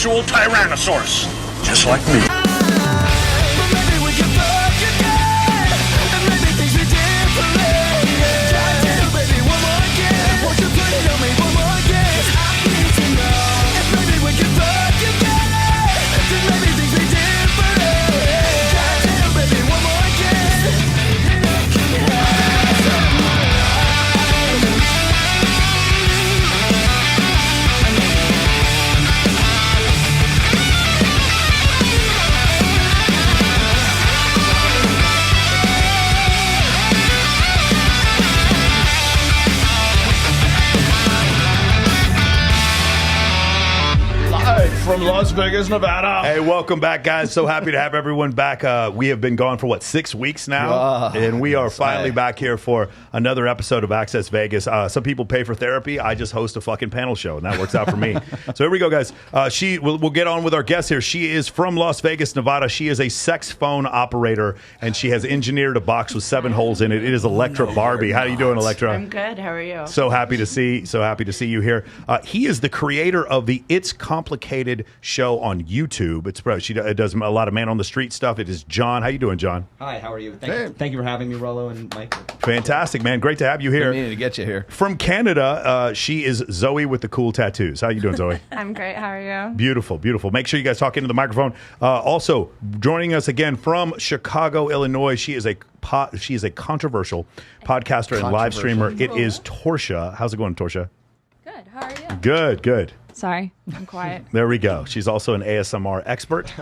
sexual tyrannosaurus, just like me. From Las Vegas, Nevada. Hey, welcome back, guys. So happy to have everyone back. We have been gone for, 6 weeks now? And we are finally back here for another episode of Access Vegas. Some people pay for therapy. I just host a fucking panel show, and that works out for me. So here we go, guys. We'll get on with our guest here. She is from Las Vegas, Nevada. She is a sex phone operator, and she has engineered a box with 7 holes in it. It is Electra Barbie. How are you doing, Electra? I'm good. How are you? So happy to see you here. He is the creator of the It's Complicated show on YouTube. She does a lot of man on the street stuff. It is John. How you doing, John? Hi, how are you? Thank you for having me, Rollo and Mike. Fantastic, man. Great to have you here. Good meaning to get you here. From Canada, she is Zoe with the cool tattoos. How you doing, Zoe? I'm great. How are you? Beautiful, beautiful. Make sure you guys talk into the microphone. Also, joining us again from Chicago, Illinois, she is a controversial podcaster and live streamer. It is Torsia. How's it going, Torsia? Good. How are you? Good, good. Sorry, I'm quiet. There we go. She's also an ASMR expert.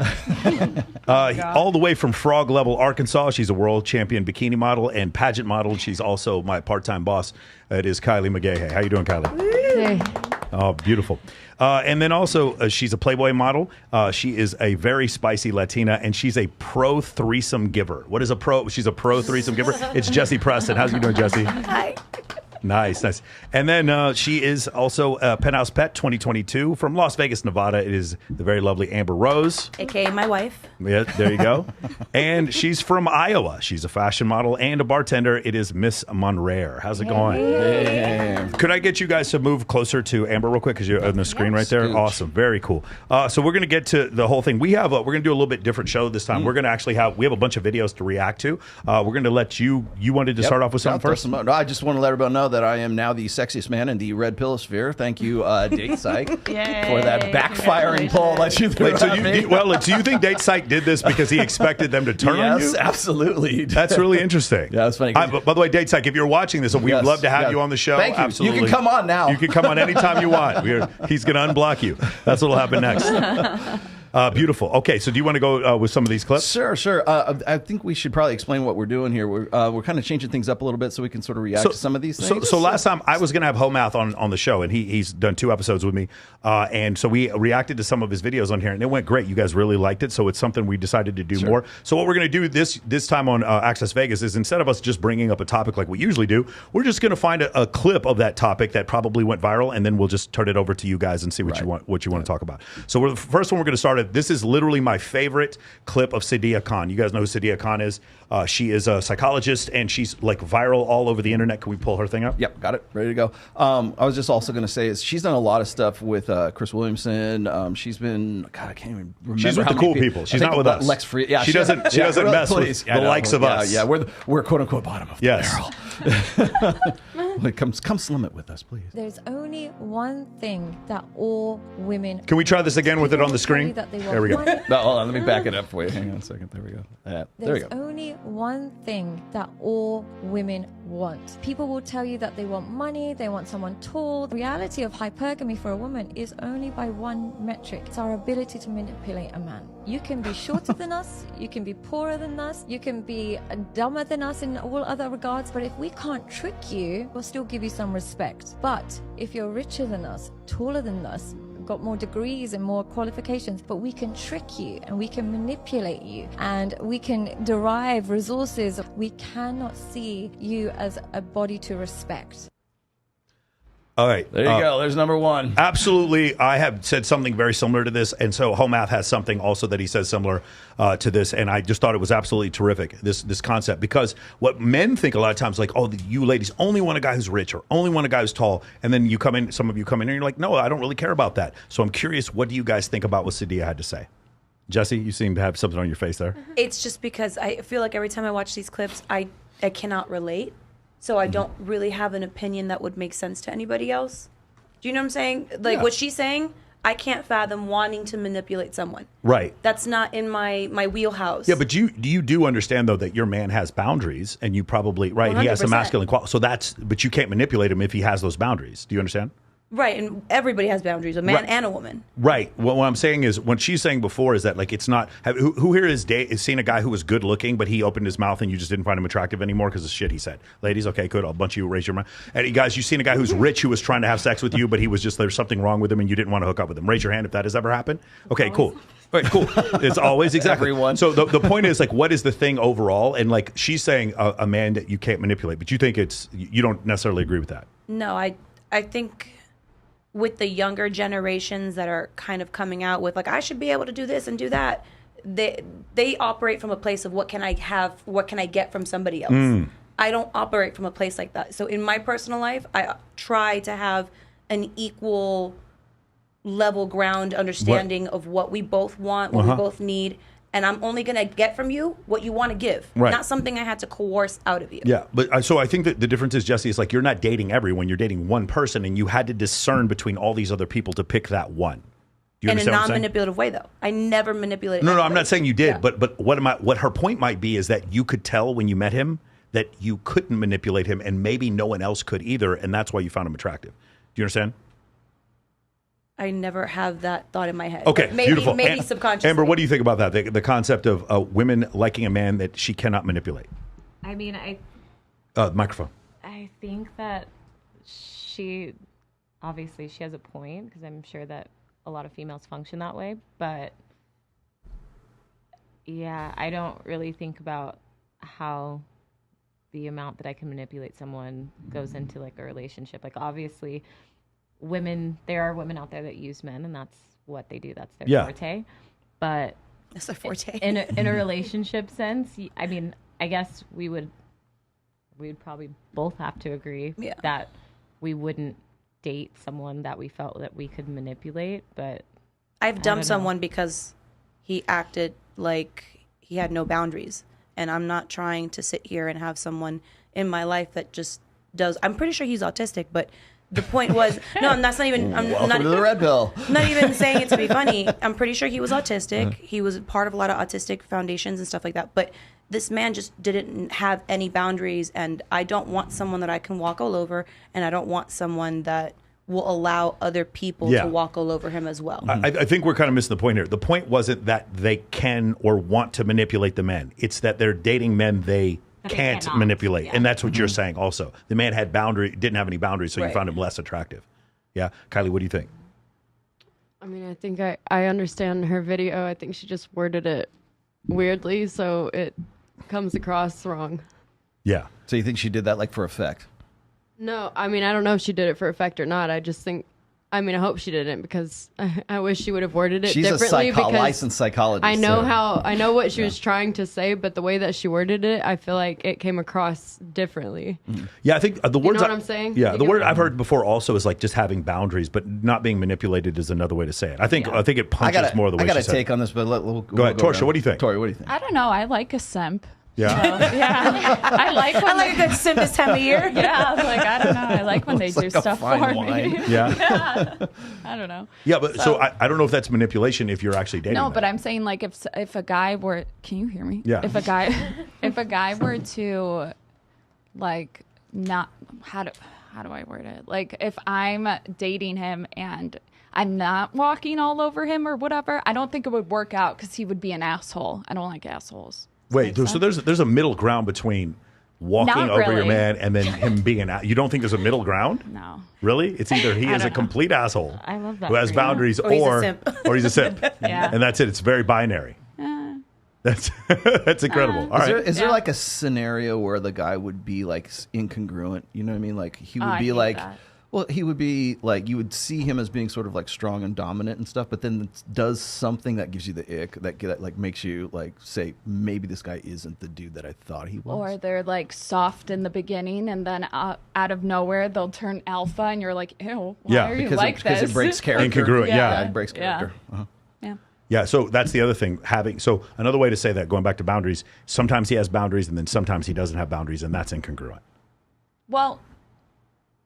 All the way from Frog Level, Arkansas. She's a world champion bikini model and pageant model. She's also my part-time boss. It is Kylie McGahey. How you doing, Kylie? Hey. Oh, beautiful. And then also, she's a Playboy model. She is a very spicy Latina, and she's a pro threesome giver. What is a pro? She's a pro threesome giver. It's Jessie Preston. How's you doing, Jessie? Hi. Nice, nice. And then she is also Penthouse Pet 2022 from Las Vegas, Nevada. It is the very lovely Amber Rose. AKA my wife. Yeah, there you go. And she's from Iowa. She's a fashion model and a bartender. It is Miss Monrare. How's it going? Damn. Could I get you guys to move closer to Amber real quick because you're on the screen right there? Scooch. Awesome, very cool. So we're going to get to the whole thing. We're going to do a little bit different show this time. We're going to actually have a bunch of videos to react to. We're going to let you wanted to start off with something first? No, I just want to let everybody know that I am now the sexiest man in the red pill sphere. Thank you, Date Psych, for that backfiring poll that you threw. Wait, so do you think Date Psych did this because he expected them to turn on you? Yes, absolutely. That's really interesting. Yeah, that's funny. By the way, Date Psych, if you're watching this, we'd love to have you on the show. Thank you. Absolutely. You can come on now. You can come on anytime you want. He's going to unblock you. That's what will happen next. Beautiful. Okay, so do you want to go with some of these clips? Sure. I think we should probably explain what we're doing here. We're kind of changing things up a little bit so we can sort of react to some of these things. So last time I was going to have Homouth on the show, and he's done 2 episodes with me, and so we reacted to some of his videos on here, and it went great. You guys really liked it, so it's something we decided to do more. So what we're going to do this time on Access Vegas is instead of us just bringing up a topic like we usually do, we're just going to find a clip of that topic that probably went viral, and then we'll just turn it over to you guys and see what you want to talk about. So the first one we're going to start at. This is literally my favorite clip of Sadia Khan. You guys know who Sadia Khan is. She is a psychologist, and she's like viral all over the internet. Can we pull her thing up? Yep, got it. Ready to go. I was just also going to say is she's done a lot of stuff with Chris Williamson. She's been, God, I can't even remember. She's with the cool people. She's not with us. Lex Free. Yeah, she doesn't mess with the likes of us. Yeah, we're quote unquote bottom of the barrel. Like, come slim it with us, please. There's only one thing that all women. Can we try this again with it on the screen? There we go. No, hold on, let me back it up for you. Hang on a second. There we go. There we There's go. only one thing that all women want. People will tell you that they want money, they want someone tall. The reality of hypergamy for a woman is only by one metric. It's our ability to manipulate a man. You can be shorter than us, you can be poorer than us, you can be dumber than us in all other regards, but if we can't trick you, we'll still give you some respect. But if you're richer than us, taller than us, got more degrees and more qualifications, but we can trick you and we can manipulate you and we can derive resources. We cannot see you as a body to respect. All right. There you go. There's number one. Absolutely. I have said something very similar to this. And so Homath has something also that he says similar to this. And I just thought it was absolutely terrific, this concept. Because what men think a lot of times, like, oh, you ladies only want a guy who's rich or only want a guy who's tall. And then you come in, some of you come in and you're like, no, I don't really care about that. So I'm curious, what do you guys think about what Sadia had to say? Jesse, you seem to have something on your face there. It's just because I feel like every time I watch these clips, I cannot relate. So I don't really have an opinion that would make sense to anybody else. Do you know what I'm saying? Like what she's saying, I can't fathom wanting to manipulate someone. Right. That's not in my wheelhouse. Yeah, but you do understand though that your man has boundaries, and you probably he has some 100%. masculine quality. So but you can't manipulate him if he has those boundaries. Do you understand? Right, and everybody has boundaries, a man and a woman. Right. What I'm saying is, what she's saying before is that, like, it's not. Who here is seen a guy who was good looking, but he opened his mouth and you just didn't find him attractive anymore because of shit he said? Ladies, okay, good. A bunch of you raise your mind. And you guys, you've seen a guy who's rich who was trying to have sex with you, but he was just, there's something wrong with him and you didn't want to hook up with him. Raise your hand if that has ever happened. Okay, cool. All right, cool. It's always exactly. Everyone. So the point is, like, what is the thing overall? And like she's saying, a man that you can't manipulate, but you think you don't necessarily agree with that. No, I think with the younger generations that are kind of coming out with, like, I should be able to do this and do that, they operate from a place of what can I get from somebody else. I don't operate from a place like that. So in my personal life, I try to have an equal level ground understanding of what we both want, what we both need. And I'm only going to get from you what you want to give, not something I had to coerce out of you. Yeah, but so I think that the difference is, Jesse, is like you're not dating everyone. You're dating one person, and you had to discern between all these other people to pick that one. Do you in a understand what I'm saying? non-manipulative way, though. I never manipulated. No, I'm not saying you did, but what her point might be is that you could tell when you met him that you couldn't manipulate him, and maybe no one else could either, and that's why you found him attractive. Do you understand? I never have that thought in my head. Okay, beautiful. Maybe subconsciously. Amber, what do you think about that? The concept of women liking a man that she cannot manipulate. I mean, Microphone. I think that she has a point, because I'm sure that a lot of females function that way. But yeah, I don't really think about how the amount that I can manipulate someone goes into like a relationship. Like, obviously, there are women out there that use men, and that's what they do. That's their forte. But that's their forte. In a relationship sense, I mean, I guess we would probably both have to agree that we wouldn't date someone that we felt that we could manipulate. But I've dumped someone because he acted like he had no boundaries, and I'm not trying to sit here and have someone in my life that just does. I'm pretty sure he's autistic, but the point was, no, that's not even. Welcome to the red pill. Not even saying it to be funny. I'm pretty sure he was autistic. He was part of a lot of autistic foundations and stuff like that. But this man just didn't have any boundaries, and I don't want someone that I can walk all over, and I don't want someone that will allow other people to walk all over him as well. I think we're kind of missing the point here. The point wasn't that they can or want to manipulate the men. It's that they're dating men they can't manipulate. And that's what you're saying also. The man didn't have any boundaries, so you found him less attractive. Yeah. Kylie, what do you think? I mean, I think I understand her video. I think she just worded it weirdly, so it comes across wrong. Yeah. So you think she did that like for effect? No, I mean, I don't know if she did it for effect or not. I just think, I mean, I hope she didn't, because I wish she would have worded it differently. She's a licensed psychologist. I know what she was trying to say, but the way that she worded it, I feel like it came across differently. Yeah, I think the words. You know what I'm saying? Yeah, the word I've heard before also is like just having boundaries, but not being manipulated is another way to say it. I think it punches more the way she said it. I got a take on this, but we'll go ahead, Torsha. What do you think? Tori, what do you think? I don't know. I like a simp. Yeah. So, yeah. I like a good simp this time of year. Yeah. Like, I don't know. I like when they do stuff for me. Yeah. I don't know. Yeah, but so I don't know if that's manipulation if you're actually dating. No, them. but I'm saying, like, if a guy were, can you hear me? Yeah. If a guy were to, like, not, how do I word it? Like, if I'm dating him and I'm not walking all over him or whatever, I don't think it would work out, because he would be an asshole. I don't like assholes. Wait, so there's a middle ground between walking over your man and then him being an you don't think there's a middle ground? No. Really? It's either he is a complete asshole I love that who has boundaries or he's a simp. Yeah. And that's it. It's very binary. That's incredible. All right. Is there like a scenario where the guy would be like incongruent? You know what I mean? Like he would be like, Well, he would be like, you would see him as being sort of like strong and dominant and stuff, but then does something that gives you the ick, that like makes you like say, maybe this guy isn't the dude that I thought he was. Or they're like soft in the beginning, and then out of nowhere they'll turn alpha, and you're like, ew, why are you like this? Because it breaks character. Incongruent, yeah. It breaks character. Yeah. Uh-huh. Yeah. Yeah, so that's the other thing. So another way to say that, going back to boundaries, sometimes he has boundaries, and then sometimes he doesn't have boundaries, and that's incongruent. Well,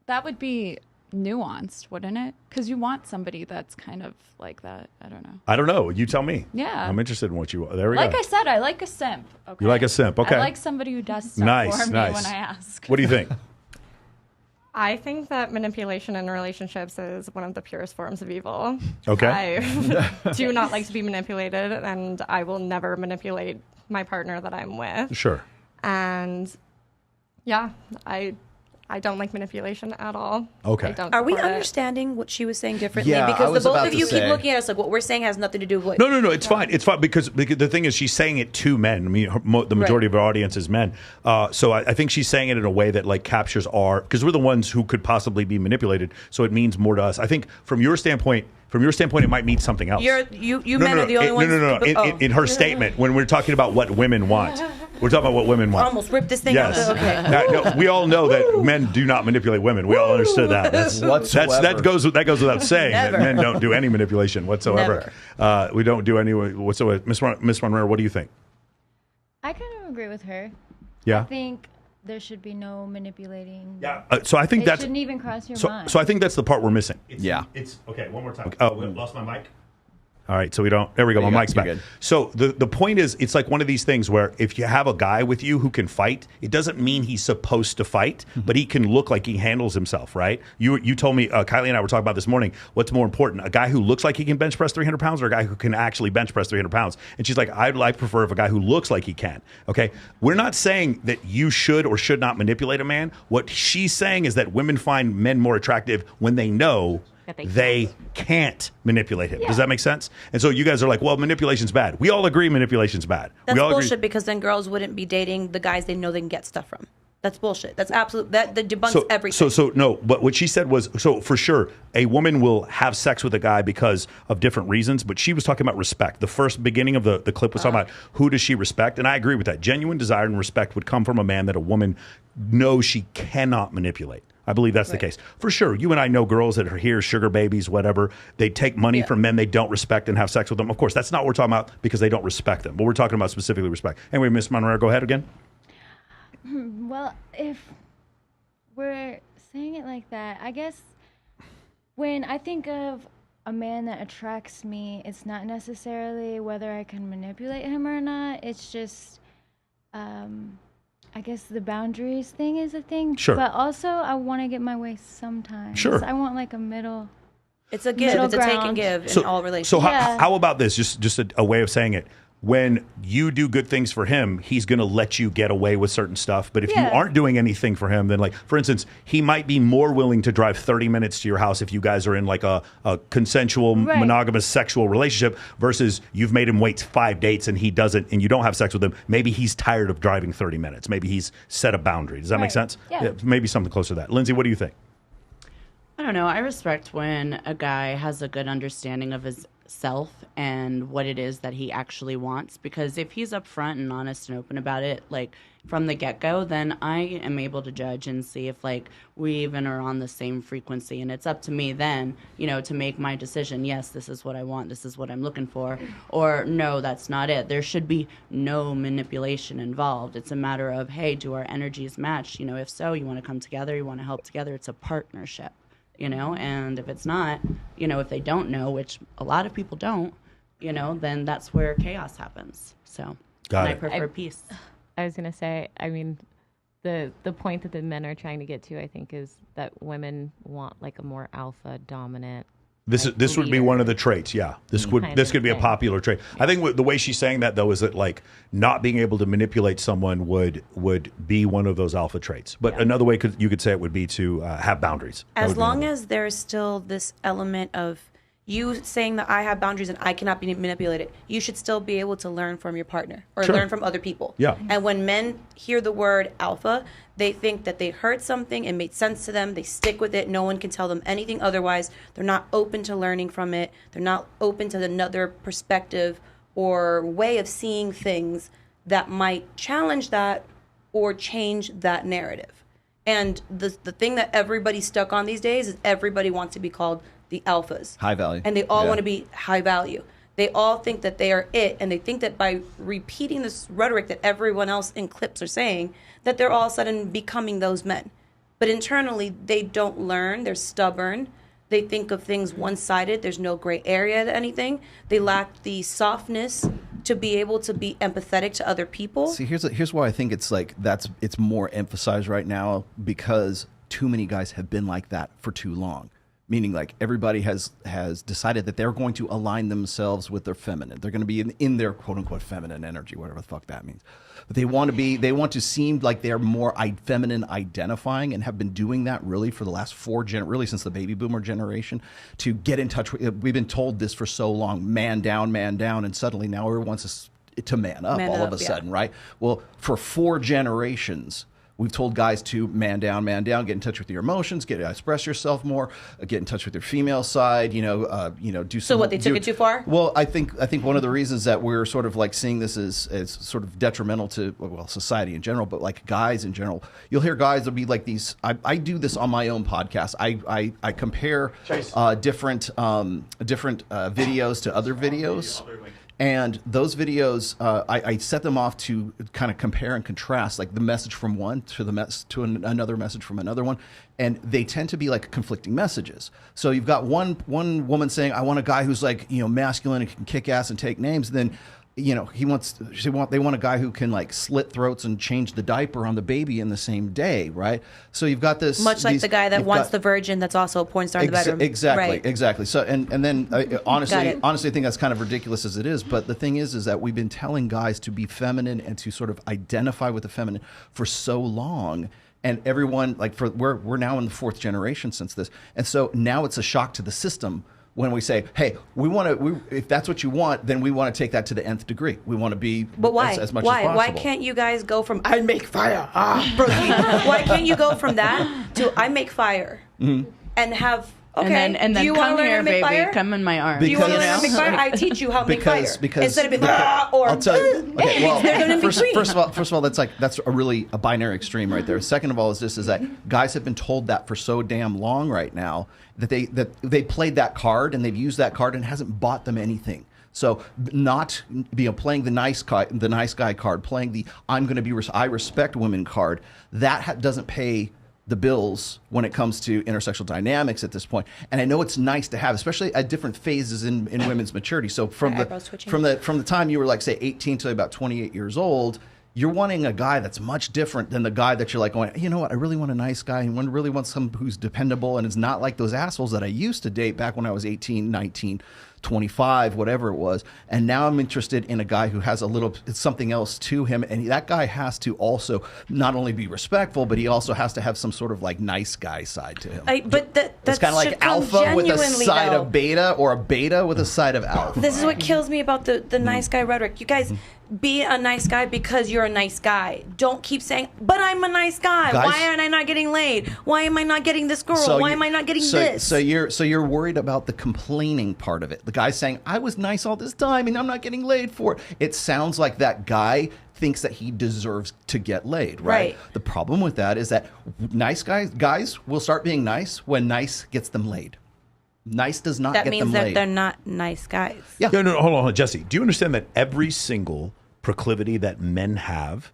that would be nuanced, wouldn't it? Because you want somebody that's kind of like that. I don't know. I don't know. You tell me. Yeah. I'm interested in what you. There we Like go. I said, I like a simp. Okay? You like a simp, okay. I like somebody who does stuff for me when I ask. What do you think? I think that manipulation in relationships is one of the purest forms of evil. Okay. I do not like to be manipulated, and I will never manipulate my partner that I'm with. Sure. And yeah, I don't like manipulation at all. Okay. I don't Are we support it. understanding what she was saying differently? Yeah, I because the was both about of to you keep say. looking at us like what we're saying has nothing to do with what. No. It's fine. It's fine because the thing is, she's saying it to men. I mean, the majority of our audience is men. So I think she's saying it in a way that like captures our, because we're the ones who could possibly be manipulated. So it means more to us. I think from your standpoint, it might mean something else. You men are the only ones. No. In her statement, when we're talking about what women want, we're talking about what women want. Almost ripped this thing Yes. out. Okay. No, we all know that men do not manipulate women. We all understood that. That goes without saying that men don't do any manipulation whatsoever. We don't do any whatsoever. Miss Monroe, what do you think? I kind of agree with her. Yeah. I think there should be no manipulating. Yeah. So I think It that's shouldn't even cross your mind. So I think that's the part we're missing. It's okay. One more time. Oh, lost my mic. All right, so we don't. There we go. My mic's back. Good. So the point is, it's like one of these things where if you have a guy with you who can fight, it doesn't mean he's supposed to fight, but he can look like he handles himself, right? You told me, Kylie and I were talking about this morning. What's more important, a guy who looks like he can bench press 300 pounds, or a guy who can actually bench press 300 pounds? And she's like, I'd prefer if a guy who looks like he can. Okay, we're not saying that you should or should not manipulate a man. What she's saying is that women find men more attractive when they know they can't manipulate him. Does that make sense? And so you guys are like, well, manipulation's bad. We all agree manipulation's bad. That's we all bullshit agree. because then girls wouldn't be dating the guys they know they can get stuff from. That's bullshit. That's absolute. That debunks everything. So no. But what she said was, so for sure, a woman will have sex with a guy because of different reasons. But she was talking about respect. The first beginning of the clip was talking about who does she respect, and I agree with that. Genuine desire and respect would come from a man that a woman knows she cannot manipulate. I believe that's the case. For sure, you and I know girls that are here, sugar babies, whatever. They take money from men they don't respect and have sex with them. Of course, that's not what we're talking about because they don't respect them. But we're talking about specifically respect. Anyway, Miss Monroe, go ahead again. Well, if we're saying it like that, I guess when I think of a man that attracts me, it's not necessarily whether I can manipulate him or not. It's just, I guess the boundaries thing is a thing. Sure. But also, I want to get my way sometimes. Sure. I want like a middle. It's a give. It's a take and give in all relationships. So how about this? Just a way of saying it. When you do good things for him, he's going to let you get away with certain stuff. But if you aren't doing anything for him, then like, for instance, he might be more willing to drive 30 minutes to your house if you guys are in like a consensual, monogamous sexual relationship versus you've made him wait 5 dates and he doesn't, and you don't have sex with him. Maybe he's tired of driving 30 minutes. Maybe he's set a boundary. Does that make sense? Yeah. Maybe something close to that. Lindsay, what do you think? I don't know. I respect when a guy has a good understanding of his self and what it is that he actually wants, because if he's upfront and honest and open about it, like from the get-go, then I am able to judge and see if like we even are on the same frequency, and it's up to me then, you know, to make my decision. Yes, this is what I want, this is what I'm looking for, or no, that's not it. There should be no manipulation involved. It's a matter of, hey, do our energies match? You know, if so, you want to come together, you want to help together. It's a partnership. You know, and if it's not, you know, if they don't know, which a lot of people don't, you know, then that's where chaos happens. So I prefer peace. I was going to say, I mean, the point that the men are trying to get to, I think, is that women want like a more alpha dominant. This would be one of the traits, yeah. This could be a popular trait. I think the way she's saying that though is that like not being able to manipulate someone would be one of those alpha traits. But another way you could say it would be to have boundaries. As long as there's still this element of you saying that I have boundaries and I cannot be manipulated, you should still be able to learn from your partner or learn from other people. Yeah. And when men hear the word alpha, they think that they heard something, it made sense to them, they stick with it, no one can tell them anything otherwise. They're not open to learning from it. They're not open to another perspective or way of seeing things that might challenge that or change that narrative. And the thing that everybody's stuck on these days is everybody wants to be called the alphas. High value. And they all want to be high value. They all think that they are it, and they think that by repeating this rhetoric that everyone else in clips are saying, that they're all of a sudden becoming those men. But internally, they don't learn. They're stubborn. They think of things one-sided. There's no gray area to anything. They lack the softness to be able to be empathetic to other people. See, here's why I think it's like it's more emphasized right now, because too many guys have been like that for too long. Meaning, like, everybody has decided that they're going to align themselves with their feminine. They're going to be in their quote unquote feminine energy, whatever the fuck that means. But they want to seem like they're more feminine identifying, and have been doing that really for the last really since the baby boomer generation, to get in touch with. We've been told this for so long: man down, and suddenly now everyone wants us to man up all of a sudden, right? Well, for 4 generations. We've told guys to man down, get in touch with your emotions, express yourself more, get in touch with your female side, do some. So what, they took it too far? Well, I think one of the reasons that we're sort of like seeing this as sort of detrimental to, well, society in general, but like guys in general. You'll hear guys will be like these. I do this on my own podcast. I compare different videos to other videos. And those videos, I set them off to kind of compare and contrast, like the message from one to another message from another one, and they tend to be like conflicting messages. So you've got one woman saying, "I want a guy who's like masculine and can kick ass and take names." And then they want a guy who can like slit throats and change the diaper on the baby in the same day, right? So you've got this the guy that wants the virgin that's also a porn star in the bedroom. Exactly. So and then honestly, I think that's kind of ridiculous as it is. But the thing is that we've been telling guys to be feminine and to sort of identify with the feminine for so long. And everyone, we're now in the 4th generation since this, and so now it's a shock to the system. When we say, "Hey, if that's what you want, then we want to take that to the nth degree. We want to be as much as possible." Why can't you guys go from "I make fire"? Why can't you go from that to "I make fire" and have? Okay, and then do you come want to here, learn to make baby. fire? Come in my arms. Do you want to learn how to make fire? I teach you how to make fire. Instead of being or I'll tell you. Okay, well, they're going to be free. First of all, that's a binary extreme right there. Second of all, is that guys have been told that for so damn long right now that they played that card and they've used that card and it hasn't bought them anything. So not playing the nice guy card, playing the I respect women card, that doesn't pay the bills when it comes to intersexual dynamics at this point. And I know it's nice to have, especially at different phases in women's maturity. So from the time you were like, say, 18 to about 28 years old, you're wanting a guy that's much different than the guy that you're like going, you know what, I really want a nice guy and really want some who's dependable and is not like those assholes that I used to date back when I was 18, 19, 25, whatever it was. And now I'm interested in a guy who has something else to him. And that guy has to also not only be respectful, but he also has to have some sort of like nice guy side to him. It's kind of like alpha with a side of beta, or a beta with a side of alpha. This is what kills me about the nice guy rhetoric. You guys, be a nice guy because you're a nice guy. Don't keep saying, but I'm a nice guy. Why am I not getting laid? Why am I not getting this girl? Why am I not getting this? So you're worried about the complaining part of it. The guy saying, I was nice all this time and I'm not getting laid for it. It sounds like that guy thinks that he deserves to get laid, right? The problem with that is that nice guys will start being nice when nice gets them laid. Nice does not get them laid. That means that they're not nice guys. Yeah. No, hold on, Jesse. Do you understand that every single proclivity that men have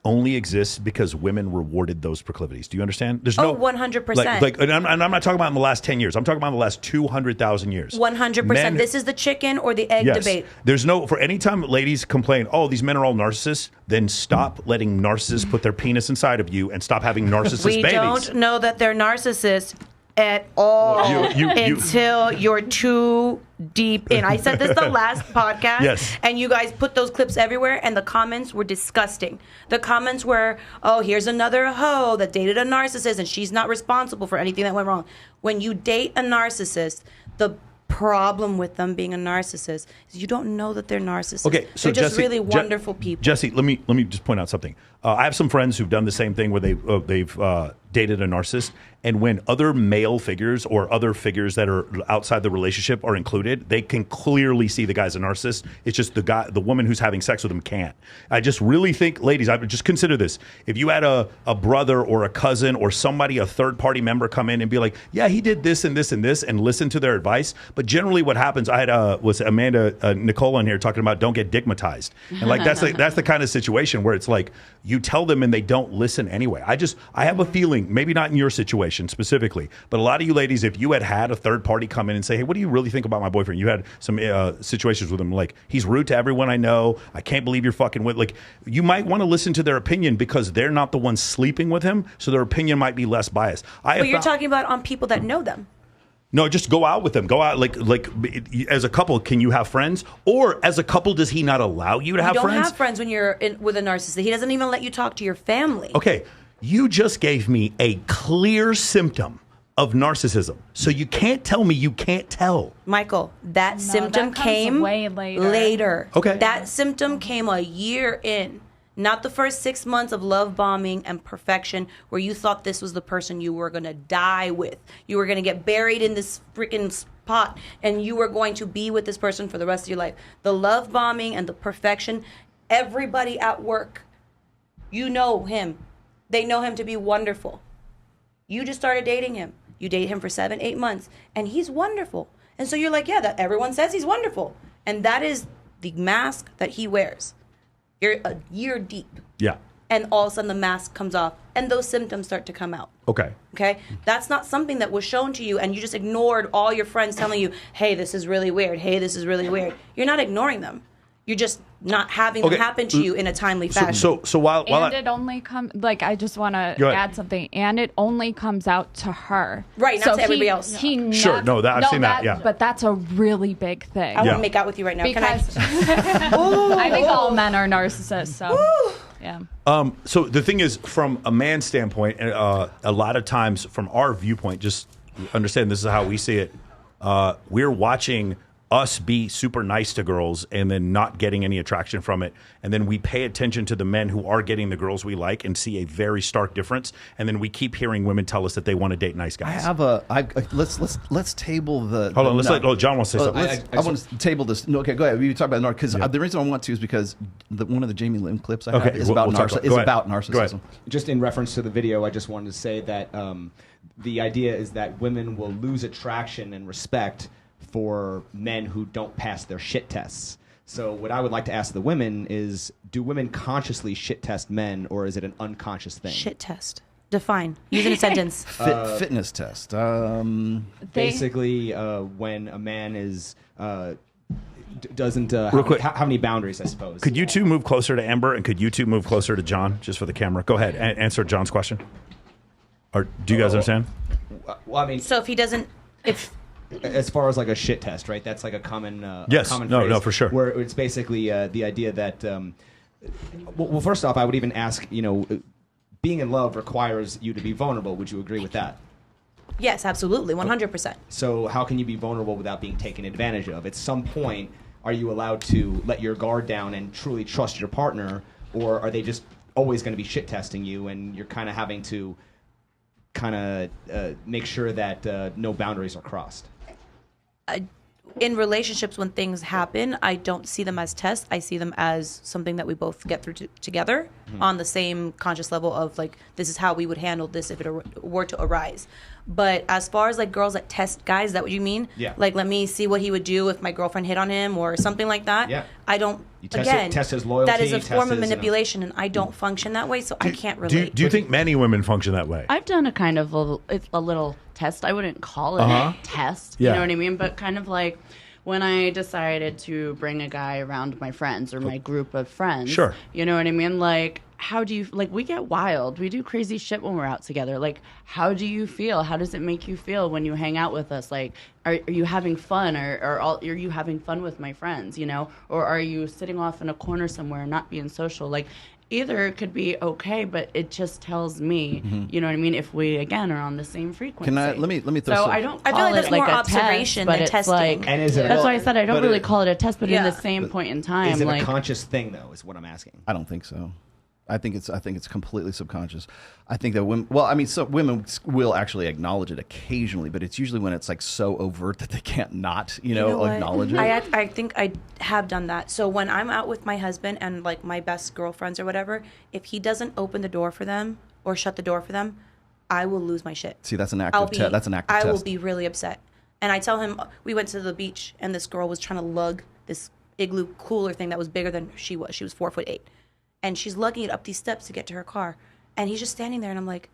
only exists because women rewarded those proclivities? Do you understand? There's 100%. And I'm not talking about in the last 10 years. I'm talking about in the last 200,000 years. 100%. This is the chicken or the egg debate. There's for any time ladies complain, oh, these men are all narcissists, then stop letting narcissists put their penis inside of you and stop having narcissist babies. We don't know that they're narcissists at all until you're too deep in. I said this the last podcast, and you guys put those clips everywhere, and the comments were disgusting. The comments were, oh, here's another hoe that dated a narcissist, and she's not responsible for anything that went wrong. When you date a narcissist, the problem with them being a narcissist is you don't know that they're narcissists. Okay, so they're just Jesse, really wonderful people. Jesse, let me just point out something. I have some friends who've done the same thing where they've dated a narcissist, and when other male figures or other figures that are outside the relationship are included, they can clearly see the guy's a narcissist. It's just the woman who's having sex with him can't. I just really think, ladies, I would just consider this. If you had a brother or a cousin or somebody, a third party member come in and be like, yeah, he did this and this and this, and listen to their advice. But generally what happens, I had was Amanda Nicole on here talking about don't get digmatized. And like that's the kind of situation where it's like you tell them and they don't listen anyway. I have a feeling, maybe not in your situation specifically, but a lot of you ladies, if you had a third party come in and say, hey, what do you really think about my boyfriend? You had some situations with him like, he's rude to everyone I know. I can't believe you're fucking with, like, you might want to listen to their opinion because they're not the ones sleeping with him. So their opinion might be less biased. But you're talking about on people that know them. No, just go out with them. Go out like as a couple. Can you have friends? Or as a couple, does he not allow you to have friends? You don't have friends when you're with a narcissist. He doesn't even let you talk to your family. Okay, you just gave me a clear symptom of narcissism. So you can't tell me you can't tell. Michael, that symptom came way later. Okay. That symptom came a year in. Not the first 6 months of love bombing and perfection where you thought this was the person you were going to die with. You were going to get buried in this freaking spot and you were going to be with this person for the rest of your life. The love bombing and the perfection, everybody at work, you know him. They know him to be wonderful. You just started dating him. You date him for 7-8 months and he's wonderful. And so you're like, yeah, that everyone says he's wonderful. And that is the mask that he wears. You're a year deep. Yeah. And all of a sudden the mask comes off and those symptoms start to come out. Okay. Okay? That's not something that was shown to you and you just ignored all your friends telling you, hey, this is really weird. Hey, this is really weird. You're not ignoring them. You're just not having them happen to you in a timely fashion. So while it only comes, like, I just want to add something, and it only comes out to her. Right, not to everybody else. Sure, I've seen that, yeah. But that's a really big thing. I want to make out with you right now. Because I think all men are narcissists, so yeah. So the thing is, from a man's standpoint, a lot of times from our viewpoint, just understand this is how we see it, we're watching us be super nice to girls and then not getting any attraction from it, and then we pay attention to the men who are getting the girls we like and see a very stark difference, and then we keep hearing women tell us that they want to date nice guys. Let's table the. Hold on, let John wants to say something. I want to table this. No, okay, go ahead. We talk about because the reason I want to is because one of the Jamie Lynn clips I have is about narcissism. Just in reference to the video, I just wanted to say that the idea is that women will lose attraction and respect for men who don't pass their shit tests. So what I would like to ask the women is, do women consciously shit test men, or is it an unconscious thing? Shit test. Define. Use in a sentence. Fitness test. Basically, when a man is doesn't Real quick, have any boundaries, I suppose. Could you two move closer to Amber, and could you two move closer to John, just for the camera? Go ahead and answer John's question. Or do you guys understand? Well, I mean, so if he doesn't, as far as like a shit test, right? That's like a common yes, common no, phrase, no, for sure. Where it's basically the idea that well, first off, I would even ask, being in love requires you to be vulnerable. Would you agree with that? Yes, absolutely, 100%. So how can you be vulnerable without being taken advantage of? At some point, are you allowed to let your guard down and truly trust your partner, or are they just always going to be shit testing you, and you're kind of having to make sure that no boundaries are crossed? In relationships, when things happen, I don't see them as tests. I see them as something that we both get through together on the same conscious level of, like, this is how we would handle this if it were to arise. But as far as, like, girls that test guys, is that what you mean? Yeah. Like, let me see what he would do if my girlfriend hit on him or something like that? Yeah. I don't, test his loyalty. that is a form of manipulation, and I don't function that way, so I can't relate. Do you think many women function that way? I've done a kind of a little test. I wouldn't call it a test, you know what I mean? But kind of like when I decided to bring a guy around my friends or my group of friends. Sure. You know what I mean? Like, how do you, like, we get wild. We do crazy shit when we're out together. Like, how do you feel? How does it make you feel when you hang out with us? Like, are you having fun, or are you having fun with my friends, you know? Or are you sitting off in a corner somewhere and not being social? Like, either could be okay, but it just tells me, you know what I mean, if we, again, are on the same frequency. Can I, let me throw So some, I don't I call feel like it that's like more a observation test, but than it's testing. like, And is it that's why I said I don't but really it- call it a test, but Yeah. in the same point in time, Is it like, a conscious thing, though, is what I'm asking. I don't think so. I think it's completely subconscious. I think that women, well, I mean, so women will actually acknowledge it occasionally, but it's usually when it's like so overt that they can't not, you know what? acknowledge it. I think I have done that. So when I'm out with my husband and like my best girlfriends or whatever, if he doesn't open the door for them or shut the door for them, I will lose my shit. See, that's an active test. That's an active test. I will be really upset. And I tell him, we went to the beach and this girl was trying to lug this igloo cooler thing that was bigger than she was. She was 4'8". And she's lugging it up these steps to get to her car. And he's just standing there and I'm like,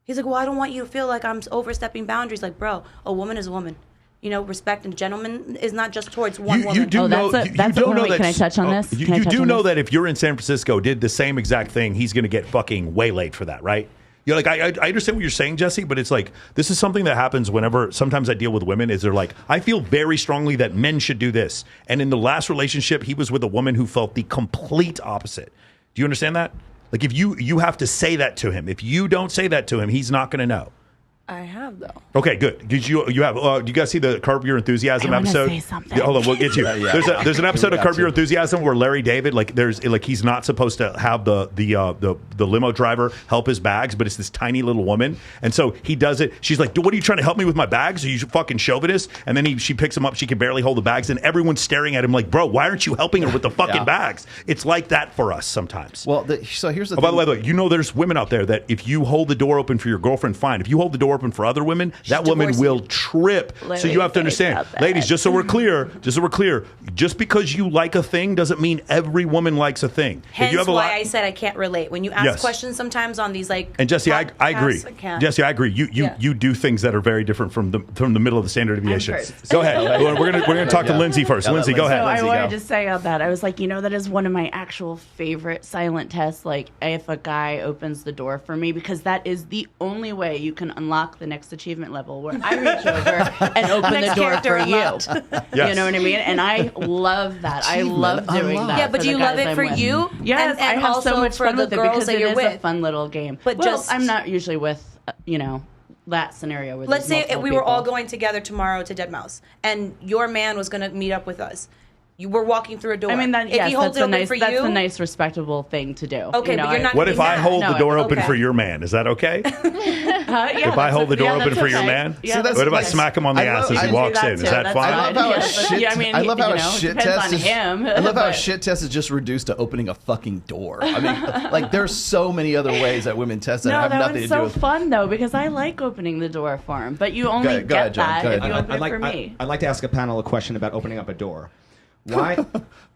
he's like, well, I don't want you to feel like I'm overstepping boundaries. Like, bro, a woman is a woman. You know, respect and gentleman is not just towards one woman. You do know. that's You that's don't know that. Can I touch on this? You Can I touch do on know this? that if you're in San Francisco, did the same exact thing, he's going to get fucking waylaid for that, right? You're like, I understand what you're saying, Jesse, but it's like, this is something that happens whenever, sometimes I deal with women, is they're like, I feel very strongly that men should do this. And in the last relationship, he was with a woman who felt the complete opposite. Do you understand that? Like, if you have to say that to him. If you don't say that to him, he's not going to know. I have, though. Okay, good. Did you have? Do you guys see the Curb Your Enthusiasm I wanna episode? say something. Yeah, hold on, we'll get you. Yeah. There's an episode We of got Curb Your to. Enthusiasm where Larry David, like, he's not supposed to have the limo driver help his bags, but it's this tiny little woman, and so he does it. She's like, "What are you trying to help me with my bags? Are you fucking chauvinist?" And then she picks him up. She can barely hold the bags, and everyone's staring at him like, "Bro, why aren't you helping her with the fucking Yeah. bags?" It's like that for us sometimes. Well, so here's the Oh, thing. by the way, you know, there's women out there that if you hold the door open for your girlfriend, fine. If you hold the door open for other women, that woman divorcing will trip. So you have to understand, ladies, just so we're clear, just because you like a thing doesn't mean every woman likes a thing. Hence if you have a why lot, I said I can't relate. When you ask Yes. questions sometimes on these, like, and Jesse, I agree. podcasts, I can't. Jesse, I agree. You do things that are very different from the middle of the standard deviation. first. Go ahead. We're gonna talk to Yeah. Lindsay first. Yeah, Lindsay, go Lindsay. ahead. So I Lindsay, wanted go. to say on that, I was like, you know, that is one of my actual favorite silent tests. Like, if a guy opens the door for me, because that is the only way you can unlock the next achievement level, where I reach over and open the Next door character for you. unlocked. Yes. You know what I mean? And I love that. I love doing unlocked. that. Yeah, but for do the you love guys it I'm for with. you? Yes, I and have also so much for fun the with it girls because that it you're is with. a fun little game. But well, just- I'm not usually with, that scenario where Let's there's say multiple we were all people. going together tomorrow to Dead Mouse, and your man was going to meet up with us. You were walking through a door. I mean, that, if yes, he holds that's it a open nice, for that's you, a nice, respectable thing to do. Okay, you know, but you're not What gonna if be I mad. hold the No, door open okay. for your man? Is that okay? Yeah, If I hold the door open for your man? Yeah, that's What if I like- smack him on the I ass love- as I he can walks do in? Is too. that That's fine? I love how Yeah, a but- shit. yeah, I mean, I love how a you know, it shit depends test on is. him, I love how a but- shit test is just reduced to opening a fucking door. I mean, like there's so many other ways that women test that No, have that nothing was to so do with. fun though, because I like opening the door for him. But you only Go ahead, get John, that go if ahead. you open it for me. I'd like to ask a panel a question about opening up a door. Why?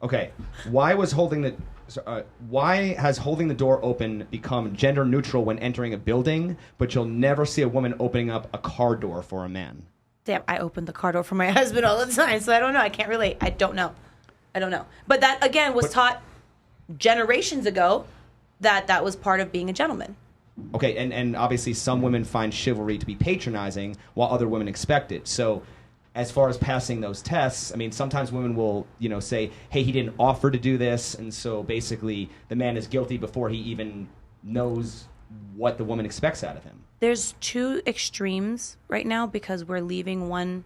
Okay. Why has holding the door open become gender neutral when entering a building, but you'll never see a woman opening up a car door for a man? Damn, I open the car door for my husband all the time, so I don't know. I can't relate. I don't know. But that, again, was taught generations ago that was part of being a gentleman. Okay, and obviously some women find chivalry to be patronizing, while other women expect it. So, as far as passing those tests, I mean, sometimes women will, say, "Hey, he didn't offer to do this," and so basically the man is guilty before he even knows what the woman expects out of him. There's two extremes right now because we're leaving one,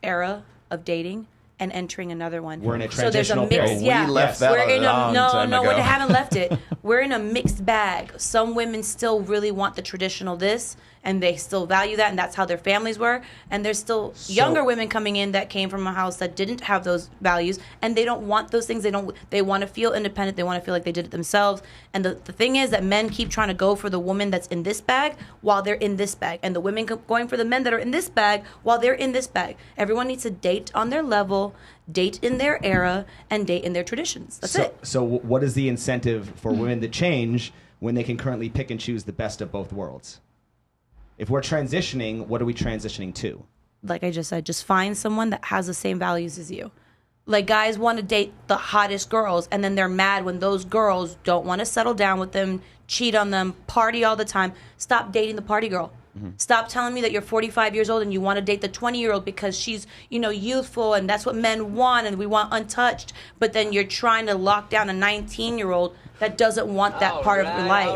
era of dating and entering another one. We're in a so there's a transitional mix. period. Yeah, We left that we're in a long time no, ago. we haven't left it. We're in a mixed bag. Some women still really want the traditional this, and they still value that, and that's how their families were. And there's still younger women coming in that came from a house that didn't have those values, and they don't want those things. They want to feel independent. They want to feel like they did it themselves. And the thing is that men keep trying to go for the woman that's in this bag while they're in this bag, and the women going for the men that are in this bag while they're in this bag. Everyone needs to date on their level, date in their era, and date in their traditions. That's it. So what is the incentive for women to change when they can currently pick and choose the best of both worlds? If we're transitioning, what are we transitioning to? Like I just said, just find someone that has the same values as you. Like, guys want to date the hottest girls, and then they're mad when those girls don't want to settle down with them, cheat on them, party all the time. Stop dating the party girl. Stop telling me that you're 45 years old and you want to date the 20-year-old because she's, youthful, and that's what men want, and we want untouched. But then you're trying to lock down a 19-year-old that doesn't want that part of your life.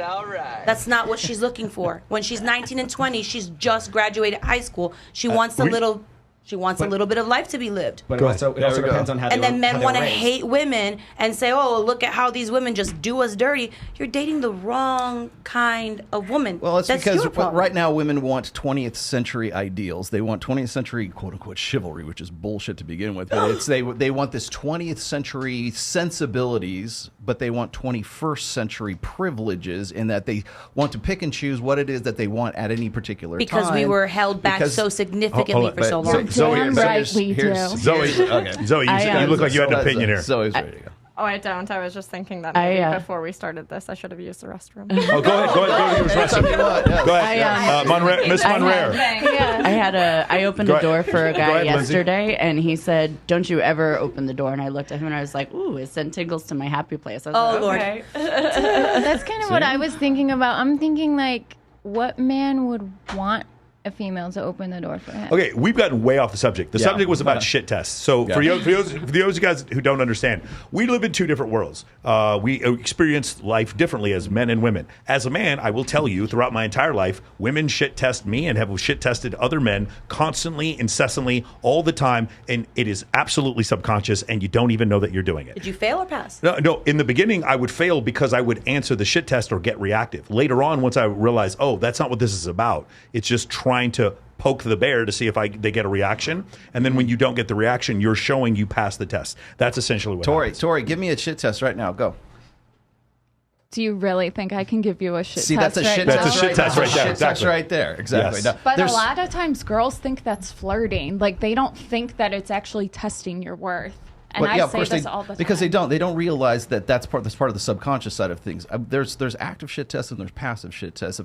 All right. That's not what she's looking for. When she's 19 and 20, she's just graduated high school. She wants a little bit of life to be lived. But it also depends on how and they then were, men how they want to were raised. hate women and say, oh, look at how these women just do us dirty. You're dating the wrong kind of woman. Well, it's That's because your problem. right now women want 20th century ideals. They want 20th century quote unquote chivalry, which is bullshit to begin with. But they want this 20th century sensibilities, but they want 21st century privileges in that they want to pick and choose what it is that they want at any particular time. Because we were held back so significantly for so long. Damn right we do. Zoe, you look like you had an opinion here. Zoe's ready to go. Oh, I don't. I was just thinking that maybe before we started this, I should have used the restroom. Oh, go ahead. Use the restroom. Go ahead. Miss Monrere. I opened the door for a guy yesterday, and he said, "Don't you ever open the door?" And I looked at him, and I was like, "Ooh, it sent tingles to my happy place." I was like, okay. That's kind of what I was thinking about. I'm thinking, like, what man would want a female to open the door for him? Okay, we've gotten way off the subject. The subject was about shit tests. So for those of you guys who don't understand, we live in two different worlds. We experience life differently as men and women. As a man, I will tell you, throughout my entire life, women shit test me and have shit tested other men constantly, incessantly, all the time, and it is absolutely subconscious, and you don't even know that you're doing it. Did you fail or pass? No, in the beginning, I would fail because I would answer the shit test or get reactive. Later on, once I realized, oh, that's not what this is about. It's just trying to poke the bear to see if they get a reaction. And then when you don't get the reaction, you're showing you passed the test. That's essentially what happens. Tori, give me a shit test right now. Go. Do you really think I can give you a shit See, test? that's a shit right test. That's a shit test right there. That's right there. Exactly. Yes. But a lot of times girls think that's flirting. Like, they don't think that it's actually testing your worth. And I say this all the time. Because they don't realize that that's part of the subconscious side of things. There's active shit tests and there's passive shit tests.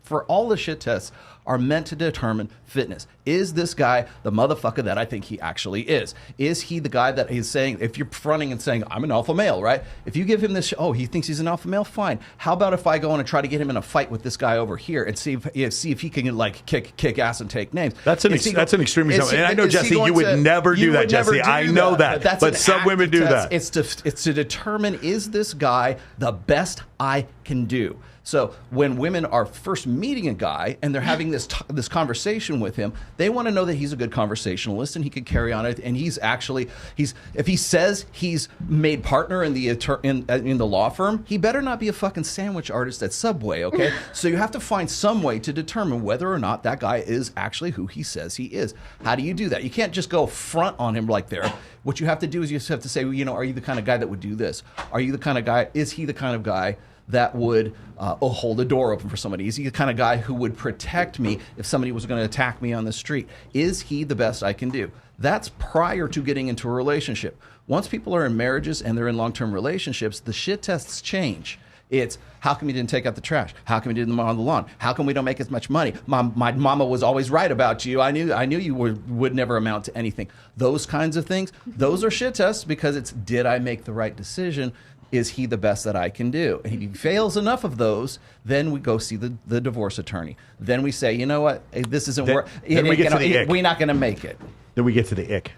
For all the shit tests are meant to determine fitness. Is this guy the motherfucker that I think he actually is? Is he the guy that he's saying, if you're fronting and saying, I'm an alpha male, right? If you give him this, he thinks he's an alpha male, fine. How about if I go in and try to get him in a fight with this guy over here and see if he can like kick ass and take names? That's an extreme example. And I know, Jesse, you would never do that, Jesse. I know that. But some women do that. It's to determine, is this guy the best I can do? So when women are first meeting a guy and they're having this conversation with him, they want to know that he's a good conversationalist and he could carry on it. And if he says he's made partner in the law firm, he better not be a fucking sandwich artist at Subway. Okay, so you have to find some way to determine whether or not that guy is actually who he says he is. How do you do that? You can't just go front on him like there. What you have to do is you just have to say, are you the kind of guy that would do this? Are you the kind of guy? Is he the kind of guy that would hold a door open for somebody? Is he the kind of guy who would protect me if somebody was going to attack me on the street? Is he the best I can do? That's prior to getting into a relationship. Once people are in marriages and they're in long-term relationships, the shit tests change. It's, how come you didn't take out the trash? How come you didn't mow the lawn? How come we don't make as much money? My mama was always right about you. I knew you would never amount to anything. Those kinds of things, those are shit tests because it's, did I make the right decision? Is he the best that I can do? And if he fails enough of those, then we go see the divorce attorney. Then we say, you know what, this isn't work. Then we get to the ick. We're not going to make it. Then we get to the ick.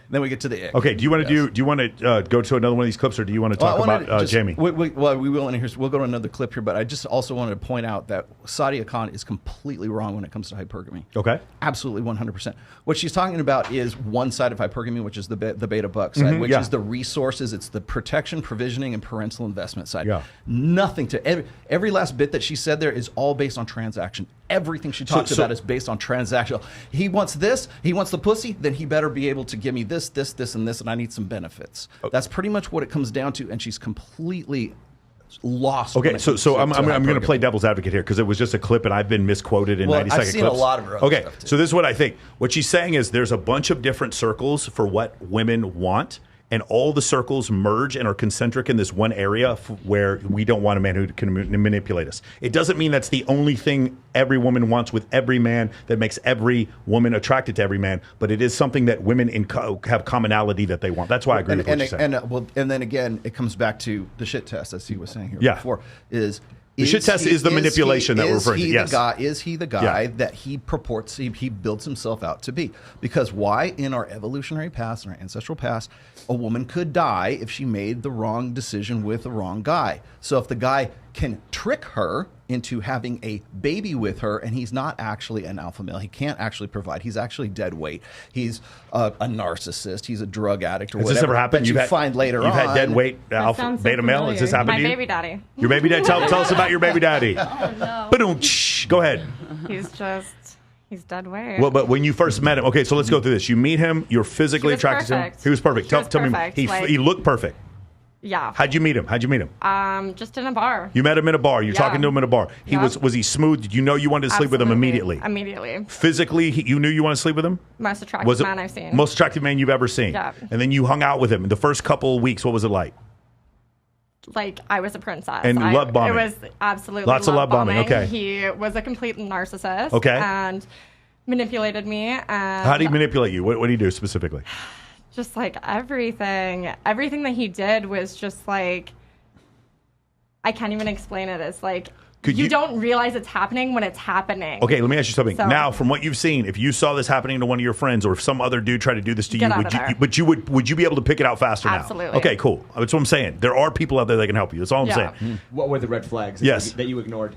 Okay, do you want to go to another one of these clips, or do you want to talk about Jamie? We will, and we'll go to another clip here, but I just also wanted to point out that Sadia Khan is completely wrong when it comes to hypergamy. Okay. Absolutely 100%. What she's talking about is one side of hypergamy, which is the beta buck side, which is the resources, it's the protection, provisioning, and parental investment side. Yeah. Nothing to, every last bit that she said there is all based on transaction. Everything she talks about is based on transactional. He wants this, he wants the pussy, then he better be able to give me this, and this, and I need some benefits. Okay. That's pretty much what it comes down to, and she's completely lost. Okay, so I'm going to play devil's advocate here because it was just a clip and I've been misquoted in 90-second clips. I've seen a lot of her other stuff too. So this is what I think. What she's saying is there's a bunch of different circles for what women want, and all the circles merge and are concentric in this one area where we don't want a man who can manipulate us. It doesn't mean that's the only thing every woman wants with every man that makes every woman attracted to every man, but it is something that women have commonality that they want. That's why I agree with what you're saying. And then again, it comes back to the shit test, as he was saying here before, the shit test is the manipulation that we're referring to. Yes. Is he the guy that he purports, he builds himself out to be? Because why, in our evolutionary past, in our ancestral past, a woman could die if she made the wrong decision with the wrong guy. So if the guy can trick her into having a baby with her, and he's not actually an alpha male, he can't actually provide, he's actually dead weight, he's a narcissist, he's a drug addict, or Has whatever. this ever happened? But you find later on. You've had dead weight alpha beta male? Has this happened to you? My baby daddy. Your baby daddy? Tell us about your baby daddy. Oh, no. Ba-doom-tsh. Go ahead. He's dead weight. Well, but when you first met him, okay, so let's go through this. You meet him, you're physically attracted to him. He was perfect. Tell me, he looked perfect. Yeah. How'd you meet him? Just in a bar. You met him in a bar. You're talking to him in a bar. Was he smooth? Did you know you wanted to sleep with him immediately? Immediately. Physically, you knew you wanted to sleep with him? Most attractive man I've seen. Most attractive man you've ever seen. Yeah. And then you hung out with him. In the first couple of weeks, what was it like? Like I was a princess. And love bombing. It was absolutely lots of love bombing. Okay. He was a complete narcissist. Okay. And manipulated me. And how did he manipulate you? What did he do specifically? Just like everything that he did was just like, I can't even explain it. It's like you don't realize it's happening when it's happening. Okay, let me ask you something. So, now, from what you've seen, if you saw this happening to one of your friends, or if some other dude tried to do this to you, would you be able to pick it out faster now? Absolutely. Okay, cool. That's what I'm saying. There are people out there that can help you. That's all I'm saying. What were the red flags that you ignored?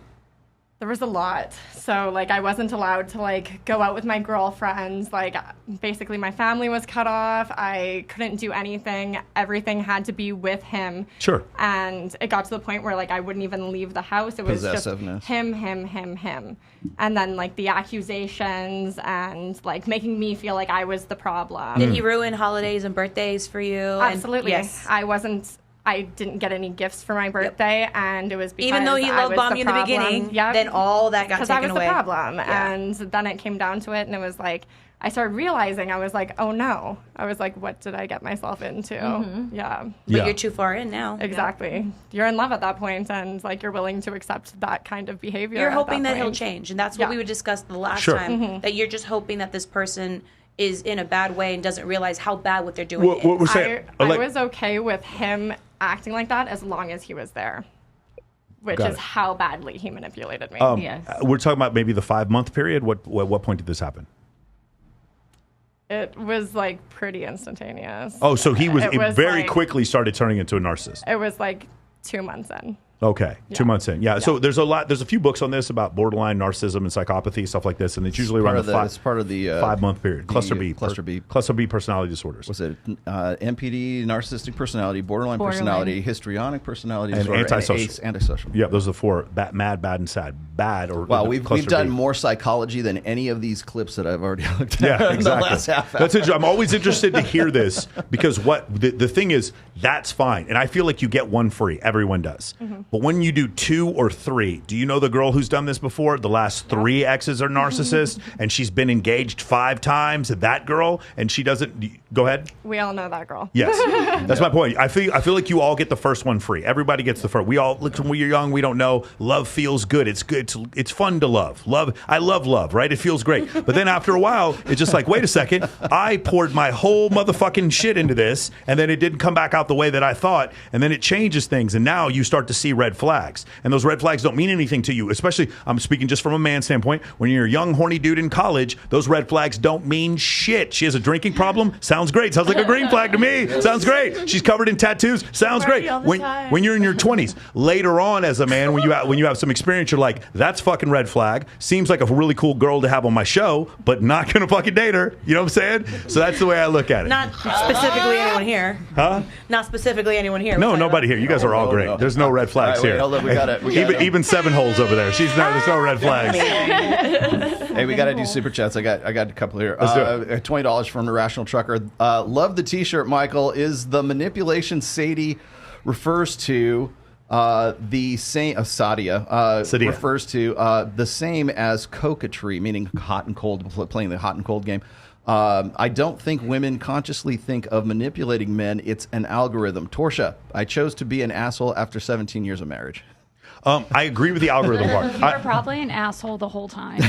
There was a lot. So, like, I wasn't allowed to, like, go out with my girlfriends. Like, basically, my family was cut off. I couldn't do anything. Everything had to be with him. Sure. And it got to the point where, like, I wouldn't even leave the house. It was just him. And then, like, the accusations and, like, making me feel like I was the problem. Did he ruin holidays and birthdays for you? Absolutely. Yes. I didn't get any gifts for my birthday, and it was because even though he love bombed you in the beginning, then all that got taken away. Because I was the problem, and then it came down to it, and it was like I started realizing I was like, oh no, I was like, what did I get myself into? But you're too far in now. Exactly, you're in love at that point, and like you're willing to accept that kind of behavior. You're hoping that he'll change, and that's what we would discuss the last time. That you're just hoping that this person is in a bad way and doesn't realize how bad what they're doing is. What we're saying, I was okay with him acting like that as long as he was there, which is how badly he manipulated me. Yes. We're talking about maybe the 5-month period. What point did this happen? It was like pretty instantaneous. Oh, so he was very quickly started turning into a narcissist. It was like 2 months in. Okay, 2 months in. Yeah. So there's a few books on this about borderline narcissism and psychopathy, stuff like this, and it's usually around it's part of the 5-month period. Cluster B personality disorders. Was it NPD, narcissistic personality, borderline personality, histrionic personality and disorder, antisocial. and antisocial. Yeah, those are the 4: mad, bad, and sad. Bad or well, we've done more psychology than any of these clips that I've already looked at. Yeah, in the last half hour. That's interesting. I'm always interested to hear this because the thing is, that's fine, and I feel like you get one free. Everyone does. But when you do 2 or 3, do you know the girl who's done this before? The last 3 exes are narcissists, and she's been engaged 5 times. That girl, and she doesn't. Go ahead. We all know that girl. Yes, that's my point. I feel like you all get the first one free. Everybody gets the first. We all look when we're young. We don't know. Love feels good. It's good. It's fun to love. I love love. Right? It feels great. But then after a while, it's just like, wait a second. I poured my whole motherfucking shit into this, and then it didn't come back out the way that I thought, and then it changes things, and now you start to see red flags. And those red flags don't mean anything to you, especially, I'm speaking just from a man's standpoint, when you're a young, horny dude in college, those red flags don't mean shit. She has a drinking problem? Sounds great. Sounds like a green flag to me. Sounds great. She's covered in tattoos? Sounds great. When you're in your 20s, later on as a man, when you have some experience, you're like, that's fucking red flag. Seems like a really cool girl to have on my show, but not going to fucking date her. You know what I'm saying? So that's the way I look at it. Not specifically anyone here. Huh? Not specifically anyone here. No, nobody here. You guys are all great. There's no red flags here. Hold on, we got it. Even 7 holes over there. There's no red flags. Hey, we got to do super chats. I got a couple here. Let's do it. $20 from the Rational Trucker. Love the T-shirt, Michael. Is the manipulation Sadie refers to the same? Sadia refers to the same as coquetry, meaning hot and cold, playing the hot and cold game. I don't think women consciously think of manipulating men. It's an algorithm. Torsia, I chose to be an asshole after 17 years of marriage. I agree with the algorithm part. You were probably an asshole the whole time.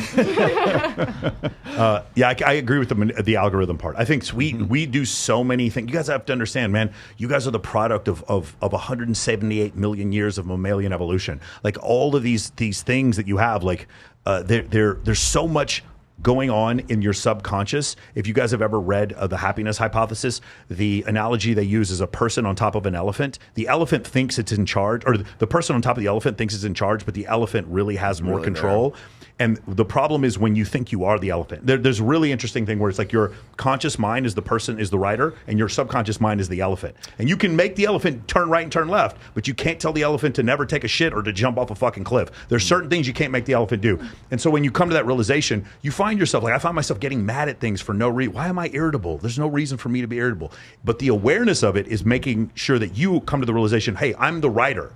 Yeah, I agree with the algorithm part. I think we do so many things. You guys have to understand, man. You guys are the product of 178 million years of mammalian evolution. Like all of these things that you have, like there's so much going on in your subconscious. If you guys have ever read the happiness hypothesis, the analogy they use is a person on top of an elephant. The elephant thinks it's in charge, or the person on top of the elephant thinks it's in charge, but the elephant really has more control. And the problem is when you think you are the elephant. There's a really interesting thing where it's like your conscious mind is the rider, and your subconscious mind is the elephant. And you can make the elephant turn right and turn left, but you can't tell the elephant to never take a shit or to jump off a fucking cliff. There's certain things you can't make the elephant do. And so when you come to that realization, you find yourself, like I find myself getting mad at things for no reason. Why am I irritable? There's no reason for me to be irritable. But the awareness of it is making sure that you come to the realization, hey, I'm the rider.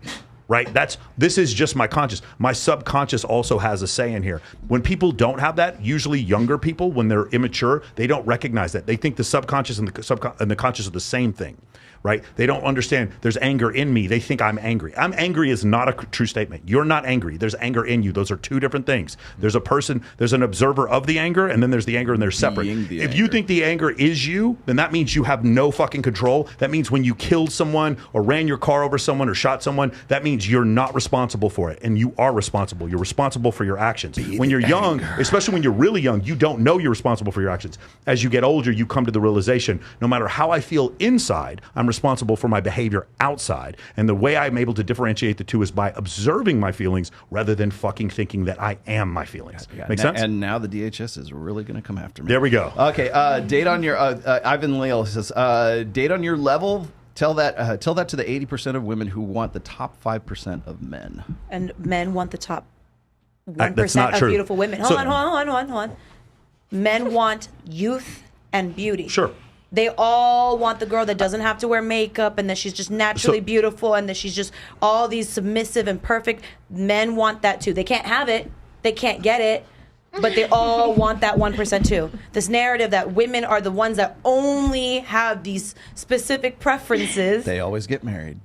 Right? This is just my conscious. My subconscious also has a say in here. When people don't have that, usually younger people, when they're immature, they don't recognize that. They think the subconscious and the conscious are the same thing. Right? They don't understand there's anger in me. They think I'm angry. I'm angry is not a true statement. You're not angry. There's anger in you. Those are two different things. There's a person, there's an observer of the anger, and then there's the anger, and they're separate. If you think the anger is you, then that means you have no fucking control. That means when you killed someone or ran your car over someone or shot someone, that means you're not responsible for it. And you are responsible. You're responsible for your actions. When you're young, especially when you're really young, you don't know you're responsible for your actions. As you get older, you come to the realization, no matter how I feel inside, I'm responsible for my behavior outside. And the way I'm able to differentiate the two is by observing my feelings rather than fucking thinking that I am my feelings. Make sense? And now the DHS is really going to come after me. There we go. Okay, date on your Ivan Leal says date on your level. Tell that to the 80% of women who want the top 5% of men. And men want the top That's 1% not of true. beautiful women. Hold on. Men want youth and beauty. Sure. They all want the girl that doesn't have to wear makeup and that she's just naturally beautiful and that she's just all these submissive and perfect. Men want that too. They can't have it. They can't get it. But they all want that 1% too. This narrative that women are the ones that only have these specific preferences. They always get married.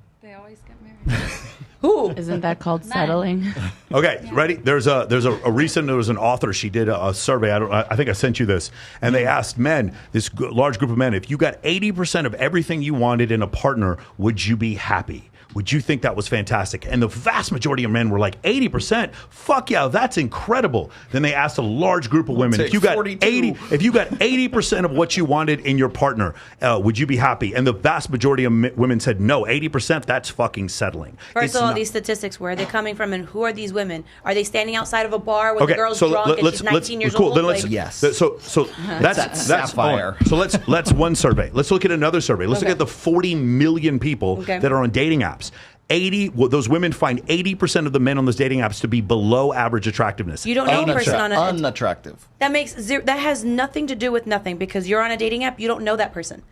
Who? Isn't that called settling? Okay, ready? There was an author. She did a survey. I think I sent you this, and they asked men, this large group of men, if you got 80% of everything you wanted in a partner, would you be happy? Would you think that was fantastic? And the vast majority of men were like, 80%? Fuck yeah, that's incredible. Then they asked a large group of women, if you got 80% of what you wanted in your partner, would you be happy? And the vast majority of women said no. 80%, that's fucking settling. First of all, these statistics, where are they coming from and who are these women? Are they standing outside of a bar when the girl's drunk and she's 19 years old? Then yes. So that's sapphire. So let's one survey. Let's look at another survey. Let's look at the 40 million people that are on dating apps. Those women find 80% of the men on those dating apps to be below average attractiveness. You don't know a person on unattractive. That has nothing to do with nothing because you're on a dating app. You don't know that person.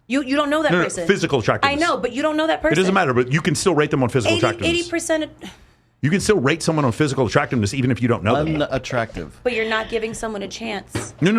You don't know that person. Physical attractiveness. I know, but you don't know that person. It doesn't matter, but you can still rate them on physical attractiveness. 80%. You can still rate someone on physical attractiveness even if you don't know them. Unattractive. But you're not giving someone a chance. No.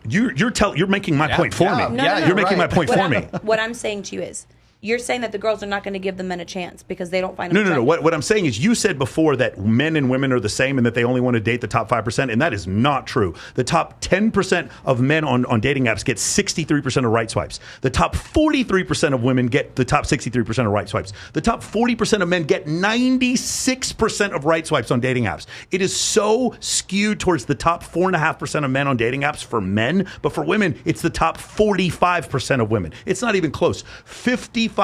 You're making my point for me. You're making my point for me. What I'm saying to you is, you're saying that the girls are not going to give the men a chance because they don't find them attractive. No. What I'm saying is you said before that men and women are the same and that they only want to date the top 5%, and that is not true. The top 10% of men on dating apps get 63% of right swipes. The top 43% of women get the top 63% of right swipes. The top 40% of men get 96% of right swipes on dating apps. It is so skewed towards the top 4.5% of men on dating apps for men, but for women, it's the top 45% of women. It's not even close. 55%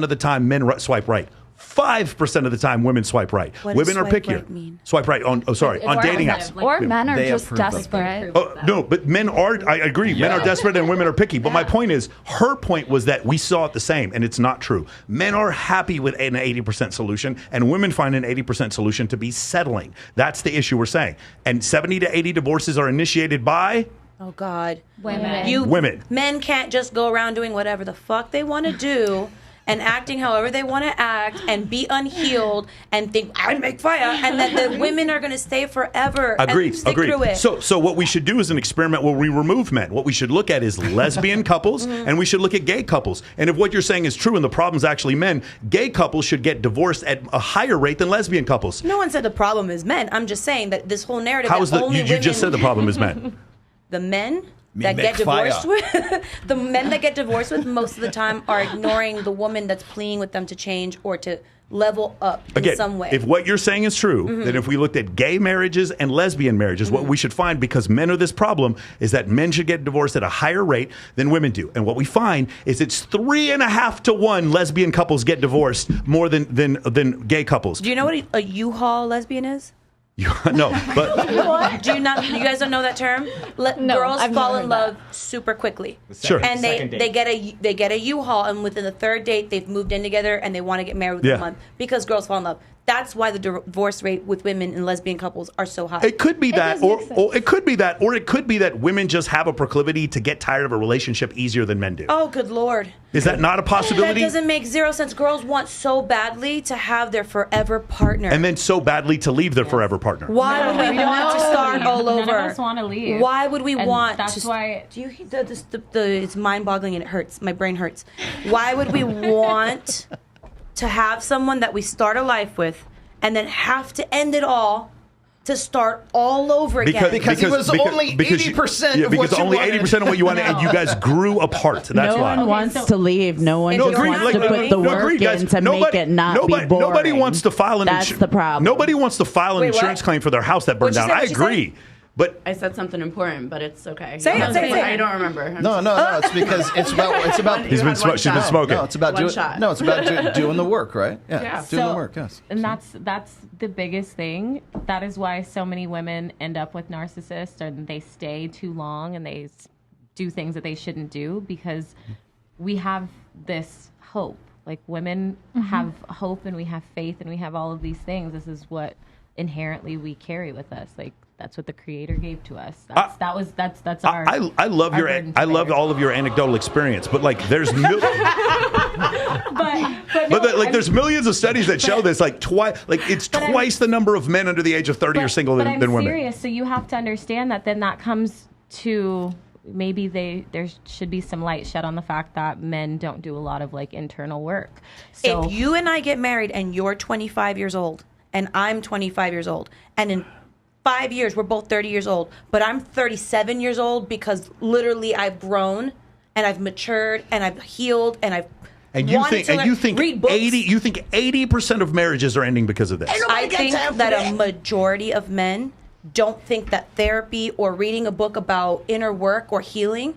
of the time men swipe right. 5% of the time women swipe right. Women are pickier. Right mean? Swipe right on dating apps. Or men are just desperate. No, but men are, I agree, men are desperate and women are picky. But my point is, her point was that we saw it the same, and it's not true. Men are happy with an 80% solution, and women find an 80% solution to be settling. That's the issue we're saying. And 70 to 80 divorces are initiated by... Oh, God. Women. Women. Men can't just go around doing whatever the fuck they want to do and acting however they want to act and be unhealed and think I make fire, and that the women are going to stay forever Agreed. and stick through it. So what we should do is an experiment where we remove men. What we should look at is lesbian couples, and we should look at gay couples. And if what you're saying is true and the problem's actually men, gay couples should get divorced at a higher rate than lesbian couples. No one said the problem is men. I'm just saying that this whole narrative. How is that only you just said the problem is men? The men that get divorced with the men that get divorced with most of the time are ignoring the woman that's pleading with them to change or to level up in some way. If what you're saying is true, then if we looked at gay marriages and lesbian marriages, what we should find, because men are this problem, is that men should get divorced at a higher rate than women do. And what we find is it's 3.5 to 1 lesbian couples get divorced more than gay couples. Do you know what a U-Haul lesbian is? No, but What? Do you not? You guys don't know that term? Girls I've fall never in heard love super quickly. Sure. And they get a U-Haul, and within the third date, they've moved in together, and they want to get married within a month because girls fall in love. That's why the divorce rate with women in lesbian couples are so high. it could be that, or it could be that, or it could be that women just have a proclivity to get tired of a relationship easier than men do. Oh, good Lord. Is that not a possibility? That doesn't make zero sense. Girls want so badly to have their forever partner. And then so badly to leave their forever partner. Why would we want to start all over? None of us want to leave. Why would we And want that's to? why. Do you hear it's mind-boggling and it hurts. My brain hurts. Why would we want to have someone that we start a life with and then have to end it all to start all over again? Because it was only 80% of what you only wanted. 80% of what you wanted, and you guys grew apart. That's no why. one wants to leave. No one just agreed. wants Like, to put the work guys. in to make it not be boring. Nobody wants to file an That's the problem. Nobody wants to file an Wait, what? insurance claim for their house that burned What'd down. you I say? What'd you agree. But I said something important, but it's okay. Say it, say it. I don't remember. No. It's because it's about. she's been smoking. No, it's about One doing. shot. No, it's about doing the work, right? Yeah. Doing the work. Yes. And that's the biggest thing. That is why so many women end up with narcissists, or they stay too long and they do things that they shouldn't do, because we have this hope. Like, women have hope and we have faith and we have all of these things. This is what inherently we carry with us. Like, that's what the Creator gave to us. That's our. I love our your. burden to I love bear. all of your anecdotal experience, but like there's there's millions of studies that show this. Like it's twice the number of men under the age of 30 are single than I'm women. serious. So you have to understand that then that comes to maybe there should be some light shed on the fact that men don't do a lot of like internal work. So If you and I get married and you're 25 years old and I'm 25 years old, and in 5 years we're both 30 years old, but I'm 37 years old because literally I've grown and I've matured and I've healed and I've You think read books. 80% of marriages are ending because of this. I think that a majority of men don't think that therapy or reading a book about inner work or healing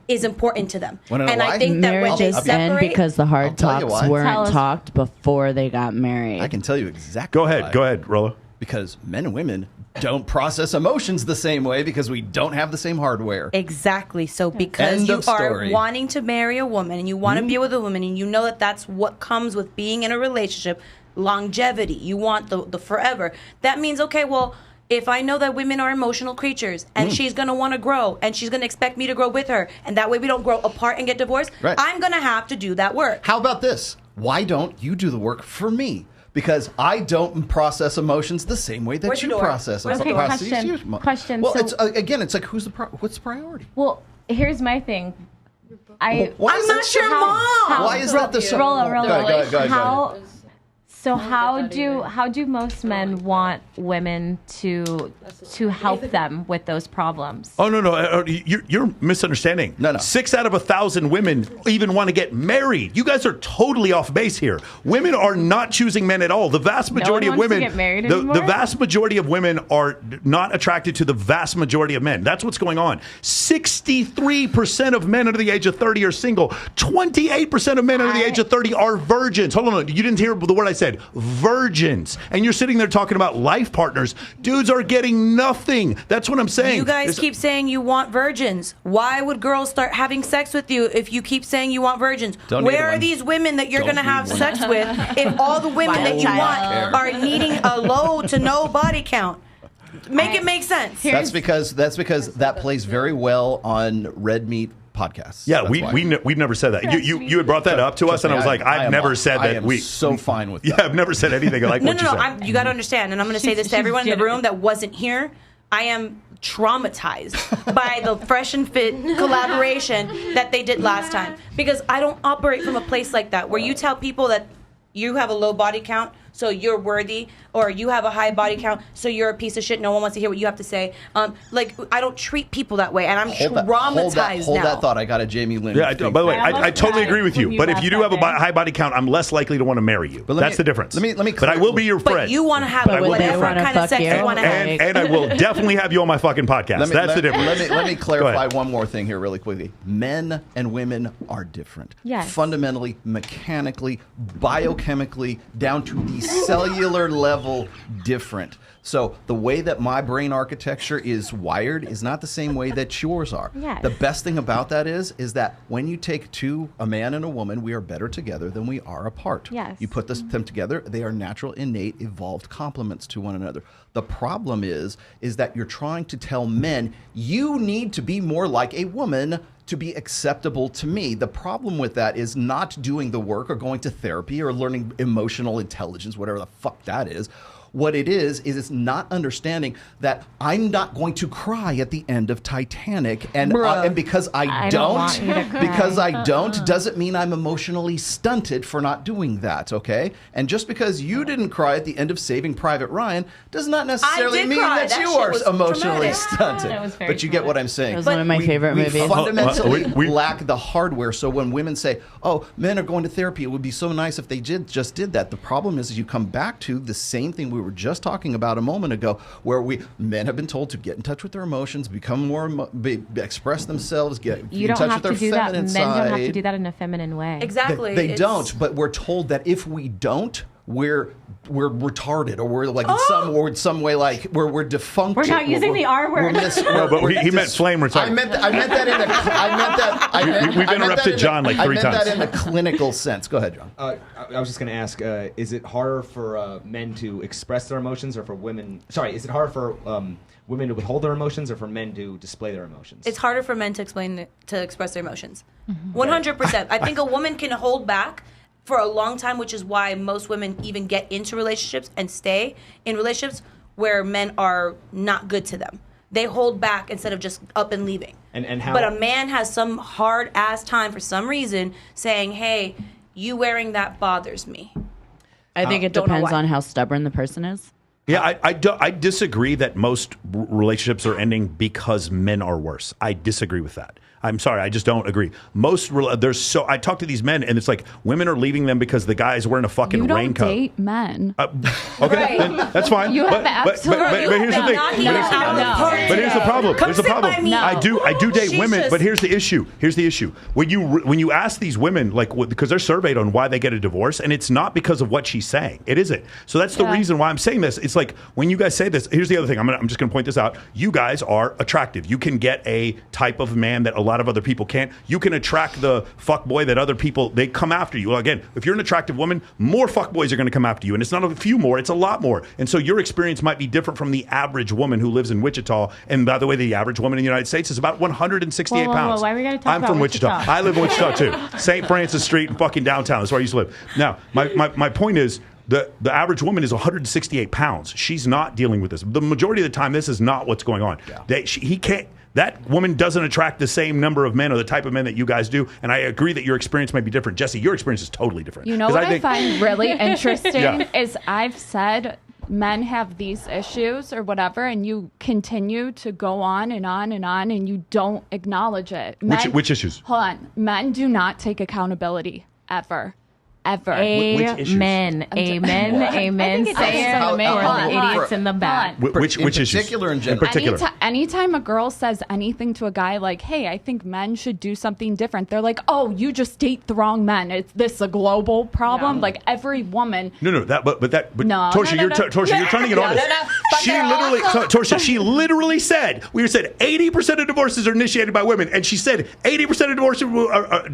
is important to them. Wanna know And why? I think that when they Marriages end separate, because the I'll hard tell you talks why. Tell weren't us. talked before they got married. I can tell you exactly. Go ahead. why. Go ahead, Rollo. Because men and women don't process emotions the same way because we don't have the same hardware. exactly. So because End you of are story. wanting to marry a woman and you want to be with a woman and you know that that's what comes with being in a relationship, longevity. You want the forever. That means, okay, well, if I know that women are emotional creatures and she's going to want to grow and she's going to expect me to grow with her, and that way we don't grow apart and get divorced, Right. I'm going to have to do that work. How about this? Why don't you do the work for me? Because I don't process emotions the same way that Where's you your door? process them. Okay, question. Well, So- it's again, it's like what's the priority? well, here's my thing. Why I'm is not that your so- mom. Why is that the so? Rolla. Go ahead. How do most men want women to help them with those problems? Oh no! You're misunderstanding. No. 6 out of 1,000 women even want to get married. You guys are totally off base here. Women are not choosing men at all. The vast majority of wants to women, get married the anymore? vast majority of women are not attracted to the vast majority of men. That's what's going on. 63% of men under the age of 30 are single. 28% of men under the age of 30 are virgins. Hold on, you didn't hear the word I said. Virgins. And you're sitting there talking about life partners. Dudes are getting nothing. That's what I'm saying. You guys keep saying you want virgins. Why would girls start having sex with you if you keep saying you want virgins? Don't need Where are one. these women that you're Don't going to have need one. sex with if all the women that you want are needing a low to no body count? Make it make sense. That's because that plays very well on red meat podcasts. Yeah, That's why. we've never said that. You had brought that up to us, and I was like, I've never said that. I am so fine with that. Yeah, I've never said anything like what you said. You got to understand, and I'm going to say this to everyone in the room that wasn't here. I am traumatized by the Fresh and Fit collaboration that they did last time, because I don't operate from a place like that where you tell people that you have a low body count, so you're worthy, or you have a high body count, so you're a piece of shit. No one wants to hear what you have to say. Like, I don't treat people that way, and I'm traumatized hold now. that thought. I got a Jamie Lynn. Yeah, by the way, I totally agree with you. But if you do have a high body count, I'm less likely to want to marry you. That's the difference. Let me. But I will be your friend. But you want to have whatever kind of sex you want to have. And I will definitely have you on my fucking podcast. That's the difference. Let me clarify one more thing here really quickly. Men and women are different. Yes. Fundamentally, mechanically, biochemically, down to the cellular level, different. So the way that my brain architecture is wired is not the same way that yours are. Yes. The best thing about that is that when you take a man and a woman, we are better together than we are apart. Yes. You put them together, they are natural, innate, evolved complements to one another. The problem is that you're trying to tell men, you need to be more like a woman to be acceptable to me. The problem with that is not doing the work or going to therapy or learning emotional intelligence, whatever the fuck that is. What it is it's not understanding that I'm not going to cry at the end of Titanic, and because I don't doesn't mean I'm emotionally stunted for not doing that. Okay, and just because you didn't cry at the end of Saving Private Ryan does not necessarily mean that you are emotionally stunted. But you get what I'm saying. It was one of my favorite movies. We fundamentally lack the hardware. So when women say, "Oh, men are going to therapy," it would be so nice if they just did that. The problem is you come back to the same thing we were just talking about a moment ago, where men have been told to get in touch with their emotions, become more, express themselves, get in touch with their feminine side. Men don't have to do that in a feminine way. Exactly. They don't, but we're told that if we don't, we're retarded, or we're like in some way, like we're defunct. We're not using the R word. He meant flame retarded. I meant that. We've interrupted John like 3 times. I meant that in a clinical sense. Go ahead, John. I was just going to ask: is it harder for men to express their emotions, or for women? Sorry, is it harder for women to withhold their emotions, or for men to display their emotions? It's harder for men to express their emotions. 100%. I think a woman can hold back for a long time, which is why most women even get into relationships and stay in relationships where men are not good to them. They hold back instead of just up and leaving. And how? But a man has some hard ass time for some reason saying, "Hey, you wearing that bothers me." I think it depends on how stubborn the person is. Yeah, I disagree that most relationships are ending because men are worse. I disagree with that. I'm sorry, I just don't agree. I talk to these men, and it's like women are leaving them because the guy's wearing a fucking raincoat. You don't date men. Okay, that's fine. You have absolutely. But here's the thing. But here's the problem. There's a problem. No. I do date women, but here's the issue. When you ask these women, like, because they're surveyed on why they get a divorce, and it's not because of what she's saying. It isn't. So that's the reason why I'm saying this. It's like when you guys say this. Here's the other thing. I'm just going to point this out. You guys are attractive. You can get a type of man that a lot of other people can't. You can attract the fuck boy that other people, they come after you. Well, again, if you're an attractive woman, more fuck boys are going to come after you, and it's not a few more, it's a lot more. And so your experience might be different from the average woman who lives in Wichita. And by the way, the average woman in the United States is about 168 pounds. Why are we going to talk I'm from Wichita. I live in Wichita too. St. Francis Street in fucking downtown. That's where I used to live. Now, my point is, the average woman is 168 pounds. She's not dealing with this. The majority of the time, this is not what's going on. Yeah. That woman doesn't attract the same number of men or the type of men that you guys do. And I agree that your experience might be different. Jesse, your experience is totally different. You know what I find really interesting is I've said men have these issues or whatever, and you continue to go on and on and on, and you don't acknowledge it. Which issues? Hold on. Men do not take accountability ever. Amen. Amen. Say it for the idiots in the back. Which issues? In particular. Anytime a girl says anything to a guy like, "Hey, I think men should do something different," they're like, "Oh, you just date the wrong men. Is this a global problem?" No. Like every woman. No. Torsia, you're trying to get on this. Torsia, she literally said 80% of divorces are initiated by women, and she said 80% of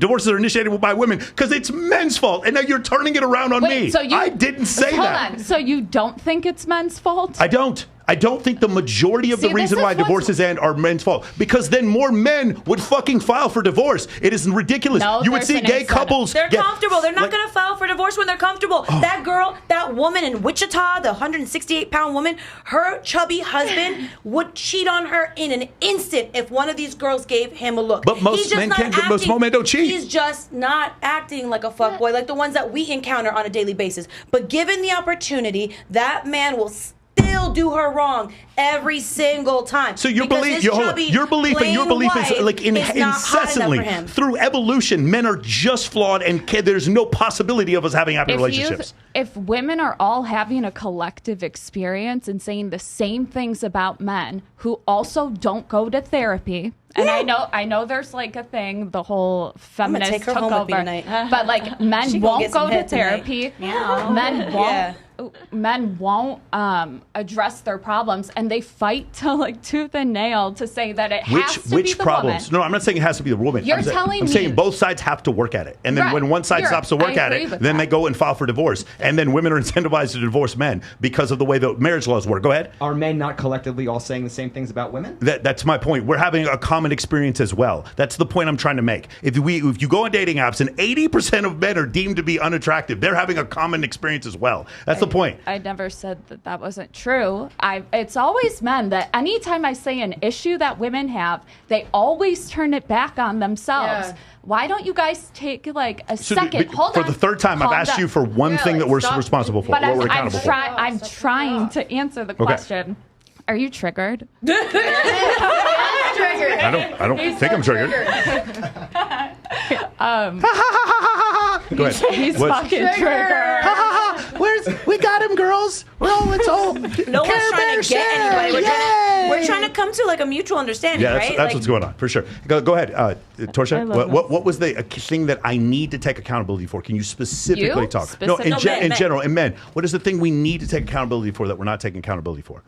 divorces are initiated by women because it's men's fault. And now you're turning it around on me. So I didn't say that. Hold on. So you don't think it's men's fault? I don't. I don't think the majority of See, the reason this is why what's- divorces end are men's fault, because then more men would fucking file for divorce. It is ridiculous. No, You would there's see an gay incentive. couples. They're get- comfortable. They're not like- going to file for divorce when they're comfortable. That girl, that woman in Wichita, the 168-pound woman, her chubby husband would cheat on her in an instant if one of these girls gave him a look. But most He's just men not can't- but most acting- men don't cheat. He's just not acting like a fuckboy, like the ones that we encounter on a daily basis. But given the opportunity, that man will still do her wrong every single time. So your Because belief, his your chubby, belief is plain wife like is not hot enough incessantly for him. through evolution. Men are just flawed, and there's no possibility of us having happy relationships. If women are all having a collective experience and saying the same things about men who also don't go to therapy, and I know there's like a thing, the whole feminist take her took home with over, me tonight. but like She men gonna won't get some go to head tonight. therapy, Meow. men won't. Yeah. Men won't address their problems, and they fight to like tooth and nail to say that it has to be Which the problems? woman. No, I'm not saying it has to be the woman. You're I'm telling I'm me- saying both sides have to work at it, and then Right. when one side Here, stops to work I at agree it, with then that. they go and file for divorce, and then women are incentivized to divorce men because of the way the marriage laws work. Go ahead. Are men not collectively all saying the same things about women? That's my point. We're having a common experience as well. That's the point I'm trying to make. If you go on dating apps and 80% of men are deemed to be unattractive, they're having a common experience as well. That's the point. I never said that wasn't true. It's always men that anytime I say an issue that women have, they always turn it back on themselves. Yeah. Why don't you guys take like a second? Hold for on. the third time, I've Calm asked down. you for one thing that we're stop. responsible for, But what we're I'm accountable for. I'm trying to answer the question. Are you triggered? I don't think I'm triggered. Go ahead. He's What's- fucking triggered. We got him, girls. It's all. No one's trying to get anybody. We're trying to come to like a mutual understanding, Yeah, right? that's what's going on for sure. Go ahead, Torsia. I love What was the thing that I need to take accountability for? Can you specifically You? talk? No, in men. general, and men. What is the thing we need to take accountability for that we're not taking accountability for?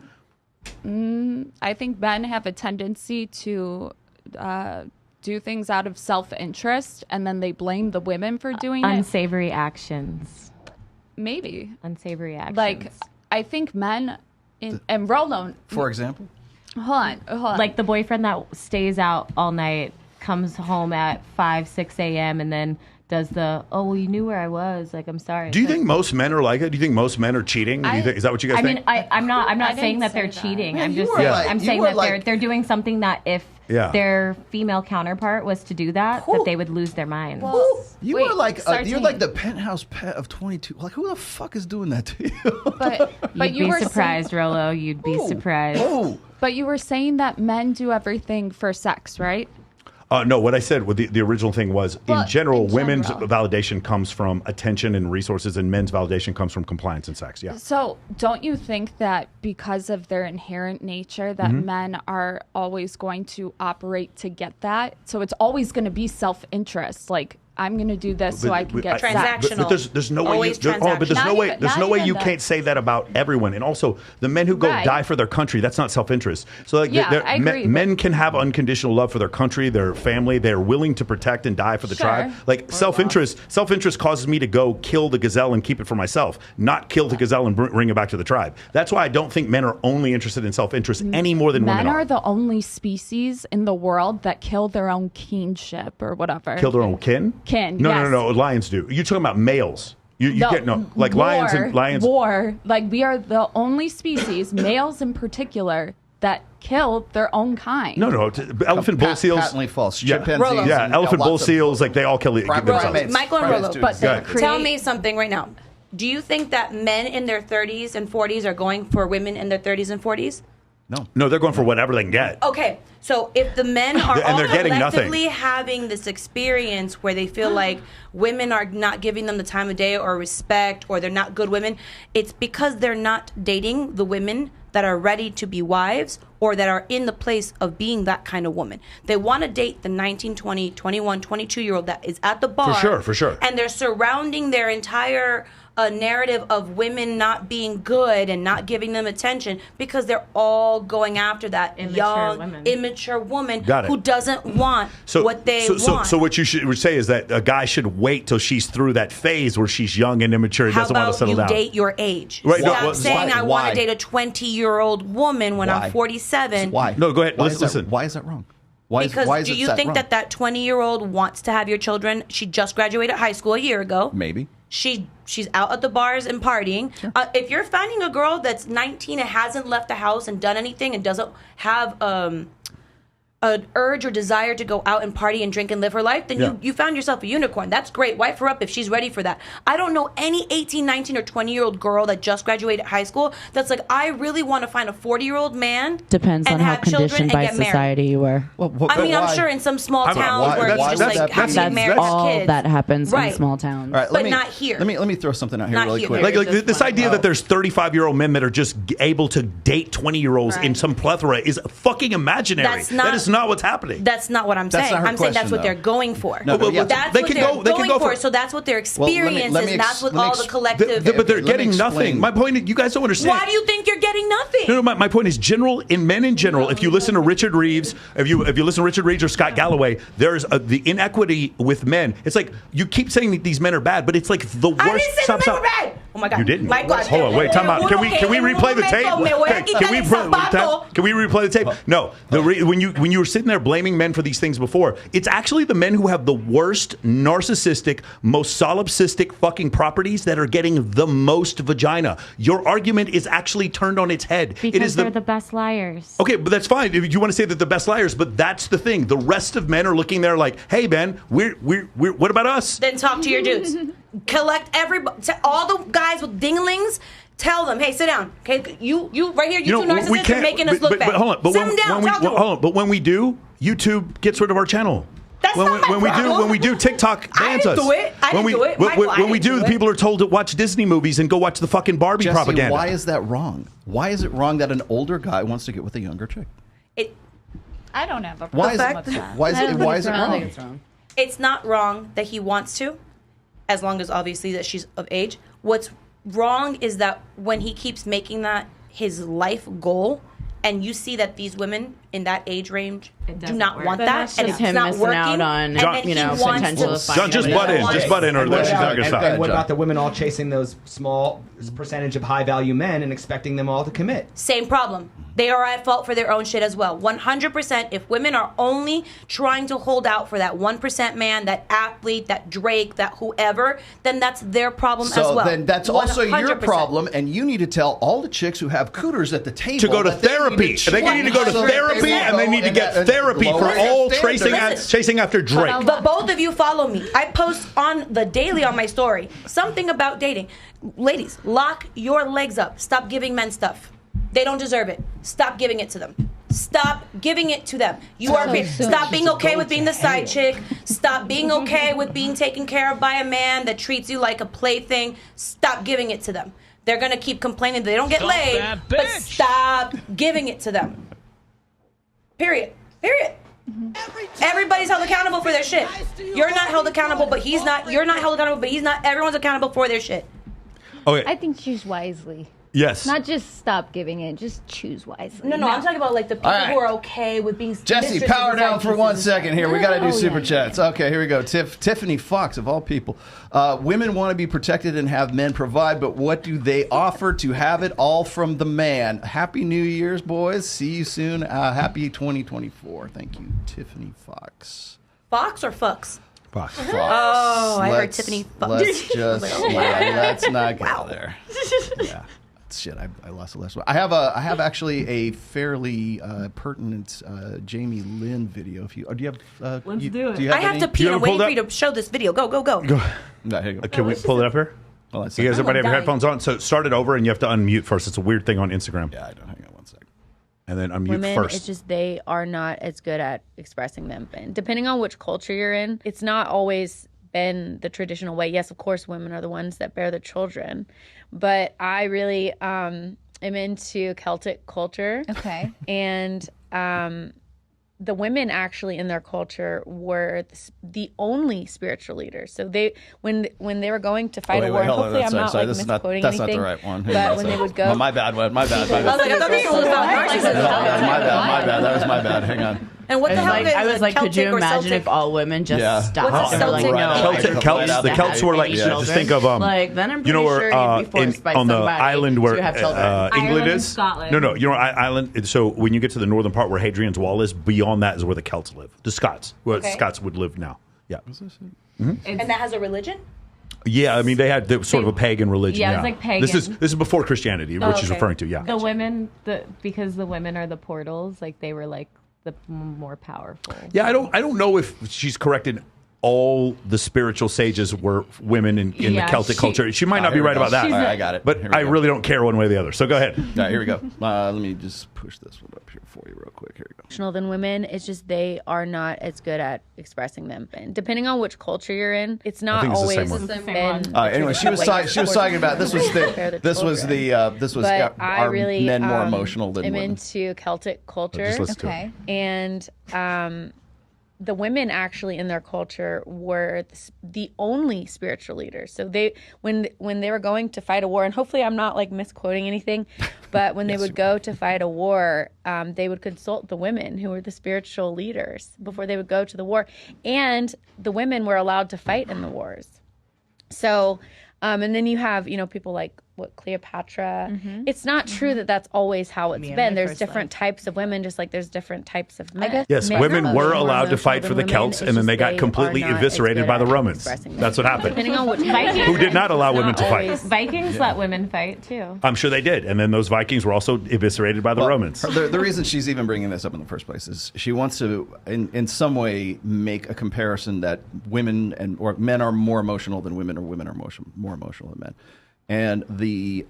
I think men have a tendency to do things out of self-interest, and then they blame the women for doing it. Unsavory actions. Maybe. Unsavory actions. Like, I think men and Rolo. For example, Hold on. like the boyfriend that stays out all night, comes home at 5, 6 a.m. and then does the, oh, well, you knew where I was. Like, I'm sorry. Do you think most men are like it? Do you think most men are cheating? Do you think, is that what you guys I think? mean, I'm not I saying didn't that they're say that. cheating. Man, I'm you just were saying, like- I'm you saying were that like- they're doing something that if Yeah. their female counterpart was to do that, that they would lose their minds. you Wait, were like you're 13. like the penthouse pet of 22. Like, who the fuck is doing that to you? but You'd you be were surprised, Rolo. You'd be surprised. Oh, But you were saying that men do everything for sex, right? No, what I said, the original thing was, Well, in general, in women's general. validation comes from attention and resources, and men's validation comes from compliance and sex. Yeah. So don't you think that because of their inherent nature that men are always going to operate to get that? So it's always going to be self-interest. Like, I'm going to do this so I can get sex. Transactional. But there's no way Always but there's transactional. no way Not there's no even- way not you even can't that. say that about everyone. And also, the men who go Right. die for their country, that's not self-interest. So like Yeah, I agree, but- men can have unconditional love for their country, their family. They're willing to protect and die for the Sure. tribe. Like self-interest causes me to go kill the gazelle and keep it for myself, not kill the gazelle and bring it back to the tribe. That's why I don't think men are only interested in self-interest any more than Men women are the only species in the world that kill their own kinship or whatever. Kill their own kin? Kin, No, yes. no. Lions do. You're talking about males. You get like lions and lions. War. Like, we are the only species, males in particular, that kill their own kind. No. Elephant bull seals. patently false. Yeah. Chimpanzees. Yeah, and elephant bull lots of- seals, like they all kill themselves. primates. Michael and Primates Rolo, do but exactly. tell me something right now. Do you think that men in their 30s and 40s are going for women in their 30s and 40s? No, they're going for whatever they can get. Okay, so if the men are And all they're getting nothing. collectively having this experience where they feel like women are not giving them the time of day or respect, or they're not good women, it's because they're not dating the women that are ready to be wives or that are in the place of being that kind of woman. They want to date the 19, 20, 21, 22-year-old that is at the bar. For sure. And they're surrounding their entire a narrative of women not being good and not giving them attention because they're all going after that immature woman who doesn't want what they want. So what you would say is that a guy should wait till she's through that phase where she's young and immature and doesn't want to settle down. How about you date your age? Right, Stop saying I want to date a 20-year-old woman when I'm 47. Why? No, go ahead. Listen. Why is that wrong? Why is do you think that 20-year-old wants to have your children? She just graduated high school a year ago. Maybe. She's out at the bars and partying. Sure. If you're finding a girl that's 19 and hasn't left the house and done anything and doesn't have an urge or desire to go out and party and drink and live her life, then you found yourself a unicorn. That's great. Wife her up if she's ready for that. I don't know any 18, 19, or 20-year-old girl that just graduated high school that's like, I really want to find a 40-year-old man. Depends on how conditioned by society you were. I mean, I'm sure in some small towns where you just like have to get married all kids. That happens in small towns. Right, but not here. Let me throw something out here really quick. Like this idea that there's 35-year-old men that are just able to date 20-year-olds in some plethora is fucking imaginary. That is not what's happening. That's not what I'm saying. I'm saying that's what they're going for. That's what they're going for. So that's what their experience is. That's what all the collective. But they're getting nothing. My point is, you guys don't understand. Why do you think you're getting nothing? No, my point is, men in general. If you listen to Richard Reeves, if you listen to Richard Reeves or Scott Galloway, there's the inequity with men. It's like you keep saying that these men are bad, but it's like the worst. I didn't say the men were bad. Oh my God. You didn't. My God. Hold on, wait, time out. Can we replay the tape? Can we replay the tape? No. When you were sitting there blaming men for these things before, it's actually the men who have the worst narcissistic, most solipsistic fucking properties that are getting the most vagina. Your argument is actually turned on its head. Because they're the best liars. Okay, but that's fine. If you want to say that they're the best liars, but that's the thing. The rest of men are looking there like, hey, man, we're what about us? Then talk to your dudes. Collect everybody, all the guys with dinglings. Tell them, hey, sit down. Okay, you right here, you two narcissists are making us look bad. But hold on. But sit them down. Hold on. But when we do, YouTube gets rid of our channel. That's not my problem. When we do, TikTok bans us. I didn't do it. When we do, people are told to watch Disney movies and go watch the fucking Barbie propaganda. Why is that wrong? Why is it wrong that an older guy wants to get with a younger chick? I don't have a problem with that. Why is it wrong? I don't think it's wrong. It's not wrong that he wants to, as long as obviously that she's of age. What's wrong is that when he keeps making that his life goal, and you see that these women in that age range do not want that, and it's not working, out on, potential of John, just butt in, or she's not going to stop. And what about the women all chasing those small percentage of high-value men and expecting them all to commit? Same problem. They are at fault for their own shit as well. 100%. If women are only trying to hold out for that 1% man, that athlete, that Drake, that whoever, then that's their problem as well. So then that's also your 100%. problem, and you need to tell all the chicks who have cooters at the table to go to therapy. They need to go to therapy, and they need to get therapy for all chasing after Drake. But both of you follow me. I post on the daily on my story something about dating. Ladies, lock your legs up. Stop giving men stuff. They don't deserve it. Stop giving it to them. Stop giving it to them. Stop being okay with being the side chick. Stop being okay with being taken care of by a man that treats you like a plaything. Stop giving it to them. They're going to keep complaining that they don't get laid, but stop giving it to them. Period. Everybody's held accountable for their shit. You're not held accountable, but he's not. You're not held accountable, but he's not. Everyone's accountable for their shit. Okay. I think choose wisely. Yes. Not just stop giving it, just choose wisely. No, I'm talking about like the people who are okay with being. Jesse, power down for 1 second here. We got to do super chats. Okay, here we go. Tiffany Fox, of all people. Women want to be protected and have men provide, but what do they offer to have it all from the man? Happy New Year's, boys. See you soon. Happy 2024. Thank you, Tiffany Fox. Fox or fucks? Fox. Oh, I heard Tiffany Fox. Let's not go there. Yeah. Shit, I lost the last one. I have actually a fairly pertinent Jamie Lynn video. If you do you have? Let's do it. I have to pee. I'm waiting for you to show this video. Go. No, here you go. Can we pull it up here? Well, you guys, everybody have your headphones on. So start it over, and you have to unmute first. It's a weird thing on Instagram. Yeah, I don't. Hang on 1 second. And then unmute Women, first. it's just they are not as good at expressing them. And depending on which culture you're in, it's not always been the traditional way. Yes, of course, women are the ones that bear the children. But I really am into Celtic culture. Okay. And the women actually in their culture were the only spiritual leaders. So they when they were going to fight a war, and hopefully I'm not like misquoting that's anything. not the right one. But when they would go, my bad. I was like, I thought this was about narcissism. My bad. That was my bad. Hang on. And what the hell is I was like, could you imagine if all women just stopped and were like, no, the Celts were like, just think of like, then I'm pretty sure you'd be forced by on the somebody island where to have children. England is. Scotland. No, you know, island. So when you get to the northern part where Hadrian's Wall is, beyond that is where the Celts live. The Scots, where Scots would live now. Yeah. And that has a religion? Yeah, I mean they had sort of a pagan religion. Yeah, it was like pagan. This is before Christianity, which she's referring to. Yeah. The women, because the women are the portals, like they were like the more powerful. Yeah, I don't know if she's correct in all the spiritual sages were women in the Celtic culture. She might not be right about that. I got it. But I really don't care one way or the other. So go ahead. All right, here we go. Let me just push this one up here for you real quick. Here we go. Than women, it's just they are not as good at expressing them. And depending on which culture you're in, it's not always the same one. Anyway, she was talking about this was our really, men more emotional than I'm women. into Celtic culture. Okay. And the women actually in their culture were the only spiritual leaders. So they when they were going to fight a war, and hopefully I'm not like misquoting anything, but when they would go to fight a war, they would consult the women who were the spiritual leaders before they would go to the war, and the women were allowed to fight in the wars. So and then you have people like Cleopatra. It's not true that that's always how it's been. There's different types of women, just like there's different types of men. Yes, women were allowed to fight for the Celts, and then they got completely eviscerated by the Romans. That's what happened. Depending on which Who did not allow women to fight. Vikings let women fight too. I'm sure they did, and then those Vikings were also eviscerated by the Romans. The reason she's even bringing this up in the first place is she wants to, in some way, make a comparison that women or men are more emotional than women, or women are more emotional than men. And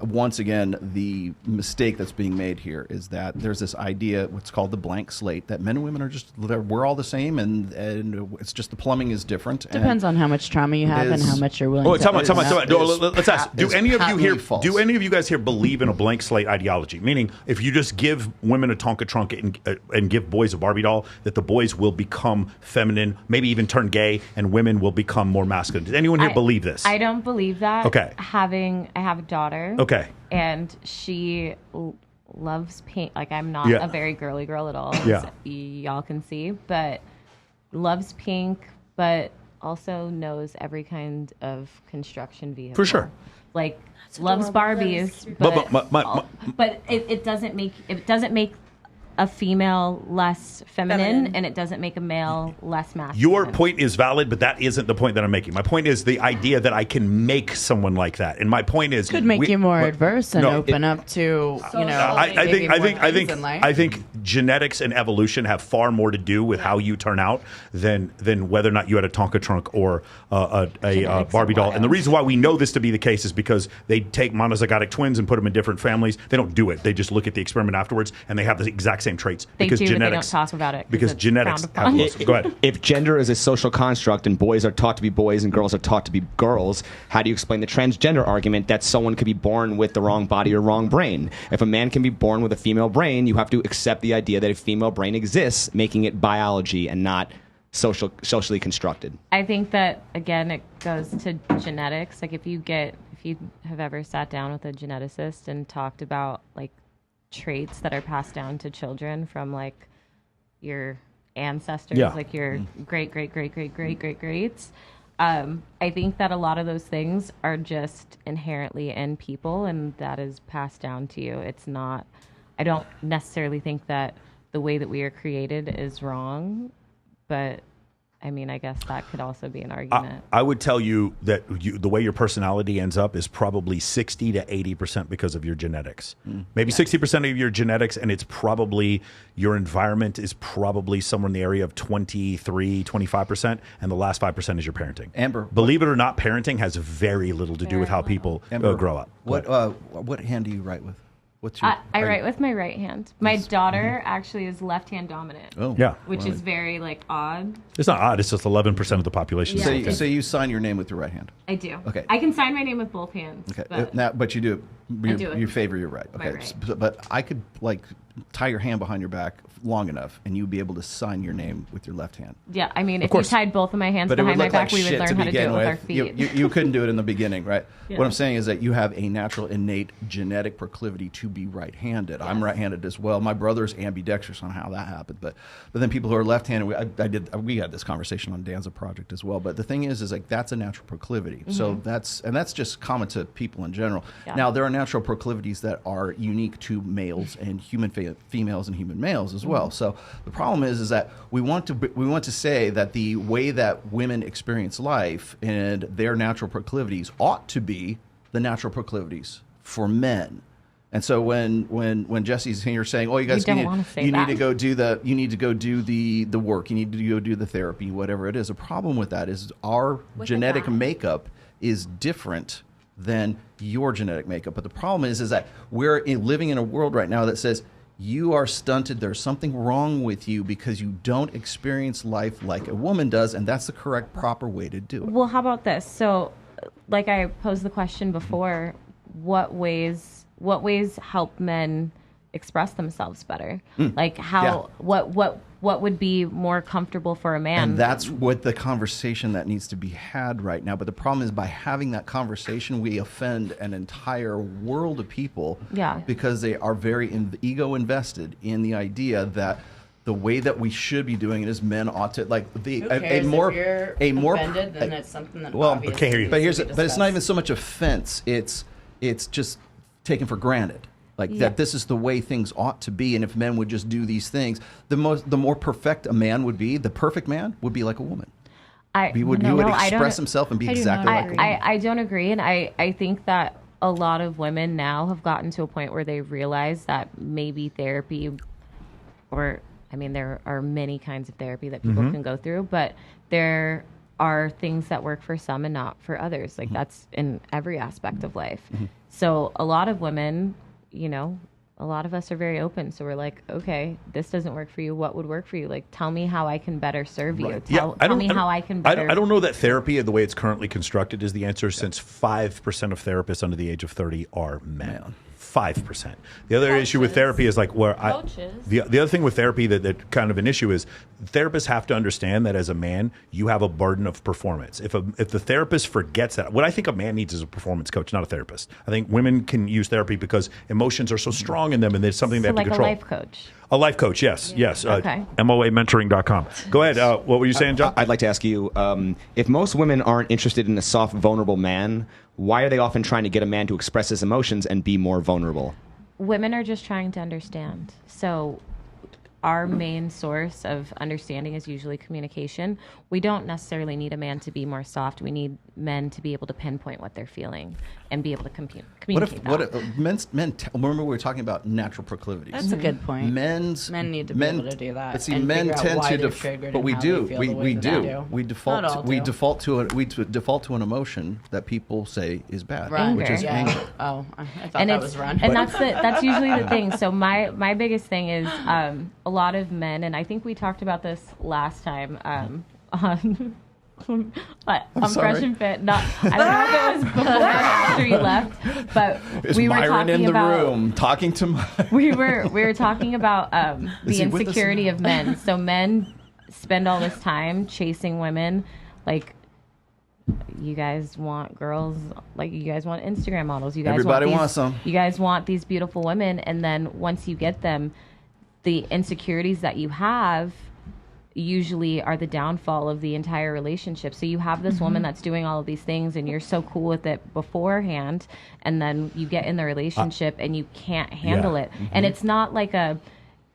once again, the mistake that's being made here is that there's this idea, what's called the blank slate, that men and women are we're all the same, and it's just the plumbing is different. Depends on how much trauma you have and how much you're willing to. Let's ask. Do any of you guys here believe in a blank slate ideology? Meaning, if you just give women a Tonka trunk and give boys a Barbie doll, that the boys will become feminine, maybe even turn gay, and women will become more masculine. Does anyone here believe this? I don't believe that. Okay. I have a daughter. Okay. And she loves pink. Like, I'm not a very girly girl at all, as y'all can see, but loves pink, but also knows every kind of construction vehicle. For sure. Like, loves Barbies, but it doesn't make a female less feminine, and it doesn't make a male less masculine. Your point is valid, but that isn't the point that I'm making. My point is the idea that I can make someone like that, and my point is could make you more adverse and open up to I think genetics and evolution have far more to do with how you turn out than whether or not you had a Tonka trunk or a Barbie doll. And the reason why we know this to be the case is because they take monozygotic twins and put them in different families. They don't do it. They just look at the experiment afterwards, and they have the exact same traits. They because do, genetics, but they don't talk about it. Because genetics have go ahead. If gender is a social construct and boys are taught to be boys and girls are taught to be girls, how do you explain the transgender argument that someone could be born with the wrong body or wrong brain? If a man can be born with a female brain, you have to accept the idea that a female brain exists, making it biology and not socially constructed. I think that, again, it goes to genetics. Like, if you have ever sat down with a geneticist and talked about, like, traits that are passed down to children from, like, your ancestors, like your greats. I think that a lot of those things are just inherently in people, and that is passed down to you. It's not, I don't necessarily think that the way that we are created is wrong, but I mean, I guess that could also be an argument. I would tell you that the way your personality ends up is probably 60 to 80% because of your genetics. Maybe 60% of your genetics, and it's probably your environment is probably somewhere in the area of 23, 25%, and the last 5% is your parenting. Amber, believe it or not, parenting has very little to do with how people grow up. What hand do you write with? I write with my right hand. My daughter actually is left-hand dominant. Oh, yeah, which is very, like, odd. It's not odd. It's just 11% of the population. Yeah. So you sign your name with your right hand? I do. Okay. I can sign my name with both hands. Okay. But you do it You favor your right. Okay, right. But I could like tie your hand behind your back long enough, and you'd be able to sign your name with your left hand. Yeah, I mean, if you course. tied both of my hands But it would behind my look back, like we would shit learn to how to do it begin with our with. feet. You couldn't do it in the beginning, right? Yeah. What I'm saying is that you have a natural, innate, genetic proclivity to be right-handed. I'm right-handed as well. My brother's ambidextrous on how that happened, but then people who are left-handed, we had this conversation on Danza Project as well. But the thing is like that's a natural proclivity. So that's just common to people in general. Yeah. Now there are natural proclivities that are unique to males and females and human males as well. So the problem is that we want to say that the way that women experience life and their natural proclivities ought to be the natural proclivities for men. And so when Jesse's here saying, "Oh, you guys need to go do the work, you need to go do the therapy, whatever it is," the problem with that is our genetic makeup is different than your genetic makeup. But the problem is that we're living in a world right now that says you are stunted. There's something wrong with you because you don't experience life like a woman does, and that's the correct, proper way to do it. Well, how about this? So, like I posed the question before, what ways help men express themselves better? Like how what would be more comfortable for a man? And that's what the conversation that needs to be had right now. But the problem is by having that conversation, we offend an entire world of people because they are very ego invested in the idea that the way that we should be doing it is men ought to like the Who cares? If you're offended, then it's something that obviously okay, needs but to be but it's not even so much offense. It's just taken for granted. Like that this is the way things ought to be, and if men would just do these things, the more perfect a man would be, the perfect man would be like a woman. He would express himself and be exactly like a woman. I don't agree, and I think that a lot of women now have gotten to a point where they realize that maybe therapy, or I mean there are many kinds of therapy that people can go through, but there are things that work for some and not for others. Like that's in every aspect of life. So a lot of women, a lot of us are very open. So we're like, okay, this doesn't work for you. What would work for you? Like, tell me how I can better serve you. Tell me how I can better. I don't know that therapy, the way it's currently constructed, is the answer, since 5% of therapists under the age of 30 are men. 5%. The other issue with therapy is like the other thing with therapy that kind of an issue is therapists have to understand that as a man, you have a burden of performance. If the therapist forgets that, what I think a man needs is a performance coach, not a therapist. I think women can use therapy because emotions are so strong in them and it's something they have to control. Like a life coach. A life coach, yes. Okay. MOAmentoring.com. Go ahead. What were you saying, John? I'd like to ask you, if most women aren't interested in a soft, vulnerable man, why are they often trying to get a man to express his emotions and be more vulnerable? Women are just trying to understand. So our main source of understanding is usually communication. We don't necessarily need a man to be more soft. We need men to be able to pinpoint what they're feeling and be able to communicate remember we were talking about natural proclivities. That's a good point. Men need to be able to do that. But see, men tend to but we do. We default to an emotion that people say is bad, which is anger. Oh, I thought that was run. And that's usually the thing. So my biggest thing is a lot of men, and I think we talked about this last time on Fresh and Fit. I don't know if it was before or after you left, but we were Myron talking in the about room talking to Myron. we were talking about the insecurity of men. So men spend all this time chasing women, like you guys want girls, like you guys want Instagram models. Everybody wants them. You guys want these beautiful women, and then once you get them, the insecurities that you have usually are the downfall of the entire relationship. So you have this woman that's doing all of these things and you're so cool with it beforehand, and then you get in the relationship and you can't handle it. And it's not like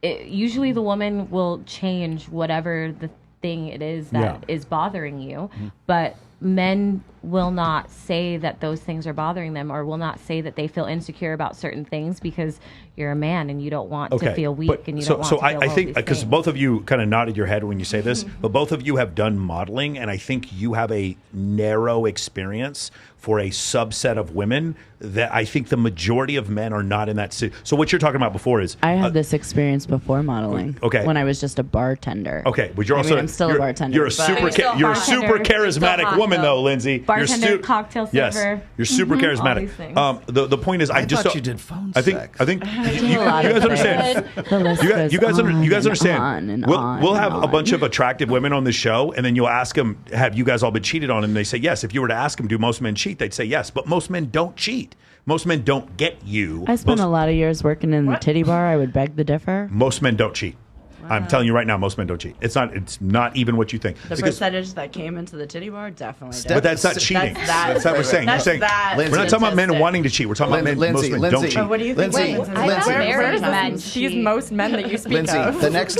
usually the woman will change whatever the thing it is that is bothering you, but men will not say that those things are bothering them, or will not say that they feel insecure about certain things because you're a man and you don't want to feel weak and you don't want to feel I think because both of you kind of nodded your head when you say this, but both of you have done modeling, and I think you have a narrow experience for a subset of women that I think the majority of men are not in that. So what you're talking about before is I had this experience before modeling. Okay. When I was just a bartender. Okay, but you're also I'm still a bartender. You're a super charismatic woman though, Lindsay. Bartender, cocktail server. Yes, you're super charismatic. The point is, I thought you did phone sex. I think you guys understand. You guys understand. We'll have a bunch of attractive women on the show, and then you'll ask them, "Have you guys all been cheated on?" And they say yes. If you were to ask them, "Do most men cheat?" They'd say yes, but most men don't cheat. Most men don't get you. I spent a lot of years working in the titty bar. I would beg to differ. Most men don't cheat. I'm telling you right now, most men don't cheat. It's not even what you think. The percentage that came into the titty bar definitely did. But that's not cheating. That's what we're saying. We're not talking about men wanting to cheat. We're talking about most men don't cheat. But what do you think? Where's these most men that you speak of? The next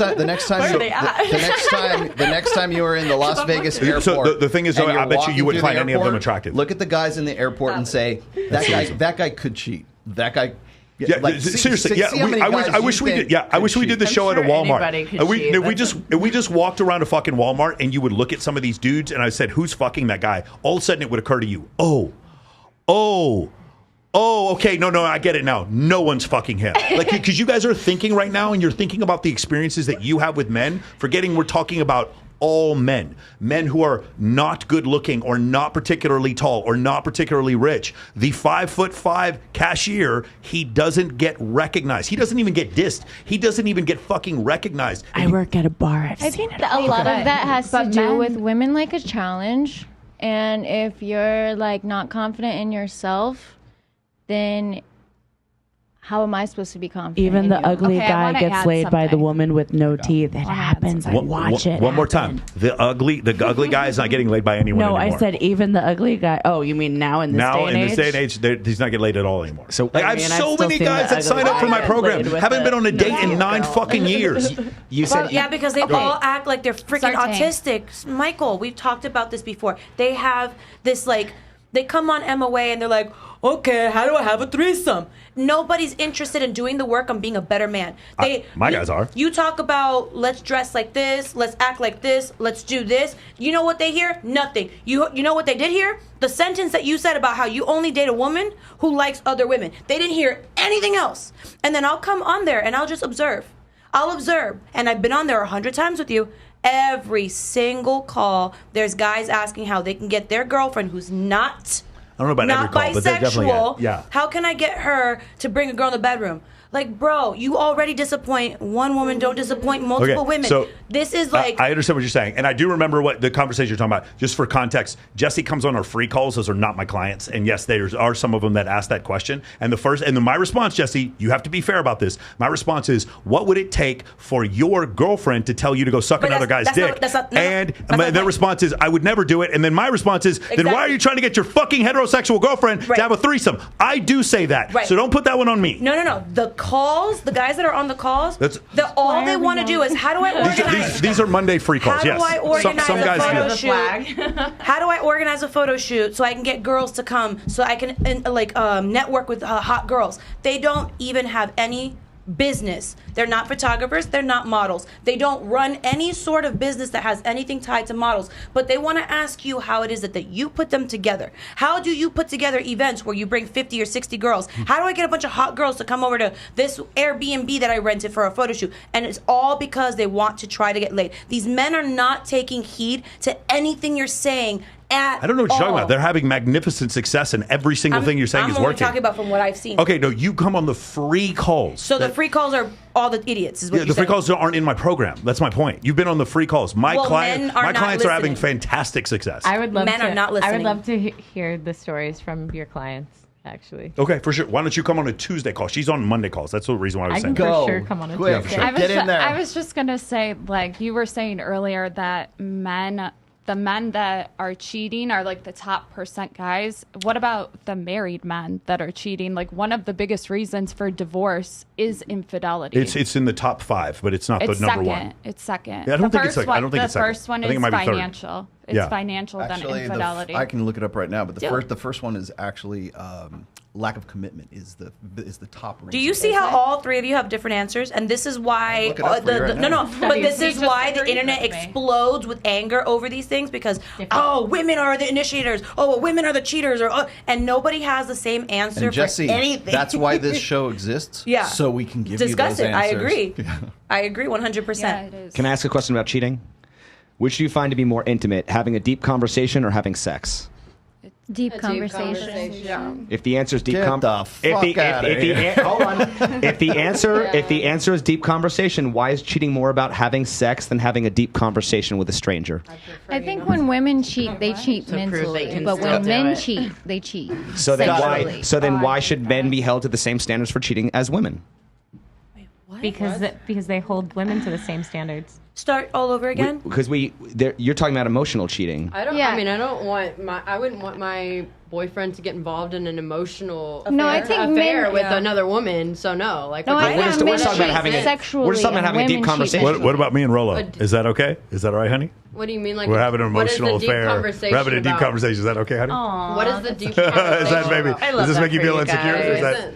time you are in the Las Vegas airport. So the thing is, though, I bet you wouldn't find any of them attractive. Look at the guys in the airport and say, that guy could cheat. That guy. Yeah, like, seriously. I wish we did. Yeah, I wish we did the show at a Walmart. We just walked around a fucking Walmart, and you would look at some of these dudes, and I said, "Who's fucking that guy?" All of a sudden, it would occur to you, okay, no, I get it now. No one's fucking him. Like, because you guys are thinking right now, and you're thinking about the experiences that you have with men, forgetting we're talking about all men who are not good looking or not particularly tall or not particularly rich. The 5'5" cashier, he doesn't get recognized. He doesn't even get dissed. He doesn't even get fucking recognized. I work at a bar. I've seen it. A lot of that has to do with women like a challenge. And if you're like not confident in yourself, then how am I supposed to be confident? Even the ugly guy gets laid by the something. woman with no teeth. It happens. I watch it. One more time. The ugly guy is not getting laid by anyone anymore. I said even the ugly guy. Oh, you mean now in this day and age? Now in this day and age, he's not getting laid at all anymore. So I have so I've many guys that sign up for my program haven't been on a date in 9 fucking years. You said because they all act like they're freaking autistic. Michael, we've talked about this before. They have this they come on MOA and they're like, okay, how do I have a threesome? Nobody's interested in doing the work on being a better man. My guys are. You talk about let's dress like this, let's act like this, let's do this. You know what they hear? Nothing. You know what they did hear? The sentence that you said about how you only date a woman who likes other women. They didn't hear anything else. And then I'll come on there and I'll just observe. I'll observe. And I've been on there 100 times with you. Every single call, there's guys asking how they can get their girlfriend who's not I don't know about every call, but they're definitely How can I get her to bring a girl in the bedroom? Like, bro, you already disappoint one woman. Don't disappoint multiple women. So this is like... I understand what you're saying. And I do remember what the conversation you're talking about. Just for context, Jesse comes on our free calls. Those are not my clients. And yes, there are some of them that ask that question. And my response, Jesse, you have to be fair about this. My response is, what would it take for your girlfriend to tell you to go suck another guy's dick? Their response is, I would never do it. And then my response is, then why are you trying to get your fucking heterosexual girlfriend to have a threesome? I do say that. Right. So don't put that one on me. No. The guys that are on the calls, all they want to do is, how do I organize? These are Monday free calls. How do I organize some guys a photo shoot? How do I organize a photo shoot so I can get girls to come, so I can network with hot girls? They don't even have any business. They're not photographers. They're not models. They don't run any sort of business that has anything tied to models. But they want to ask you how it is that you put them together. How do you put together events where you bring 50 or 60 girls? How do I get a bunch of hot girls to come over to this Airbnb that I rented for a photo shoot? And it's all because they want to try to get laid. These men are not taking heed to anything you're saying. I don't know what you're talking about. They're having magnificent success, and every single thing you're saying is working. I'm only talking about from what I've seen. Okay, no, you come on the free calls. So the free calls are all the idiots, is what you're saying. The free calls aren't in my program. That's my point. You've been on the free calls. My clients are having fantastic success. I would love are not listening. I would love to hear the stories from your clients, actually. Okay, for sure. Why don't you come on a Tuesday call? She's on Monday calls. That's the reason why I was saying. I can for sure come on a Tuesday. Yeah, for sure. Get in there. I was just going to say, like you were saying earlier, that the men that are cheating are like the top % guys. What about the married men that are cheating? Like, one of the biggest reasons for divorce is infidelity. It's in the top 5, but it's not the number one. It's second. Yeah, I don't think it's second. I don't think the it's second. first one I think is it might be third. financial. It's financial, Actually, then infidelity. I can look it up right now, but the first one is actually lack of commitment is the top range. Do you see how all three of you have different answers? And this is why but this is why the internet explodes with anger over these things, because women are the initiators, women are the cheaters, and nobody has the same answer and Jesse, for anything. That's why this show exists. Yeah. So we can give discuss you it. those answers. I agree. I agree 100%. Yeah, it is. Can I ask a question about cheating? Which do you find to be more intimate, having a deep conversation or having sex? Deep conversation. Yeah. If the answer is deep Get the fuck outta here. hold on. If the answer is deep conversation, why is cheating more about having sex than having a deep conversation with a stranger? I think when women cheat, they cheat To prove they mentally, can but still when do men it. cheat, they cheat. So then sexually. why should men be held to the same standards for cheating as women? Because they hold women to the same standards. Start all over again? Because you're talking about emotional cheating. I wouldn't want my boyfriend to get involved in an emotional affair with another woman. So no, we're just talking about having a deep conversation. What about me and Rolo? Is that okay? Is that all right, honey? What do you mean? Like we're having an what is the emotional deep affair. conversation We're having a deep about? conversation. Is that okay, honey? What is the deep Is conversation? that maybe? I Does love this that make you for feel you insecure? guys. Is that?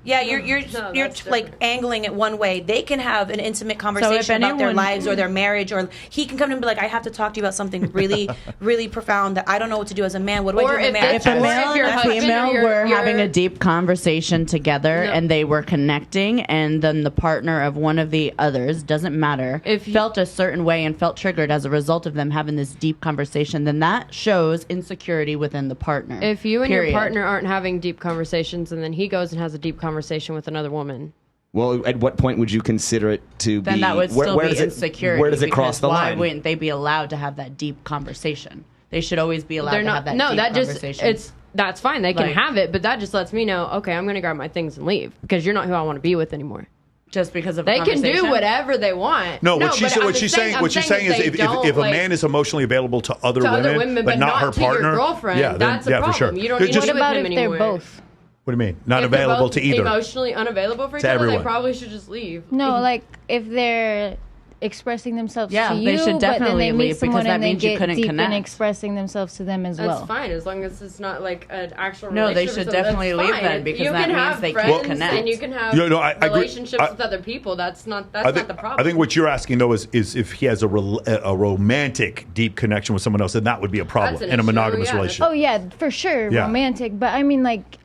Yeah, you're like angling it one way. They can have an intimate conversation about their lives or their marriage, or he can come to me and be like, I have to talk to you about something really, really profound that I don't know what to do as a man. What do I do in marriage? If a male and female were having a deep conversation together and they were connecting, and then the partner of one of the others, doesn't matter, felt a certain way and felt triggered as a result of them having this deep conversation, then that shows insecurity within the partner. If you and your partner aren't having deep conversations, and then he goes and has a deep conversation with another woman. Well, at what point would you consider it to be? Then that would still be insecurity. Where does it cross the line? Why wouldn't they be allowed to have that deep conversation? They should always be allowed to have that deep conversation. That's fine. They can have it, but that just lets me know, okay, I'm going to grab my things and leave because you're not who I want to be with anymore. Just because of they can do whatever they want. What she's saying is if a man is emotionally available to other women, but not her partner, your girlfriend, that's a problem. For sure. You don't need to be with him anymore. They're both? What do you mean? Not available to either. Emotionally unavailable for each other, they probably should just leave. No, like if they're expressing themselves to you, they should definitely but then they meet leave someone because that and they means you get couldn't deep connect. in expressing themselves to them as well. That's fine, as long as it's not like an actual No, they relationship. should or something, definitely that's leave fine. then, because you that can means have they friends can't connect. and you can have I agree. relationships with other people. That's not the problem. I think what you're asking though is if he has a romantic deep connection with someone else, then that would be a problem in a monogamous relationship. Oh yeah, for sure, Yeah. romantic. But I mean like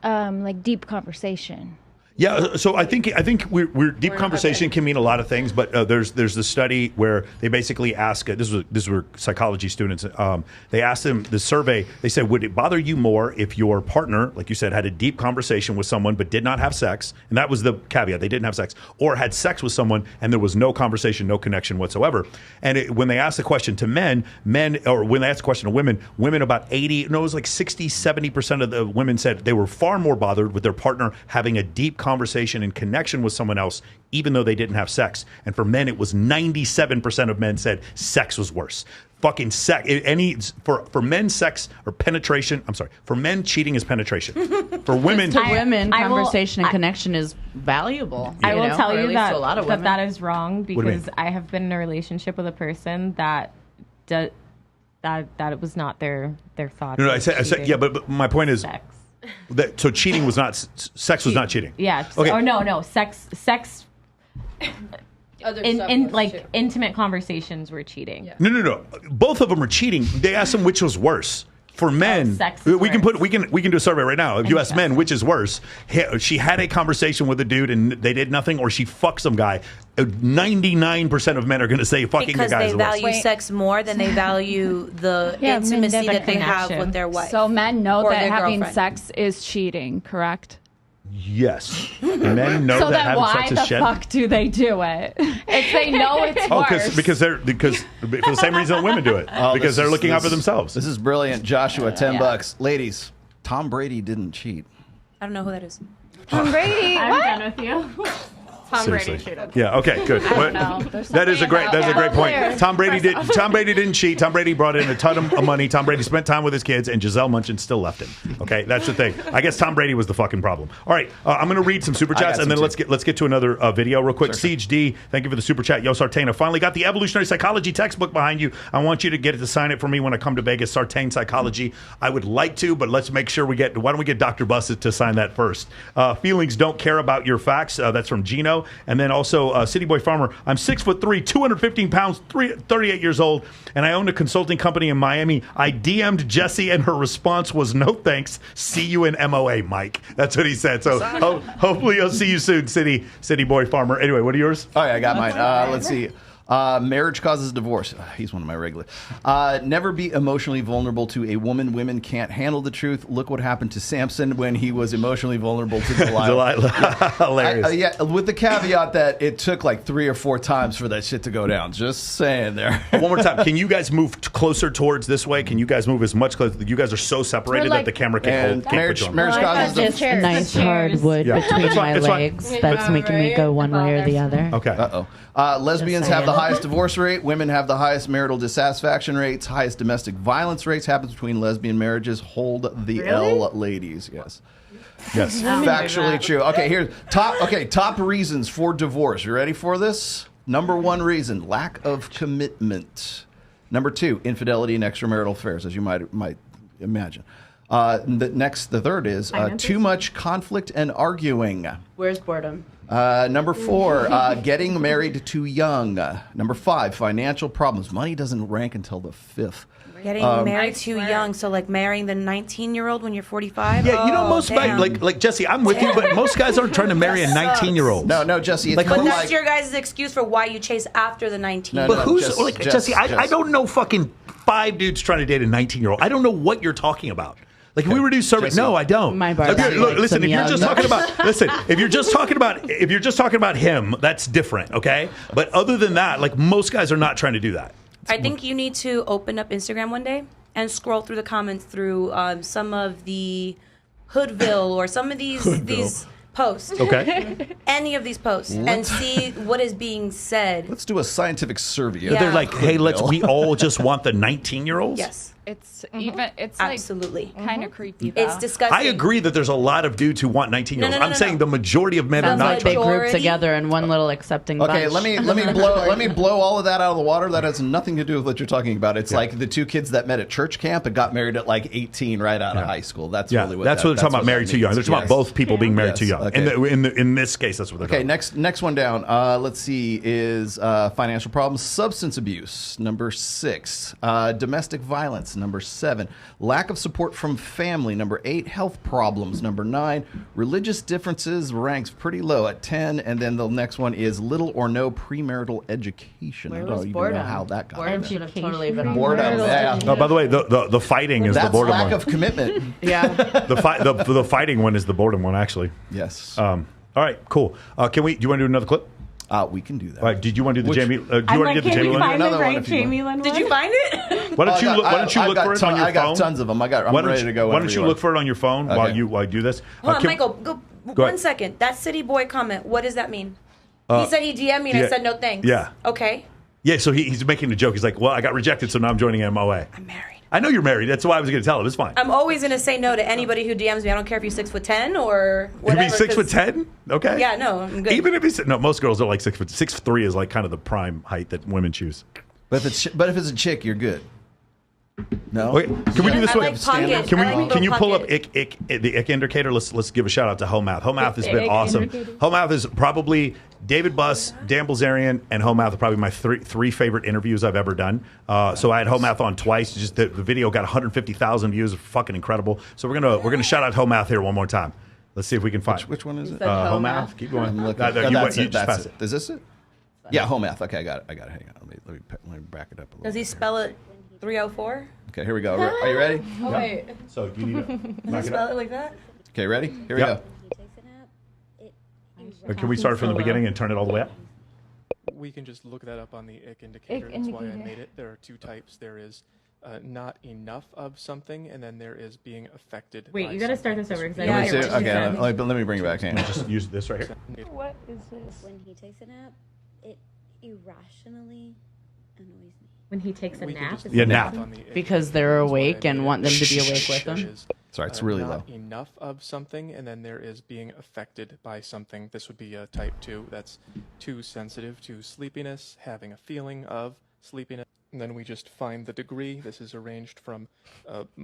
deep conversation. Yeah, so I think we're deep conversation can mean a lot of things, but there's this study where they basically ask this were psychology students. They asked them the survey. They said, would it bother you more if your partner, like you said, had a deep conversation with someone but did not have sex, and that was the caveat, they didn't have sex, or had sex with someone and there was no conversation, no connection whatsoever? And when they asked the question to men, or when they asked the question to women about 60-70% of the women said they were far more bothered with their partner having a deep conversation and connection with someone else, even though they didn't have sex. And for men, it was 97% of men said sex was worse. Fucking sex. For men, sex or penetration. I'm sorry. For men, cheating is penetration. For women, conversation and connection is valuable. I will tell you that a lot of women. that is wrong, What do you mean? because I have been in a relationship with a person that it was not their thought. No, I said, yeah, but my point is sex. So cheating was not sex was not cheating. Yeah. Okay. Or no, sex. Other in stuff was too. intimate conversations were cheating. Yeah. No. Both of them are cheating. They asked them which was worse. For men, sex is we can do a survey right now. If you ask men which is worse, she had a conversation with a dude and they did nothing, or she fucked some guy. 99% of men are going to say fucking because the guy they is worse. value sex more than they value the intimacy that they have with their wife. So men know or that their having girlfriend. sex is cheating, correct? Yes. Men know So that then having why sex is the shit. fuck do they do it? If they know it's worse. Because for the same reason women do it. Because they're looking out for themselves. This is brilliant. Joshua, $10. Ladies, Tom Brady didn't cheat. I don't know who that is. Tom Brady. I'm done with you. Tom Brady Seriously. cheated. Yeah. Okay. Good. That is a great. That's a great point. Tom Brady didn't cheat. Tom Brady brought in a ton of money. Tom Brady spent time with his kids, and Giselle Munchin still left him. Okay, that's the thing. I guess Tom Brady was the fucking problem. All right, I'm going to read some super chats, and then let's get to another video real quick. Siege D, thank you for the super chat. Yo, Sartain, I finally got the evolutionary psychology textbook behind you. I want you to get it to sign it for me when I come to Vegas. Sartain Psychology. I would like to, but let's make sure we get. Why don't we get Dr. Busset to sign that first? Feelings don't care about your facts. That's from Gino, and then also City Boy Farmer. I'm 6'3", 215 pounds, 38 years old, and I own a consulting company in Miami. I DM'd Jessie, and her response was no thanks. See you in MOA, Mike. That's what he said. So hopefully I'll see you soon, City Boy Farmer. Anyway, what are yours? Oh yeah, I got mine. Let's see. Marriage causes divorce. He's one of my regulars. Never be emotionally vulnerable to a woman. Women can't handle the truth. Look what happened to Samson when he was emotionally vulnerable to Delilah. Hilarious. With the caveat that it took like 3 or 4 times for that shit to go down. Just saying there. One more time. Can you guys move closer towards this way? Can you guys move as much closer? You guys are so separated that the camera can't hold. Marriage causes divorce. Nice hard wood between my legs. That's making me go one way or the other. Okay. Lesbians have the highest divorce rate. Women have the highest marital dissatisfaction rates. Highest domestic violence rates happens between lesbian marriages. Hold the L, ladies. Yes. Yes. Factually true. Okay, here's top reasons for divorce. You ready for this? Number 1 reason, lack of commitment. Number 2, infidelity and extramarital affairs, as you might imagine. The third is too much conflict and arguing. Where's boredom? Number 4, getting married too young. Number 5, financial problems. Money doesn't rank until the 5th. Getting married too young, so like marrying the 19-year-old when you're 45. Yeah, you know, most guys, like Jesse, I'm with you, but most guys aren't trying to marry a 19-year-old. No, Jesse. But that's your guys' excuse for why you chase after the 19. But who's Jesse? I don't know fucking 5 dudes trying to date a 19-year-old. I don't know what you're talking about. Like if we were to do survey, no, I don't. My bar. Listen, if you're just talking about him, that's different, okay? But other than that, like most guys are not trying to do that. I think you need to open up Instagram one day and scroll through the comments through some of the Hoodville or some of these posts. Okay. Any of these posts and see what is being said. Let's do a scientific survey. Yeah. They're like, hey, we all just want the 19-year-olds? Yes. It's it's absolutely kind of creepy. Though. It's disgusting. I agree that there's a lot of dudes who want 19-year-olds. I'm saying the majority of men are not. They group together in one little accepting bunch. Okay, let me blow all of that out of the water. That has nothing to do with what you're talking about. It's like the 2 kids that met at church camp and got married at like 18 right out of high school. That's really what that's what they're talking about. Married too young. They're talking about both people being married too young. Okay. In this case, that's what they're talking about. Next one down. Let's see is financial problems, substance abuse. Number 6, domestic violence. Number 7. Lack of support from family. Number 8, health problems. Number 9, religious differences ranks pretty low at 10. And then the next one is little or no premarital education. I don't even know how that got Boredom should have totally been boredom. Yeah. Oh, by the way, the fighting is the boredom one. That's lack of commitment. Yeah. The fighting one is the boredom one, actually. Yes. All right, cool. Do you want to do another clip? We can do that. All right, did you want to do the Jamie? Do you want to get the Jamie one? Another one. Jamie Lynn. Did you find it? Why don't you look for it on your phone? I got tons of them. I'm ready to go. Why don't you look for it on your phone while you do this? Hold on, Michael. Go 1 second. That city boy comment. What does that mean? He said he DM'd me and I said no thanks. Yeah. Okay. Yeah. So he's making a joke. He's like, well, I got rejected, so now I'm joining MOA. I'm married. I know you're married. That's why I was going to tell him. It's fine. I'm always going to say no to anybody who DMs me. I don't care if you're 6'10" or whatever. You be 6'10"? Okay. Yeah, no, I'm good. Even if he's most girls are like 6 foot. 6'3" is like kind of the prime height that women choose. But if it's a chick, you're good. No. Okay, can we do this one? Can you pull up the ick indicator? Let's give a shout out to Homemath. Homemath has been awesome. Homemath is probably David Buss, Dan Bilzerian, and Homemath are probably my three favorite interviews I've ever done. So I had Homemath on twice. Just the video got 150,000 views. Fucking incredible. So we're gonna shout out Homemath here one more time. Let's see if we can find which one is it? Homemath. Keep going. That's it. Is this it? Yeah, Homemath. Okay, I got it. Hang on. Let me back it up a little. Does he spell it 304? Okay, here we go. Are you ready? Oh, wait. So you need to Does he spell it like that? Okay, ready? Here we go. Can we start from the beginning and turn it all the way up? We can just look that up on the ick indicator. That's why I made it. There are 2 types. There is not enough of something, and then there is being affected. Wait, by you got to start something. this over because Yeah, I didn't hear what you said. let me bring it back to Just use this right here. What is this? When he takes a nap, it irrationally annoys me. When he takes a We can nap? just Is Yeah, it nap. on the ick. Because they're That's why I awake and made want them to be it. awake with them. There is, Sorry, it's really not low. enough of something, and then there is being affected by something. This would be a type 2. That's too sensitive to sleepiness, having a feeling of sleepiness. And then we just find the degree. This is arranged from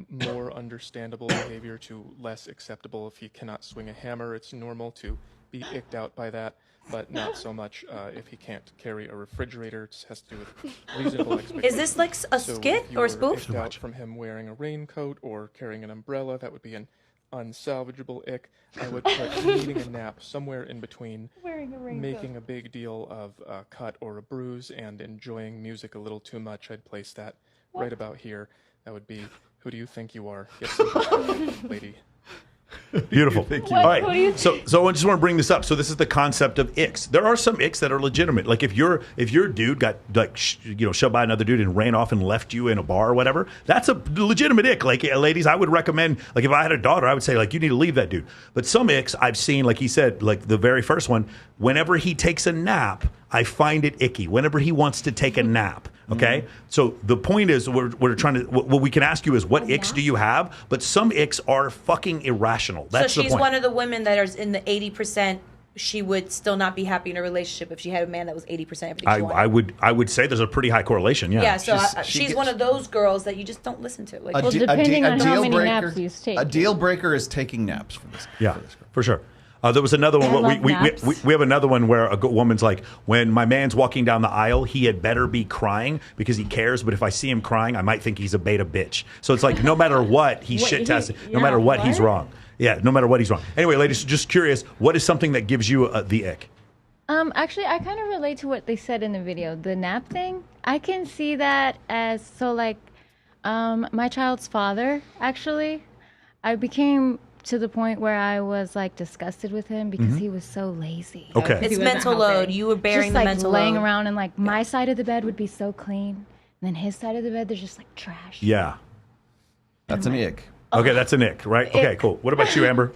more understandable behavior to less acceptable. If he cannot swing a hammer, it's normal to be icked out by that, but not so much if he can't carry a refrigerator. It has to do with reasonable expectations. Is this like a So skit if you or a were spoof? icked out from him wearing a raincoat or carrying an umbrella, that would be an unsalvageable ick. I would put needing a nap somewhere in between making a big deal of a cut or a bruise and enjoying music a little too much. I'd place that right about here. That would be, who do you think you are? Get some lady. Beautiful. All right. So I just want to bring this up. So this is the concept of icks. There are some icks that are legitimate. Like if your dude got like shoved by another dude and ran off and left you in a bar or whatever, that's a legitimate ick. Like ladies, I would recommend, like if I had a daughter, I would say like you need to leave that dude. But some icks I've seen, like he said, like the very first one, whenever he takes a nap, I find it icky. Whenever he wants to take a nap. Okay, so the point is, we're trying to. What we can ask you is, what icks do you have? But some icks are fucking irrational. That's so the she's point. one of the women that is in the 80%. She would still not be happy in a relationship if she had a man that was 80% everything she wanted. I would say there's a pretty high correlation. Yeah. Yeah, so she's one of those girls that you just don't listen to. Like, depending on how many naps you take. A deal breaker is taking naps for this. Yeah, for sure. There was another one. We have another one where a woman's like, when my man's walking down the aisle, he had better be crying because he cares. But if I see him crying, I might think he's a beta bitch. So it's like no matter what, he's shit tested. No matter what, he's wrong. Yeah, no matter what, he's wrong. Anyway, ladies, just curious, what is something that gives you the ick? Actually, I kind of relate to what they said in the video. The nap thing, I can see that as my child's father. Actually, I became to the point where I was like disgusted with him because he was so lazy. Okay. It's mental load. You were bearing just the like mental laying load. around and like my side of the bed would be so clean, and then his side of the bed there's just like trash. Yeah. That's an ick. Okay, that's an ick, right? Okay, cool. What about you, Amber?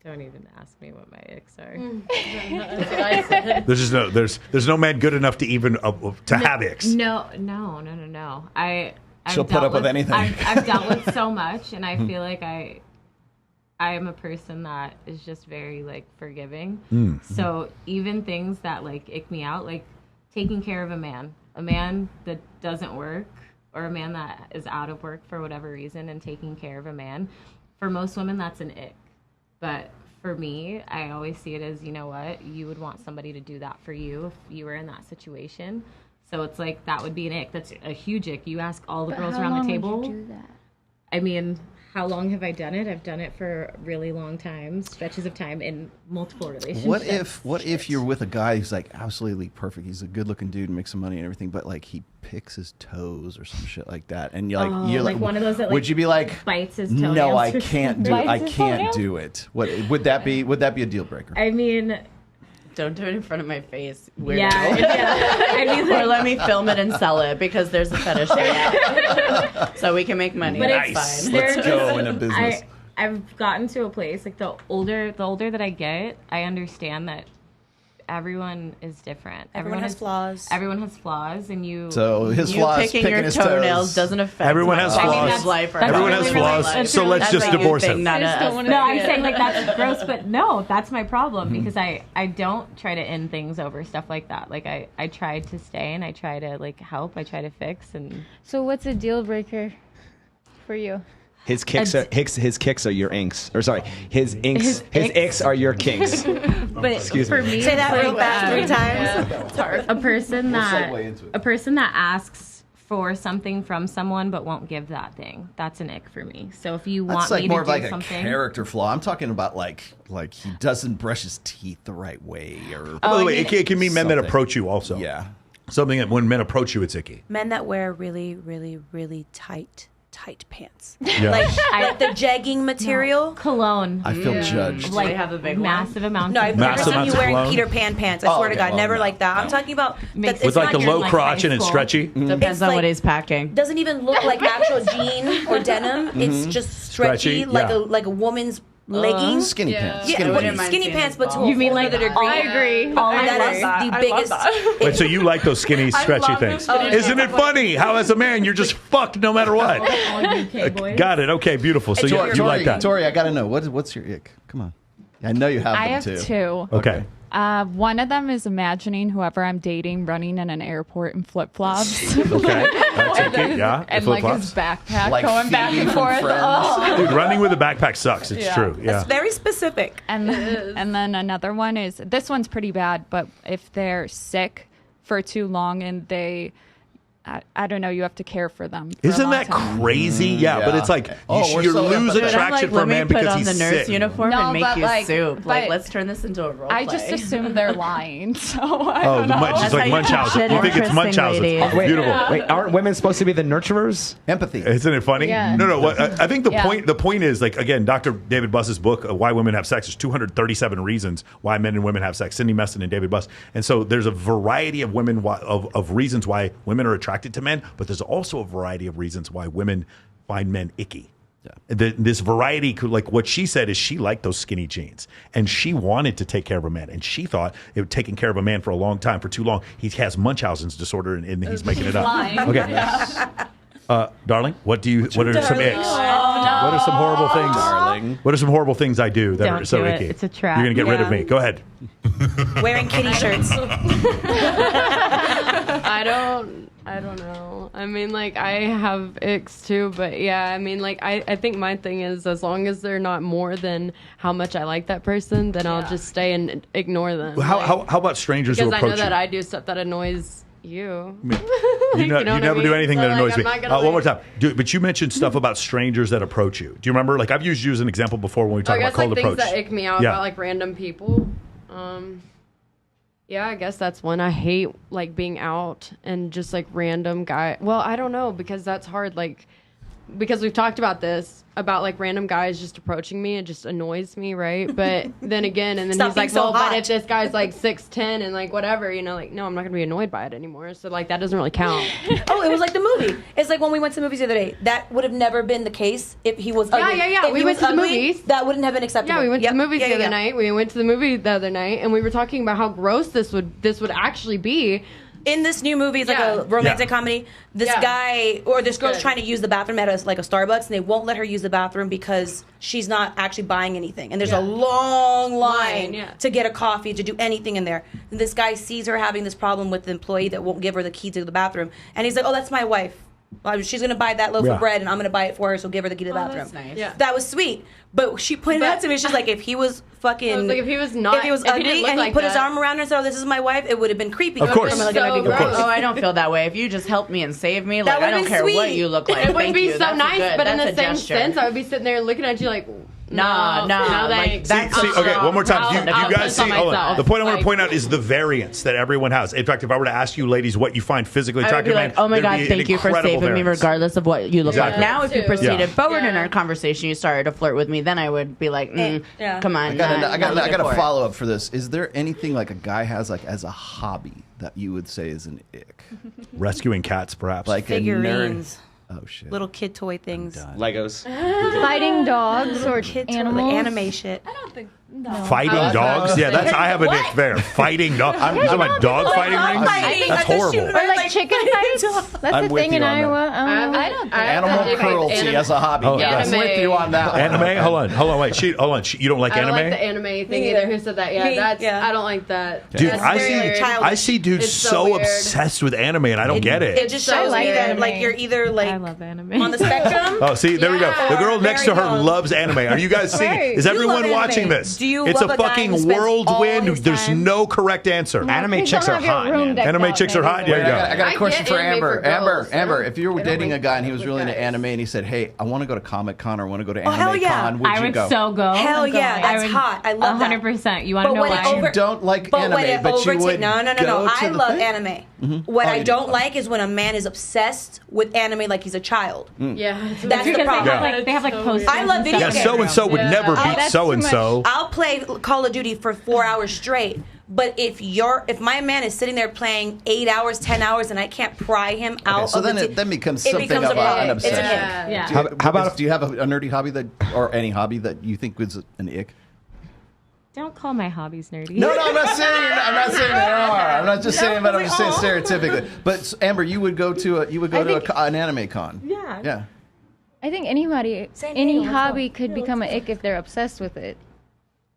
Don't even ask me what my icks are. There's no man good enough to even to have icks. No. She'll put up with anything. I've dealt with so much, and I feel like I am a person that is just very like forgiving. So even things that like ick me out, like taking care of a man that doesn't work, or a man that is out of work for whatever reason, and taking care of a man, for most women that's an ick. But for me, I always see it as, you know what, you would want somebody to do that for you if you were in that situation. So it's like that would be an ick. That's a huge ick. You ask all the girls around the table. Would you do that? I mean, how long have I done it? I've done it for a really long time, stretches of time in multiple relationships. What if you're with a guy who's like absolutely perfect? He's a good-looking dude, makes some money and everything, but like he picks his toes or some shit like that, and you're like one of those that, like, would you be like, bites his toenails? No, I or can't do. something? I can't do it. What would that be? Would that be a deal breaker? I mean, don't do it in front of my face. Weirdo. Yeah. I mean, or let me film it and sell it because there's a fetish there. So we can make money. But That's fine. Let's go in a business. I've gotten to a place, like the older that I get, I understand that everyone is different. Everyone has flaws. Everyone has flaws, and So his flaws, picking your his toenails toes. doesn't affect. Everyone has flaws. Everyone has flaws. So let's just divorce him. No, I'm saying like that's gross, but no, that's my problem because I don't try to end things over stuff like that. Like I try to stay and I try to like help. I try to fix and. So what's a deal breaker for you? His kicks are your inks. Or sorry, his icks are your kinks. But Excuse for me. me, Say that it's real like, fast 3 times. It's hard. A person segue into it. that asks for something from someone but won't give that thing. That's an ick for me. So if you want That's like me more to of do like something, a character flaw. I'm talking about like he doesn't brush his teeth the right way, or By the way, it can mean men that something. approach you also. Yeah. Something that when men approach you, it's icky. Men that wear really, really, really tight tight pants. Yeah. Like the jegging material. Cologne. I feel judged. Like They have a big massive amounts. No, I've never Massive seen amounts you of wearing cologne? Peter Pan pants. I swear to God, never like that. I'm talking about that With it's like the not low your- crotch and it's high stretchy. Depends It's on like- what he's packing. doesn't even look like actual jean or denim. It's just stretchy, Stretchy, yeah. like a woman's leggings. Skinny pants. Yeah, Skinny but pants. skinny pants, but to a You mean whole like other degree. I agree. That is the biggest. Wait, so you like those skinny, stretchy things? Isn't it funny how, as a man, you're just fucked no matter what? All UK boys. Got it. Okay, beautiful. So you like that? Tori, I got to know what's your ick? Come on. I know you have I them have too. two. Okay. One of them is imagining whoever I'm dating running in an airport in flip flops. Okay. That's okay. Yeah. And like his backpack Like going back Phoebe and from forth. Friends. Oh. Dude, running with a backpack sucks. It's true. Yeah. It's very specific. And then another one is, this one's pretty bad, but if they're sick for too long and they, I don't know, you have to care for them. For a Isn't long that time. crazy? Yeah, but it's like we're you so lose empathetic. attraction for a man put because on he's the nurse sick. uniform No, and make but, you like- soup. but Let's turn this into a role I play. just assume they're lying. So I Oh, don't know. she's That's like how you Munchausen. teach it, You think it's interesting Munchausen? ladies. Wait, Beautiful. wait, aren't women supposed to be the nurturers? Empathy. Isn't it funny? Yeah. No. What, I think the Yeah. point is, like, again, Dr. David Buss's book, Why Women Have Sex, there's 237 reasons why men and women have sex. Cindy Meston and David Buss. And so there's a variety of women of reasons why women are attracted to men, but there's also a variety of reasons why women find men icky. Yeah. This variety could, like what she said is she liked those skinny jeans and she wanted to take care of a man and she thought taking care of a man for a long time, for too long, he has Munchausen's disorder and he's making it up. Lying. Okay. Darling, what are some icks? Oh, What are some horrible things? Darling. What are some horrible things I do that Don't are so do it. icky? It's a trap. You're gonna get rid of Yeah. me. Go ahead. Wearing kitty shirts. I don't know. I mean, like, I have icks too, but yeah, I mean, like, I think my thing is as long as they're not more than how much I like that person, then I'll just stay and ignore them. How about strangers who Because I know approach you? that I do stuff that annoys you. You You know what I never do mean? anything So, that like, annoys I'm me. not gonna, One more like- time. But you mentioned stuff about strangers that approach you. Do you remember? Like, I've used you as an example before when we I talk about guess like cold things approach. that ick me out Yeah. about like random people. Yeah, I guess that's one. I hate like being out and just like random guy. Well, I don't know because that's hard. Like because we've talked about this about like random guys just approaching me. It just annoys me, right? But then again, and then Stop he's being like, so well, but hot. if this guy's like 6'10" and like whatever, you know, like no, I'm not gonna be annoyed by it anymore. So like that doesn't really count. Oh, it was like the movie. It's like when we went to the movies the other day. That would have never been the case if he was ugly. Yeah. If We he went was to the ugly, movies. That wouldn't have been acceptable. Yeah, we went to Yep. the movies Yeah, the other yeah. night. We went to the movie the other night, and we were talking about how gross this would actually be. In this new movie, it's like Yeah. a romantic Yeah. comedy. This Yeah. guy or this girl's Good. trying to use the bathroom at a Starbucks, and they won't let her use the bathroom because she's not actually buying anything. And there's Yeah. a long line Yeah. to get a coffee, to do anything in there. And this guy sees her having this problem with the employee that won't give her the key to the bathroom, and he's like, "Oh, that's my wife. Well, she's gonna buy that loaf Yeah. of bread, and I'm gonna buy it for her. So give her the key to the bathroom." that's nice. Yeah. That was sweet. But she pointed out to me, she's like, if he was fucking, I was like, if he was not- if he was if he ugly, didn't look and he like put his that- arm around her and said, "Oh, this is my wife," it would have been creepy. Of course. I'm like, it might be So gross. Oh, I don't feel that way. If you just help me and save me, like That I don't would've care been what sweet. you look like. It would Thank be you. so That's nice, good. but in That's the a same gesture. sense, I would be sitting there looking at you like, Nah, no, like, thanks. See, okay, one more time. Do you I'll guys see? focus on Hold on. myself. The point I want to Like- point out is the variance that everyone has. In fact, if I were to ask you, ladies, what you find physically I would attractive, be like, man, oh my there'd God, be an thank you for incredible saving me variance. regardless of what you look like. Exactly. Now, if you Too. proceeded Yeah. forward in Yeah. our conversation, you started to flirt with me, then I would be like, Yeah. come on. I got not looking a for it. follow up for this. Is there anything like a guy has like as a hobby that you would say is an ick? Rescuing cats, perhaps. Like a nerd. Figurines, Oh shit. little kid toy things, Legos. Fighting dogs or kid toy, animals. anime shit. I don't think no. Fighting dogs? Yeah, that's I have a nick there. Fighting dogs. I'm talking about dog fighting rings? That's horrible. Or like chicken fights. That's I'm the with thing you in on that. Iowa. I don't. Animal cruelty as a hobby. Oh, Yeah, I'm anime. with you on that. one. Anime? Hold on, wait. Hold on. You don't like I don't anime? like the anime thing Me either. either. Who said that? Yeah, Me, that's. yeah. I don't like that. Dude, That's I very see, weird. childish. I see dudes It's so so weird. obsessed with anime, and I don't get It it. just So shows me weird. that like you're either like I love anime. on the spectrum. Oh, see, there we go. The girl Or next to very her young. loves anime. Are you guys seeing Right. it? Is You everyone love watching anime. this? Do you It's a love a guy fucking who spends all whirlwind. his There's time- no correct answer. Anime Please chicks don't are have your hot, room man. decked Anime out chicks are hot. maybe. Yeah, Wait, yeah. I got a I question get for anime Amber. for girls. Amber, if you were I don't dating like a guy and he was with really into guys. anime and he said, "Hey, I want to go to Comic Con or I want to go to Anime hell yeah. Con," would I you would go? so go. Hell yeah, I that's would hot. I love that. 100%. You want to But know when it why? over- You don't like But anime, when it but you overtakes, would no. go to I the love thing? anime. What Oh, I you don't do. like is when a man is obsessed with anime like he's a child. Yeah, That's the Because problem. they have like posters. I love and video stuff. Yeah, games. so and so would never beat that's so too and much. so. I'll play Call of Duty for 4 hours straight. But if my man is sitting there playing 8 hours, 10 hours, and I can't pry him out, So of then the it then becomes it something becomes of a problem. an It's an obsession. ick. Yeah. How about do you have a nerdy hobby or any hobby that you think was an ick? Don't call my hobbies nerdy. No, I'm not saying there are. I'm not just saying, but I'm just saying stereotypically. But Amber, you would go to an anime con. Yeah. Yeah. I think any hobby could become an ick if they're obsessed with it.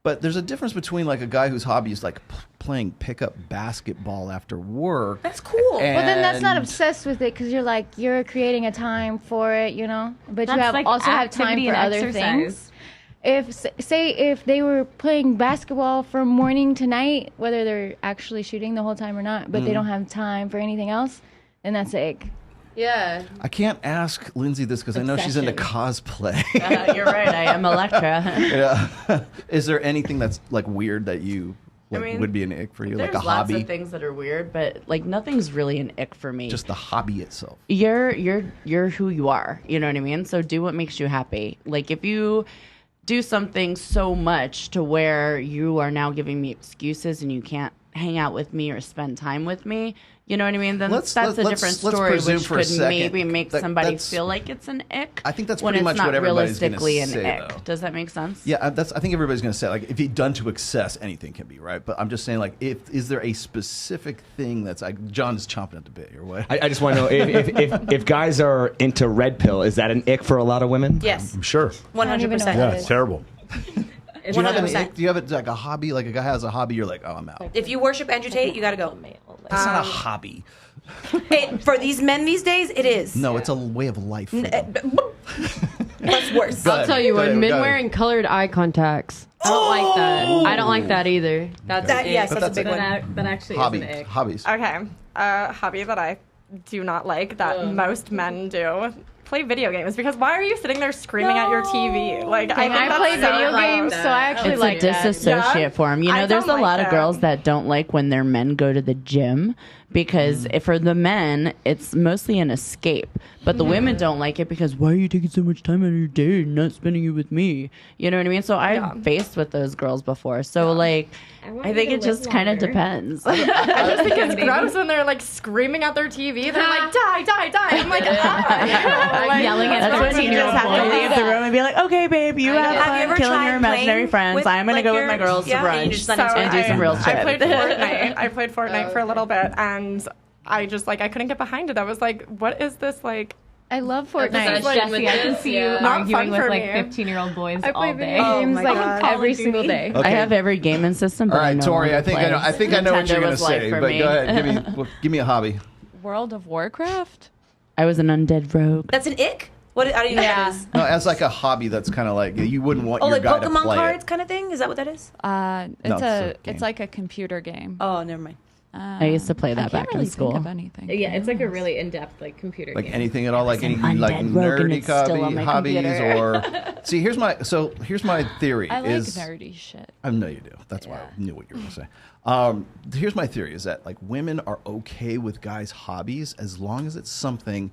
But there's a difference between like a guy whose hobby is like playing pickup basketball after work. That's cool. Well, then that's not and- obsessed with it because you're creating a time for it, but That's you have like also have time activity for and other exercise. things. If they were playing basketball from morning to night, whether they're actually shooting the whole time or not, but they don't have time for anything else, then that's an ick. Yeah. I can't ask Lindsay this because I know she's into cosplay. You're right. I am Electra. Yeah. Is there anything that's like weird that you I mean, would be an ick for you, like There's a lots hobby? of things that are weird, but like nothing's really an ick for me. Just the hobby itself. You're who you are. You know what I mean? So do what makes you happy. Like if you do something so much to where you are now giving me excuses and you can't hang out with me or spend time with me, you know what I mean? Then that's a different story, presume which for a could second maybe make somebody that's- feel like it's an ick. I think that's when pretty it's much not what everybody's going to realistically an say, ick. though. Does that make sense? Yeah, I think everybody's going to say, like, if he done to excess, anything can be, right? But I'm just saying, like, is there a specific thing that's like, John's chomping at the bit here, what? I just want to know if guys are into red pill, is that an ick for a lot of women? Yes. I'm sure. 100%. Yeah, it's terrible. Do you have an 100%. ick? Do you have it like a hobby? Like a guy has a hobby, you're like, oh, I'm out. If you worship Andrew Tate, you got to go. That's not a hobby. For these men these days, it is. No, it's a way of life. For them. That's worse. Go I'll ahead. tell you Go what, ahead. men Go ahead. wearing colored eye contacts. I don't like that. I don't like that either. That's That- an yes, ick. that's a big one. That actually Hobby. is an ick. Hobbies. Okay, a hobby that I do not like that most men do. Play video games, because why are you sitting there screaming at your TV? Like I think I play that's so video gross. games, so I actually It's like a disassociate Yeah. for them. You know, I there's don't a lot like of that. girls that don't like when their men go to the gym because if for the men, it's mostly an escape. But the women don't like it because why are you taking so much time out of your day and not spending it with me? You know what I mean? So I've faced with those girls before. So like, I think it just kind of depends. I just think it's gross when they're like screaming at their TV. They're like, die, die, die. I'm like, I'm yelling at That's when you just have to leave the room and be like, okay, babe, you have Have you fun ever killing tried your imaginary playing friends. with, I'm going to like, go with your- my girls yeah, to and you brunch just and do some real shit. I played Fortnite. I played Fortnite for a little bit, and I just like I couldn't get behind it. I was like, what is this like? I love That's Fortnite. Jesse, I can see you Not arguing fun with for like me. 15-year-old boys I all play day. video games my like God. every single day. Okay. I have every gaming system, but All right, no Tori. longer I think play. I know what Nintendo you're going to was life say, for but me. go ahead. Give me a hobby. World of Warcraft? I was an undead rogue. That's an ick? What? I don't even know what that is. No, as like a hobby that's kind of like you wouldn't want Oh, your like guy to Pokemon play cards it. kind of thing? Is that what that is? No, it's a game. It's like a computer game. Oh, never mind. I used to play that back really in school. Think of anything. Yeah, it's like a really in-depth like computer Like game. anything at all, like any undead like rogue and nerdy it's still on my hobbies computer. or see. Here's my theory. I like is nerdy shit. I know you do. That's why I knew what you were going to say. Here's my theory: is that like women are okay with guys' hobbies as long as it's something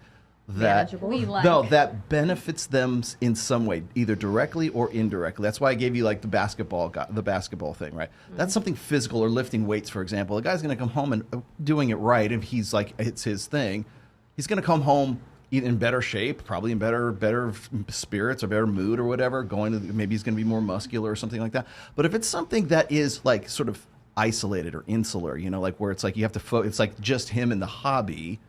that We like. no that benefits them in some way, either directly or indirectly. That's why I gave you like the basketball thing, right? That's something physical or lifting weights, for example. A guy's going to come home and doing it right, if he's like it's his thing. He's going to come home in better shape, probably in better spirits or better mood or whatever. Maybe he's going to be more muscular or something like that. But if it's something that is like sort of isolated or insular, like where it's like you have to it's like just him and the hobby,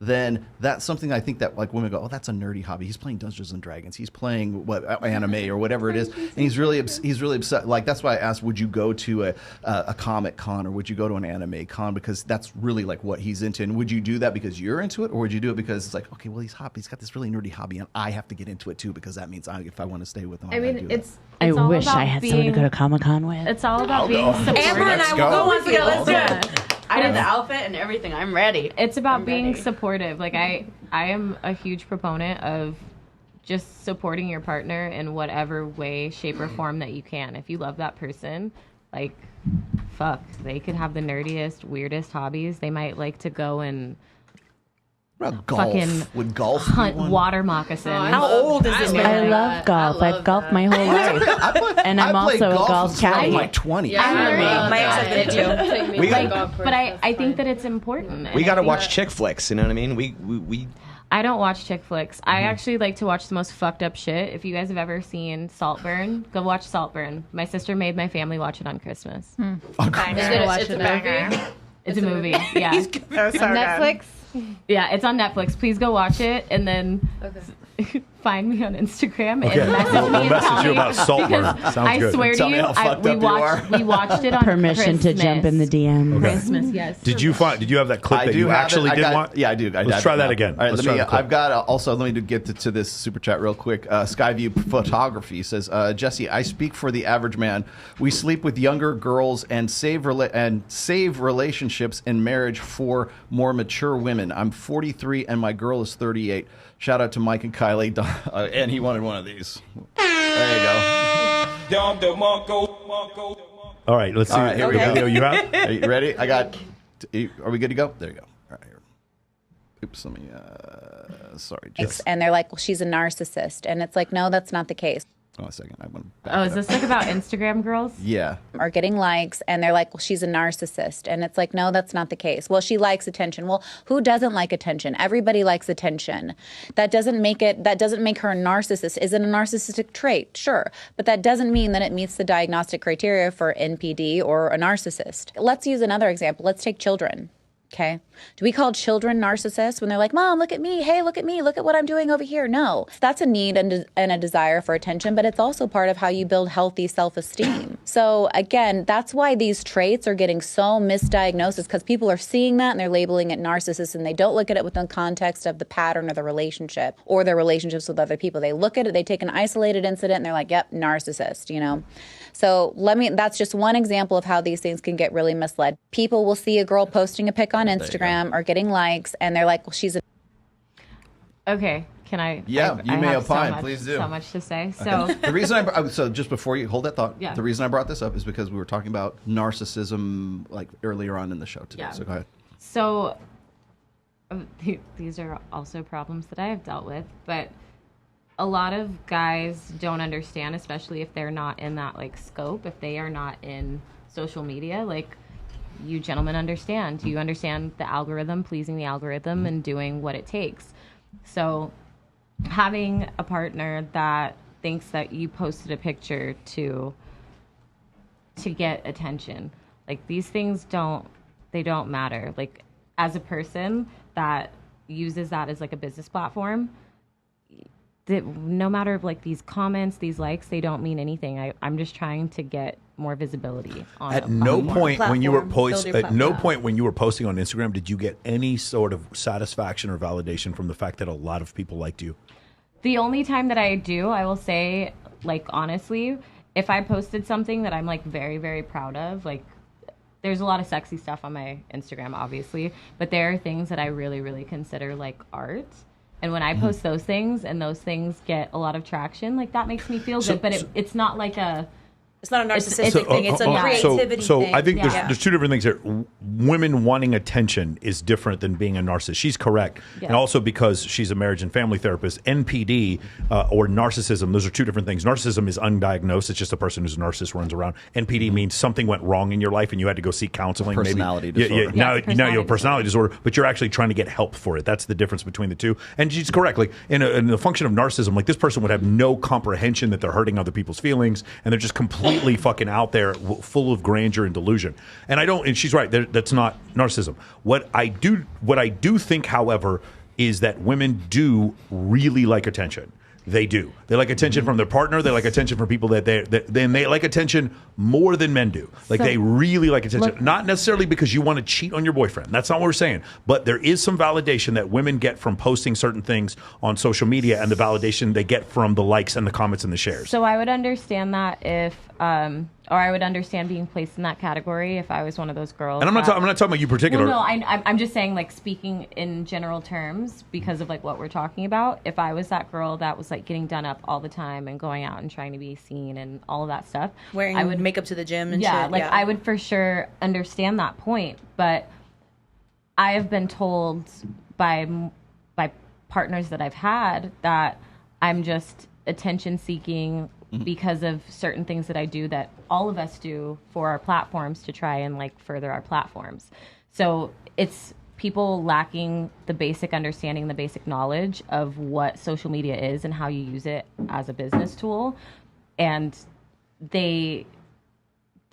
then that's something I think that like women go, oh, that's a nerdy hobby. He's playing Dungeons and Dragons. He's playing anime or whatever it is, and he's really upset. Like that's why I asked, would you go to a comic con or would you go to an anime con, because that's really like what he's into. And would you do that because you're into it, or would you do it because it's like, okay, well he's got this really nerdy hobby, and I have to get into it too because that means if I want to stay with him, I mean, gotta do it's I all wish about I had someone to go to Comic Con with. It's all about being go. supportive. Amber and I will go once we Let's do it. I did the outfit and everything. I'm ready. It's about I'm being ready. supportive. Like I am a huge proponent of just supporting your partner in whatever way, shape, or form that you can. If you love that person, Like, fuck, they could have the nerdiest, weirdest hobbies. They might like to go and What about golf? fucking Would golf be hunt one? water moccasins. How old is this I man? love golf. I've golfed my whole life. And I'm I played also a golf golf since I was caddy. in my 20s. My ex-husband did too. We Like, got, but I think that it's important. we and got to I think watch chick flicks. You know what I mean? We I don't watch chick flicks. I actually like to watch the most fucked up shit. If you guys have ever seen Saltburn, go watch Saltburn. My sister made my family watch it on Christmas. It's a movie. It's a movie. Yeah. Oh, so good. Netflix. Yeah, it's on Netflix. Please go watch it and then find me on Instagram Okay. and message We'll me and message tell you me. about Saltburn. Because Sounds I good. swear Tell to me you, how fucked we up you are. watched it on Permission to jump in the DM. Christmas, yes. Did you have that clip that you have actually it. did I got, want? Yeah, I do. Let's try that again. All right, Let's let me. try the clip. I've got also. Let me get to this super chat real quick. Skyview Photography says, Jesse, I speak for the average man. We sleep with younger girls and save relationships and marriage for more mature women. I'm 43 and my girl is 38. Shout out to Mike and Kylie, and he wanted one of these. There you go. All right, let's see. All right, here we go. Video you have? Are you ready? Are we good to go? There you go. All right, here. Oops, let me. Sorry, Jess. And they're like, well, she's a narcissist. And it's like, no, that's not the case. Oh, a second. I want to Oh, is this like about Instagram girls? Yeah. Or getting likes, and they're like, well, she's a narcissist. And it's like, no, that's not the case. Well, she likes attention. Well, who doesn't like attention? Everybody likes attention. That doesn't make her a narcissist. Is it a narcissistic trait? Sure. But that doesn't mean that it meets the diagnostic criteria for NPD or a narcissist. Let's use another example. Let's take children. Okay. Do we call children narcissists when they're like, Mom, look at me. Hey, look at me. Look at what I'm doing over here. No, that's a need and a desire for attention, but it's also part of how you build healthy self-esteem. So again, that's why these traits are getting so misdiagnosed, is because people are seeing that and they're labeling it narcissist, and they don't look at it within context of the pattern of the relationship or their relationships with other people. They look at it, they take an isolated incident and they're like, yep, narcissist, you know? So that's just one example of how these things can get really misled. People will see a girl posting a pic on Instagram or getting likes, and they're like, well, she's a... Okay, can I? Yeah, you I may have opine. Please do. So much to say. So The reason so just before you hold that thought, Yeah. the reason I brought this up is because we were talking about narcissism like earlier on in the show today. Yeah. So go ahead. So these are also problems that I have dealt with, but a lot of guys don't understand, especially if they're not in that like scope, if they are not in social media. Like, you gentlemen understand. You understand the algorithm, pleasing the algorithm and doing what it takes. So having a partner that thinks that you posted a picture to get attention, like, these things don't matter. Like, as a person that uses that as like a business platform, that no matter like these comments, these likes, they don't mean anything. I'm just trying to get more visibility on At a no platform. point when you were Build your at no platform. point when you were posting on Instagram did you get any sort of satisfaction or validation from the fact that a lot of people liked you. The only time that I do, I will say, like, honestly, if I posted something that I'm like very, very proud of, like, there's a lot of sexy stuff on my Instagram, obviously, but there are things that I really, really consider like art. And when I post those things and those things get a lot of traction, like, that makes me feel good. But it's not like a... It's not a narcissistic thing. It's a creativity so thing. I think Yeah. there's two different things here. Women wanting attention is different than being a narcissist. She's correct. Yeah. And also because she's a marriage and family therapist, NPD or narcissism, those are two different things. Narcissism is undiagnosed. It's just a person who's a narcissist runs around. NPD means something went wrong in your life and you had to go seek counseling. Personality maybe. disorder. Now Yes, you have a personality disorder, but you're actually trying to get help for it. That's the difference between the two. And she's correct. Like, in the function of narcissism, like, this person would have no comprehension that they're hurting other people's feelings, and they're just completely fucking out there, full of grandeur and delusion. And she's right. That's not narcissism. What I do think, however, is that women do really like attention. They do. They like attention from their partner. They like attention from people that they like attention more than men do. Like, So, they really like attention. look- Not necessarily because you want to cheat on your boyfriend. That's not what we're saying. But there is some validation that women get from posting certain things on social media, and the validation they get from the likes and the comments and the shares. So I would understand that if or I would understand being placed in that category if I was one of those girls. And I'm not talking about you particular. Well, no, I'm just saying, like, speaking in general terms because of like what we're talking about. If I was that girl that was like getting done up all the time and going out and trying to be seen and all of that stuff, wearing I would makeup to the gym and yeah, shit. like I would for sure understand that point. But I have been told by partners that I've had that I'm just attention seeking because of certain things that I do that all of us do for our platforms to try and like further our platforms. So it's people lacking the basic understanding, the basic knowledge of what social media is and how you use it as a business tool. And they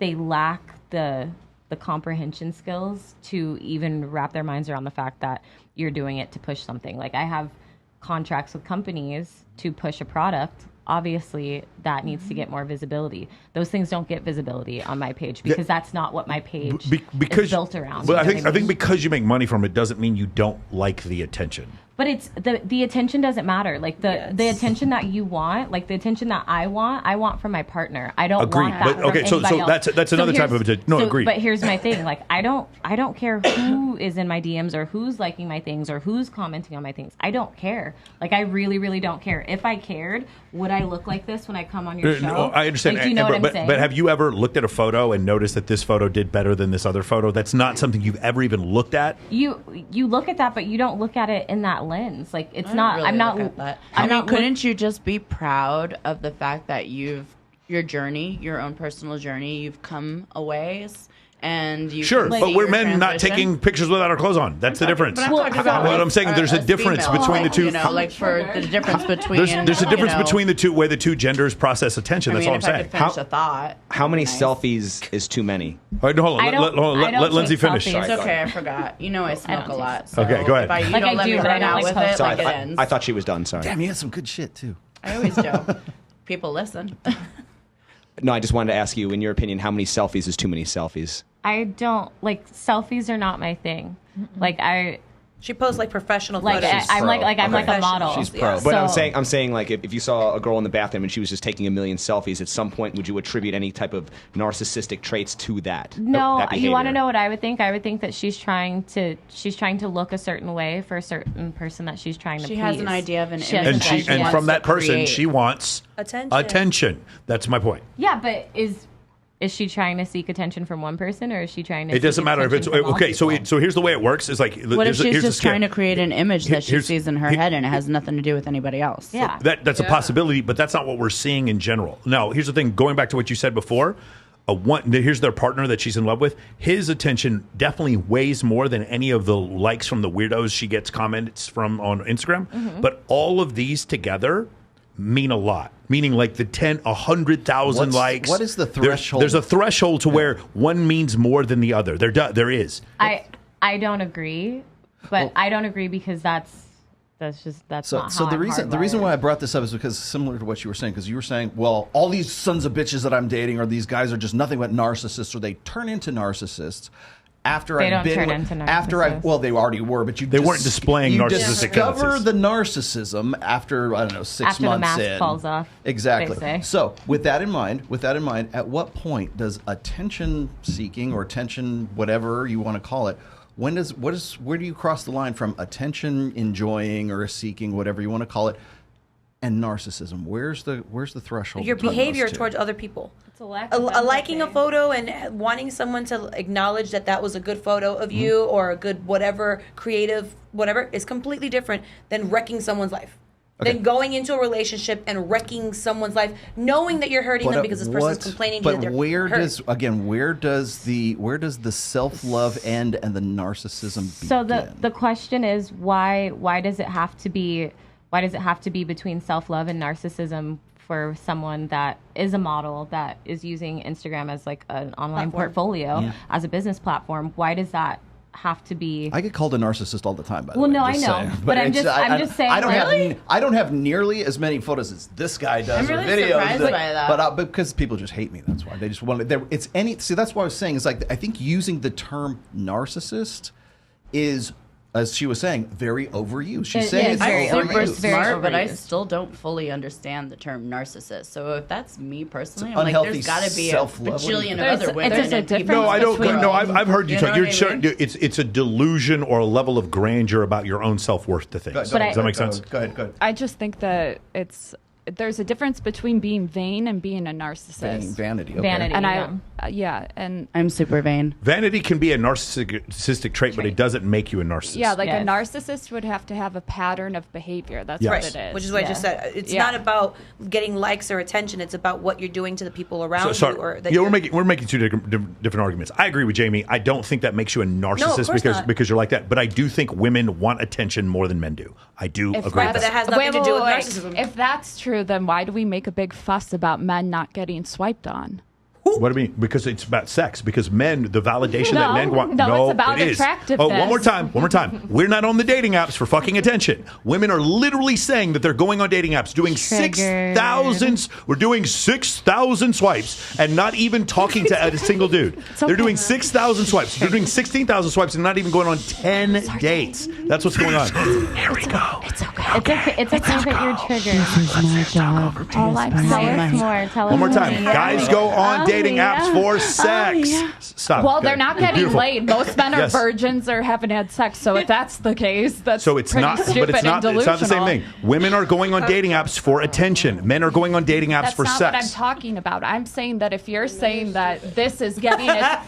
lack the comprehension skills to even wrap their minds around the fact that you're doing it to push something. Like I have contracts with companies to push a product. Obviously, that needs to get more visibility. Those things don't get visibility on my page because that's not what my page is built around. But I think because you make money from it doesn't mean you don't like the attention. But it's the attention doesn't matter. Like the attention that you want, like the attention that I want from my partner. I don't Agreed. want that But, from okay, so anybody else. that's another type of attention. No, agreed. But here's my thing. Like I don't care who is in my DMs or who's liking my things or who's commenting on my things. I don't care. Like I really, really don't care. If I cared, would I look like this when I come on your show? No, I understand. Like, do you know what I'm saying? But have you ever looked at a photo and noticed that this photo did better than this other photo? That's not something you've ever even looked at. You look at that, but you don't look at it in that lens. Like it's not. Really I'm not. look at that. I'm not. Couldn't you just be proud of the fact that your journey, your own personal journey, you've come a ways, and you sure, can but see we're your men not transition? taking pictures without our clothes on. That's the difference. But I'm talking about what I'm saying, there's a difference female, between the two. You know, like for the difference between There's a difference between the two way the two genders process attention. That's all I'm if I saying. could finish a thought. How many selfies is too many? All right, hold on. Let Lindsay finish. It's okay, I forgot. You know I smoke a lot. So Okay, go ahead. If you don't let me run out with it, Sorry, like it ends. I thought she was done. Sorry. Damn, you had some good shit too. I always do. People listen. No, I just wanted to ask you, in your opinion, how many selfies is too many selfies? I don't like selfies are not my thing. Like she posts like professional like photos. I'm like a model. She's pro. But I'm saying like if you saw a girl in the bathroom and she was just taking a million selfies, at some point would you attribute any type of narcissistic traits to that? No, that you want to behavior? know what I would think? I would think that she's trying to look a certain way for a certain person that she's trying to please. She has an idea of an She has image an And idea. from that person, create. she wants attention. That's my point. Yeah, but is she trying to seek attention from one person, or is she trying to? It doesn't matter if it's okay. So here's the way it works. Is like What if she's here's just trying to create an image that she Here's- sees in her head and it has nothing to do with anybody else? Yeah. That's a possibility, but that's not what we're seeing in general. Now, here's the thing. Going back to what you said before, here's their partner that she's in love with. His attention definitely weighs more than any of the likes from the weirdos she gets comments from on Instagram. Mm-hmm. But all of these together mean a lot. Meaning like the 100,000 likes. what is the threshold? There's a threshold to where one means more than the other. There is. I don't agree, but I don't agree because that's not So how the I'm reason why I brought this up is because similar to what you were saying, because you were saying, well, all these sons of bitches that I'm dating or these guys are just nothing but narcissists, or they turn into narcissists. After They I've don't been turn with, into after I narcissists. well, they already were, but They weren't displaying you narcissistic discover tendencies. the narcissism after I don't know 6 After the months mask in. falls off, Exactly. they say. So with that in mind, at what point does attention seeking or attention whatever you want to call it? Where do you cross the line from attention enjoying or seeking, whatever you want to call it, and narcissism? Where's the threshold? Your between behavior those two? towards other people. It's a lack A of liking a photo and wanting someone to acknowledge that was a good photo of Mm-hmm. you or a good whatever creative whatever is completely different than wrecking someone's life. Okay. Than going into a relationship and wrecking someone's life, knowing that you're hurting them because this person's complaining to you that they're where hurt. does the self-love end and the narcissism begin? So the question is why does it have to be between self-love and narcissism for someone that is a model that is using Instagram as like an online portfolio as a business platform? Why does that have to be? I get called a narcissist all the time. By the Well, way, no, just I know, saying. but I'm just saying. I don't really? I don't have nearly as many photos as this guy does. I'm or really videos surprised by that. But because people just hate me, that's why they just want to. It's any. See, that's what I was saying. Is like I think using the term narcissist is as she was saying, very overused. She's It saying is it's very overused. super smart, but I still don't fully understand the term narcissist. So if that's me personally, I'm like, there's got to be a bajillion of other women. and people- No, I don't. No, I've heard you know talk. You're what I sure, mean? it's a delusion or a level of grandeur about your own self-worth to things. Does that make sense? Go ahead. I just think that there's a difference between being vain and being a narcissist. Vanity. Okay. Vanity, And and I'm super vain. Vanity can be a narcissistic trait, but it doesn't make you a narcissist. yeah, like Yes. a narcissist would have to have a pattern of behavior. That's Yes. what Right, it is. which is what I just said. It's Yeah. not about getting likes or attention. It's about what you're doing to the people around Sorry. you. Or that Yeah, you're- we're making two different arguments. I agree with Jamie. I don't think that makes you a narcissist course not. because you're like that. But I do think women want attention more than men do. I do agree with but that has nothing to do with wait. narcissism. If that's true, then why do we make a big fuss about men not getting swiped on? What do you mean? Because it's about sex. Because men, the validation No, that men want. no, it's about it is. attractiveness. Oh, one more time. We're not on the dating apps for fucking attention. Women are literally saying that they're going on dating apps, doing 6,000. We're doing 6,000 swipes and not even talking to a single dude. They're doing 6,000 swipes. They're doing 16,000 swipes and not even going on 10 dates. That's what's going on. Here we go. It's okay. It's okay that you're triggered. This is my job. Oh, like, tell us more. Tell us One more time. more. Guys go on dating apps for sex. yeah. Stop. Well, they're not getting Beautiful. laid. Most men are Yes. virgins or haven't had sex. So if that's the case, that's So it's pretty not, stupid but it's not and the same delusional. thing. Women are going on dating apps for attention. Men are going on dating apps That's for not what I'm sex. talking about. I'm saying that if you're saying that this is getting it,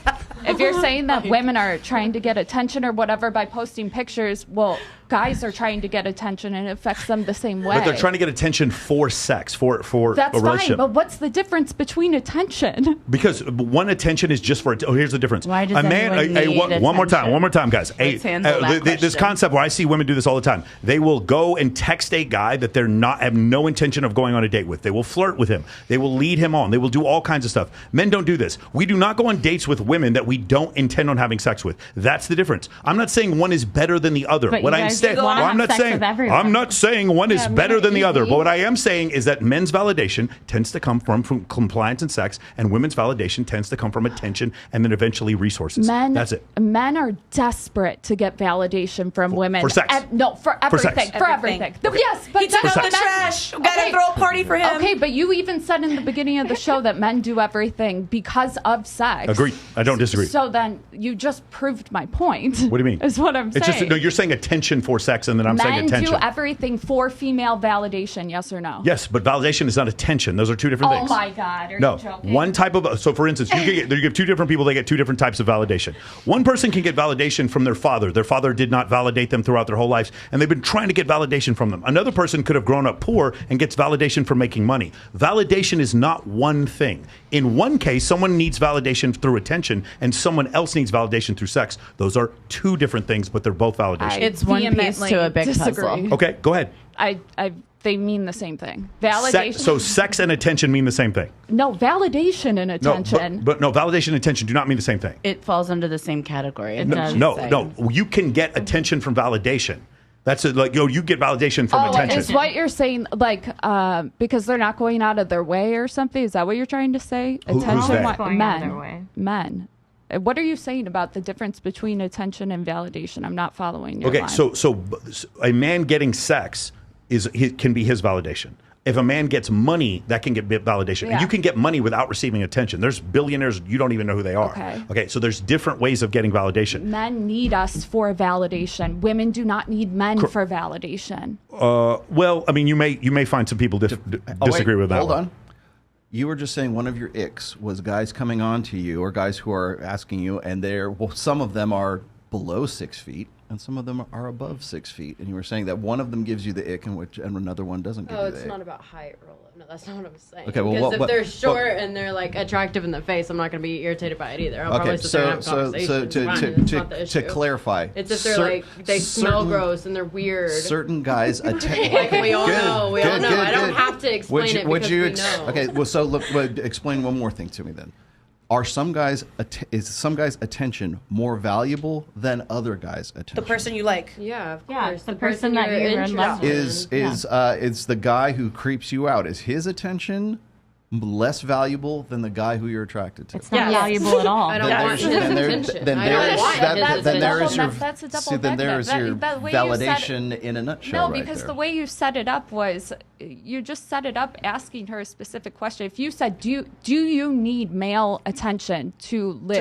if you're saying that women are trying to get attention or whatever by posting pictures, well, guys are trying to get attention and it affects them the same way. But they're trying to get attention for sex, for That's a fine, relationship. but what's the difference between attention? Because one attention is just for. Oh, here's the difference. Why does a man? anyone need One more time, guys. Let's handle that This question. concept where I see women do this all the time. They will go and text a guy that they're not have no intention of going on a date with. They will flirt with him. They will lead him on. They will do all kinds of stuff. Men don't do this. We do not go on dates with women that we don't intend on having sex with. That's the difference. I'm not saying one is better than the other. But What you I'm guys saying, wanna well, have I'm not sex saying, with everyone. I'm not saying one is Yeah, better men than the are other. easy. But what I am saying is that men's validation tends to come from compliance and sex, and women's validation tends to come from attention and then eventually resources. That's it. Men are desperate to get validation from women. for sex. No, for everything. sex. For everything. Yes, but He took that's out the men- trash. Gotta throw a party for him. Okay, but you even said in the beginning of the show that men do everything because of sex. Agreed. I don't disagree. So then you just proved my point. What do you mean? Is what I'm It's saying. just no. You're saying attention for sex, and then I'm saying Men attention. do everything for female validation. Yes or no? Yes, but validation is not attention. Those are two different Oh things. my God! Are No, you joking? one type of so for instance, you give two different people, they get two different types of validation. One person can get validation from their father. Their father did not validate them throughout their whole lives, and they've been trying to get validation from them. Another person could have grown up poor and gets validation from making money. Validation is not one thing. In one case, someone needs validation through attention, and someone else needs validation through sex. Those are two different things, but they're both validation. It's one piece vehemently to a big disagree. puzzle. Okay, go ahead. They mean the same thing. Validation. So sex and attention mean the same thing. No, validation and No, attention. but no, validation and attention do not mean the same thing. It falls under the same category. is what she's No, saying. no. You can get attention from validation. That's it. Like, you get validation from attention. Is what you're saying like because they're not going out of their way or something? Is that what you're trying to say? Who's Attention, they? what- Going out of their men, way. men. What are you saying about the difference between attention and validation? I'm not following your Okay, line. so a man getting sex can be his validation. If a man gets money, that can get validation. And Yeah. you can get money without receiving attention. There's billionaires, you don't even know who they are. Okay, so there's different ways of getting validation. Men need us for validation. Women do not need men for validation. Well, I mean, you may find some people disagree with that. Hold one. on. You were just saying one of your icks was guys coming on to you or guys who are asking you, and some of them are below 6 feet and some of them are above 6 feet. And you were saying that one of them gives you the ick and another one doesn't give you the it's ick. not about height, Rolo. No, that's not what I'm saying. Okay, well, because if they're short and they're like attractive in the face, I'm not going to be irritated by it either. I'll probably sit there and have a conversation. It's fine. It's not the to issue. clarify, it's if they're they smell gross and they're weird. Certain guys attend. Like we all know. We all know. I don't good. have to explain it because we know. Okay, well, so look, explain one more thing to me then. Are some guys is some guys' attention more valuable than other guys' attention? The person you like. Yeah, of Yeah, course. the person that you're in love with. Is the guy who creeps you out? Is his attention less valuable than the guy who you're attracted to. It's not valuable at all. I don't want his attention. Then there is your that's a double see, then there is negative. your That way you validation in a nutshell. No, right because there. the way you set it up was you just set it up asking her a specific question. If you said, do you need male attention to live?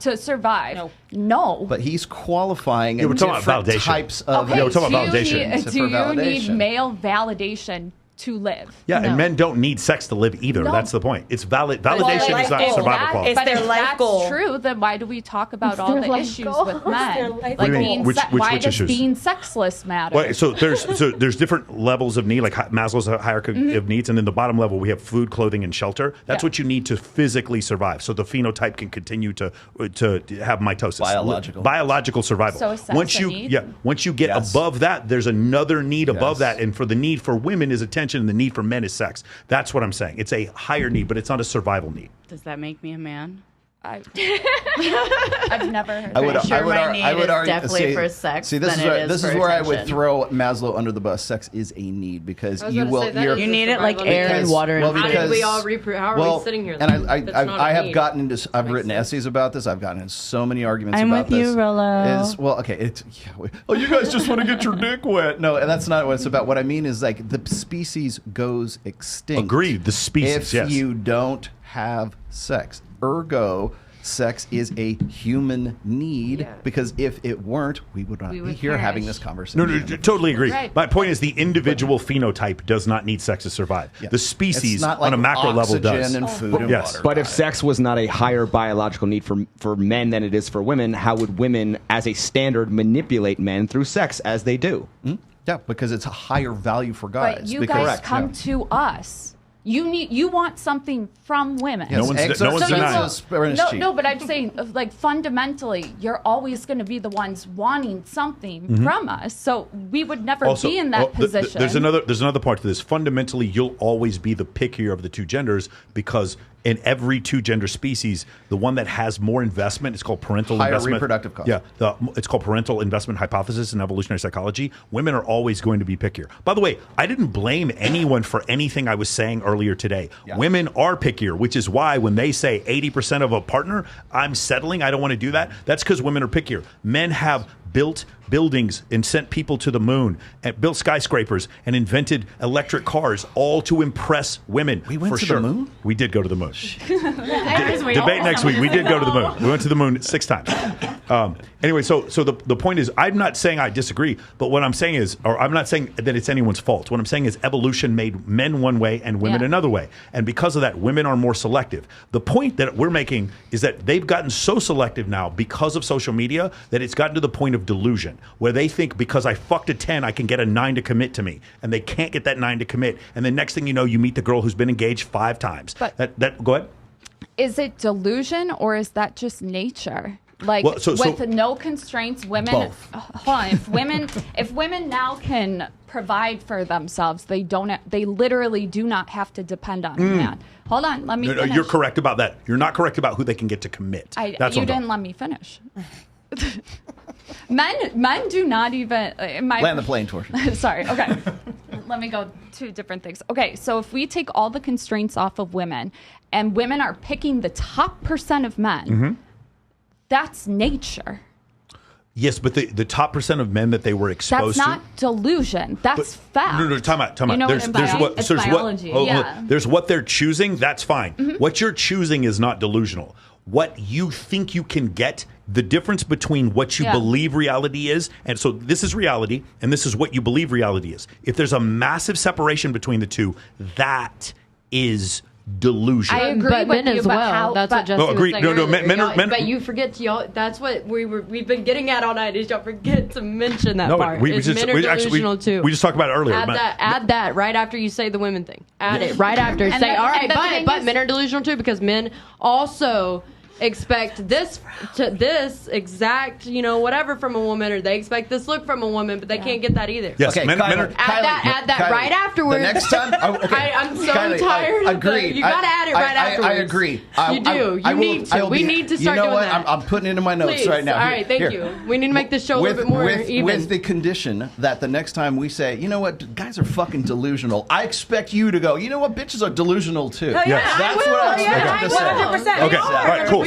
To survive. No. But he's qualifying Yeah, we're in talking about different validation. types of. Yeah, we're talking about validation. Do you need male validation to live? Yeah, and men don't need sex to live either. No. That's the point. It's validation is not survival quality. But if that's true, then why do we talk about all the issues with men? What do you mean? Which why does issues? being sexless matter? Well, so there's different levels of need, like Maslow's hierarchy of needs, and then the bottom level we have food, clothing, and shelter. That's what you need to physically survive. So the phenotype can continue to have mitosis, biological survival. So is sex once a you need? once you get above that, there's another need above that, and for the need for women is attention, and the need for men is sex. That's what I'm saying. It's a higher need, but it's not a survival need. Does that make me a man? I've never heard. I would argue definitely for sex. See, this than is for where I would attention. throw Maslow under the bus. Sex is a need because you will. You need it like air and water. Well, How because, did we all how are we sitting here? And That's not I a have need. gotten into. I've written essays about this. I've gotten into so many arguments I'm about with this. you, Rollo. Well, okay. Oh, you guys just want to get your dick wet. No, and that's not what it's about. What I mean is like the species goes extinct. Agreed. The species. If you don't have sex, ergo. Sex is a human need because if it weren't, we would not be here having this conversation. No, totally agree. Right. My point is the individual phenotype does not need sex to survive. Yeah. The species It's not on a like macro level oxygen does. and food and water. But if sex was not a higher biological need for men than it is for women, how would women, as a standard, manipulate men through sex as they do? Yeah, because it's a higher value for guys. But you guys come to us. You want something from women. No one's denying. No, but I'm saying, like, fundamentally, you're always going to be the ones wanting something from us. So we would never be in that position. There's another part to this. Fundamentally, you'll always be the pickier of the two genders because in every two gender species, the one that has more investment is called parental higher investment. reproductive cost. Yeah, it's called parental investment hypothesis in evolutionary psychology. Women are always going to be pickier. By the way, I didn't blame anyone for anything I was saying earlier today. Yeah. Women are pickier, which is why when they say 80% of a partner, I'm settling, I don't want to do that. That's because women are pickier. Men have built buildings and sent people to the moon and built skyscrapers and invented electric cars all to impress women. We went for to sure. the moon? We did go to the moon. Debate next week. We did go to the moon. We went to the moon 6 times. Anyway, so the point is, I'm not saying I disagree, but what I'm saying is, or I'm not saying that it's anyone's fault. What I'm saying is evolution made men one way and women another way. And because of that, women are more selective. The point that we're making is that they've gotten so selective now because of social media that it's gotten to the point of delusion, where they think because I fucked a 10, I can get a 9 to commit to me. And they can't get that 9 to commit. And then next thing you know, you meet the girl who's been engaged 5 times. But go ahead. Is it delusion or is that just nature? Like with no constraints, women. Both. Hold on. If women now can provide for themselves, they literally do not have to depend on a man. Hold on, let me finish. No, you're correct about that. You're not correct about who they can get to commit. You didn't let me finish. Men do not even land the plane, Torsion. Sorry. Okay. Let me go to different things. Okay, so if we take all the constraints off of women, and women are picking the top % of men, that's nature. Yes, but the top % of men that they were exposed to. That's not delusion. That's fact. No, time out. You know there's biology. There's what they're choosing. That's fine. What you're choosing is not delusional. What you think you can get, the difference between what you believe reality is, and so this is reality, and this is what you believe reality is. If there's a massive separation between the two, that is delusion. I agree with men as well. That's what Jesse was saying. No, men. But you forget, y'all. That's what we've been getting at all night. Is y'all forget to mention that part. Men are delusional too. We just talked about it earlier. Add that right after you say the women thing. Add it right after. Say all right, but men are delusional too because men also expect this exact, whatever from a woman, or they expect this look from a woman, but they can't get that either. Yes, men are. Add that right afterwards. The next time, I'm so Kylie, tired. Agree. You got to add it right afterwards. I agree. You do. You need to. We need to start doing that. I'm putting it in my notes right now. All right, thank you. We need to make this show a little bit more even. With the condition that the next time we say, you know what, guys are fucking delusional, I expect you to go, you know what, bitches are delusional too. Oh, yeah, That's what I expect you to say. 100%. Okay, all right, cool.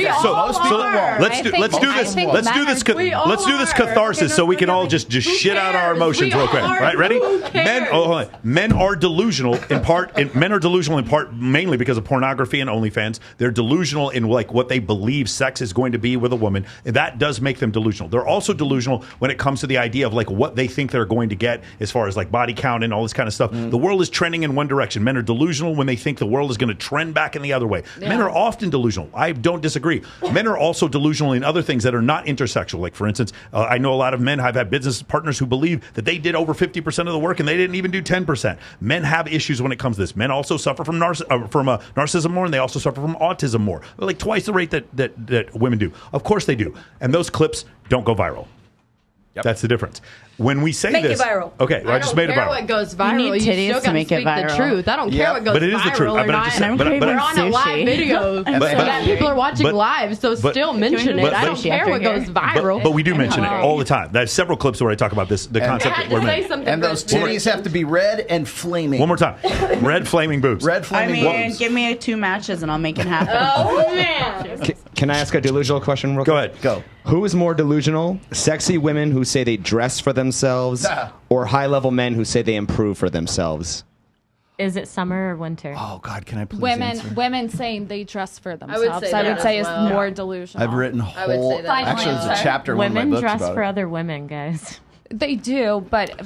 Let's do this catharsis so we can all just shit out our emotions real quick. Right, ready? Men are delusional in part. Men are delusional in part mainly because of pornography and OnlyFans. They're delusional in like what they believe sex is going to be with a woman. And that does make them delusional. They're also delusional when it comes to the idea of like what they think they're going to get as far as like body count and all this kind of stuff. The world is trending in one direction. Men are delusional when they think the world is going to trend back in the other way. Men are often delusional. I don't disagree. Men are also delusional in other things that are not intersexual. Like, for instance, I know a lot of men. I've had business partners who believe that they did over 50% of the work and they didn't even do 10%. Men have issues when it comes to this. Men also suffer from narcissism more, and they also suffer from autism more, like twice the rate that women do. Of course they do. And those clips don't go viral. Yep. That's the difference. When we say make this, it viral. Okay, I just made it viral. I don't care what goes viral. You need titties still to make it speak viral. the truth. I don't care what goes viral. But it is the truth. Or not. We're on a live video that people are watching live, so still mention it. I don't care what goes viral. But we do mention it all the time. There's several clips where I talk about this, the concept that we're making. And those titties have to be red and flaming. One more time. Red flaming boobs. Red flaming boobs. Give me 2 matches and I'll make it happen. Oh, man. Can I ask a delusional question real quick? Go ahead. Go. Who is more delusional? Sexy women who say they dress for themselves or high-level men who say they improve for themselves? Is it summer or winter? Oh, God, can I please answer? Women saying they dress for themselves. I would say is more delusional. I've written whole... Actually, there's a chapter in one of my Women books dress about for it. other women, guys. They do, but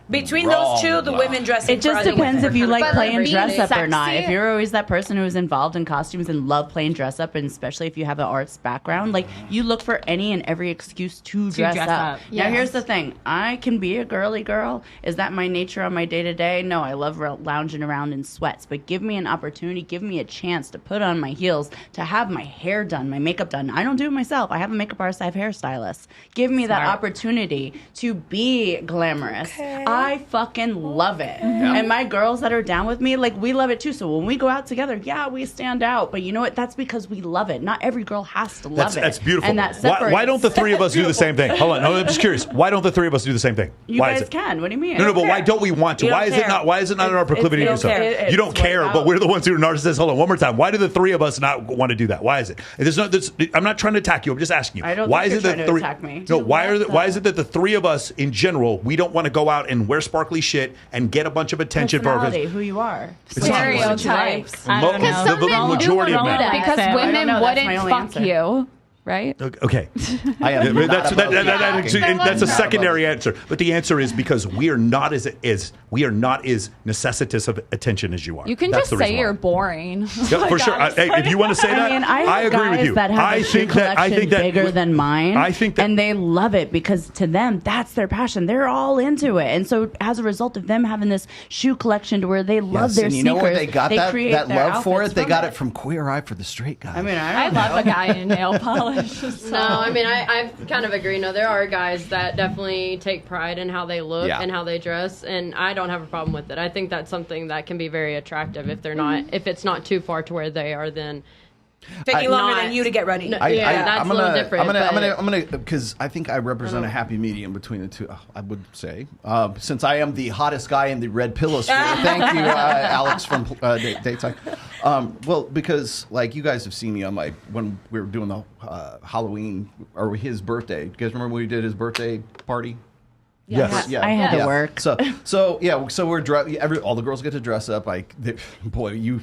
between those two, the women dressing. It just depends if you like playing dress up or not. sexy. If you're always that person who's involved in costumes and love playing dress up, and especially if you have an arts background, like you look for any and every excuse to dress up. Now, here's the thing: I can be a girly girl. Is that my nature on my day to day? No, I love lounging around in sweats. But give me an opportunity, give me a chance to put on my heels, to have my hair done, my makeup done. I don't do it myself. I have a makeup artist. I have hairstylists. Give me that opportunity to be glamorous. I fucking love it. And my girls that are down with me, like, we love it too. So when we go out together, we stand out. But you know what? That's because we love it. Not every girl has to love it. That's beautiful. And that separates. Why don't the three of us do the same thing? Hold on. No, I'm just curious. Why don't the three of us do the same thing? You why guys is it? can. What do you mean? No, but why don't we want to? Why is it not? Why is it not in our proclivity to do so? You don't care, but we're the ones who are narcissists. Hold on, one more time. Why do the three of us not want to do that? Why is it? I'm not trying to attack you. I'm just asking you. I don't why think is you're it trying that to three? attack me. No, why is it that the three of us in general we don't want to go out and wear sparkly shit and get a bunch of attention for our Personality, who you are. Stereotypes. Because some men majority do of men. that because women That's my wouldn't only fuck answer. you. Right? Okay. I am not that's above that's a Not secondary above. answer. But the answer is because we are not as necessitous of attention as you are. You can That's just the reason say why. you're boring. Yeah, for sure. Hey, if you want to say that, I mean, I have agree with guys you. that have a shoe collection bigger than mine. I think that, and they love it because to them that's their passion. They're all into it, and so as a result of them having this shoe collection to where they love their and you sneakers, know where they got create that their love for outfits it? They from got it from Queer Eye for the Straight Guy. I mean, I love a guy in nail polish. No, I mean, I kind of agree. No, there are guys that definitely take pride in how they look Yeah. and how they dress, and I don't have a problem with it. I think that's something that can be very attractive if they're not, if it's not too far to where they are then. Taking longer than you to get ready. That's a little different. I'm gonna, because I think I represent a happy medium between the two. I would say, since I am the hottest guy in the red pillow sphere. Thank you, Alex from Daytime. Well, because like you guys have seen me on when we were doing the Halloween or his birthday. You guys remember when we did his birthday party? Yes. Yeah. I had to work. So we're all the girls get to dress up. Boy, you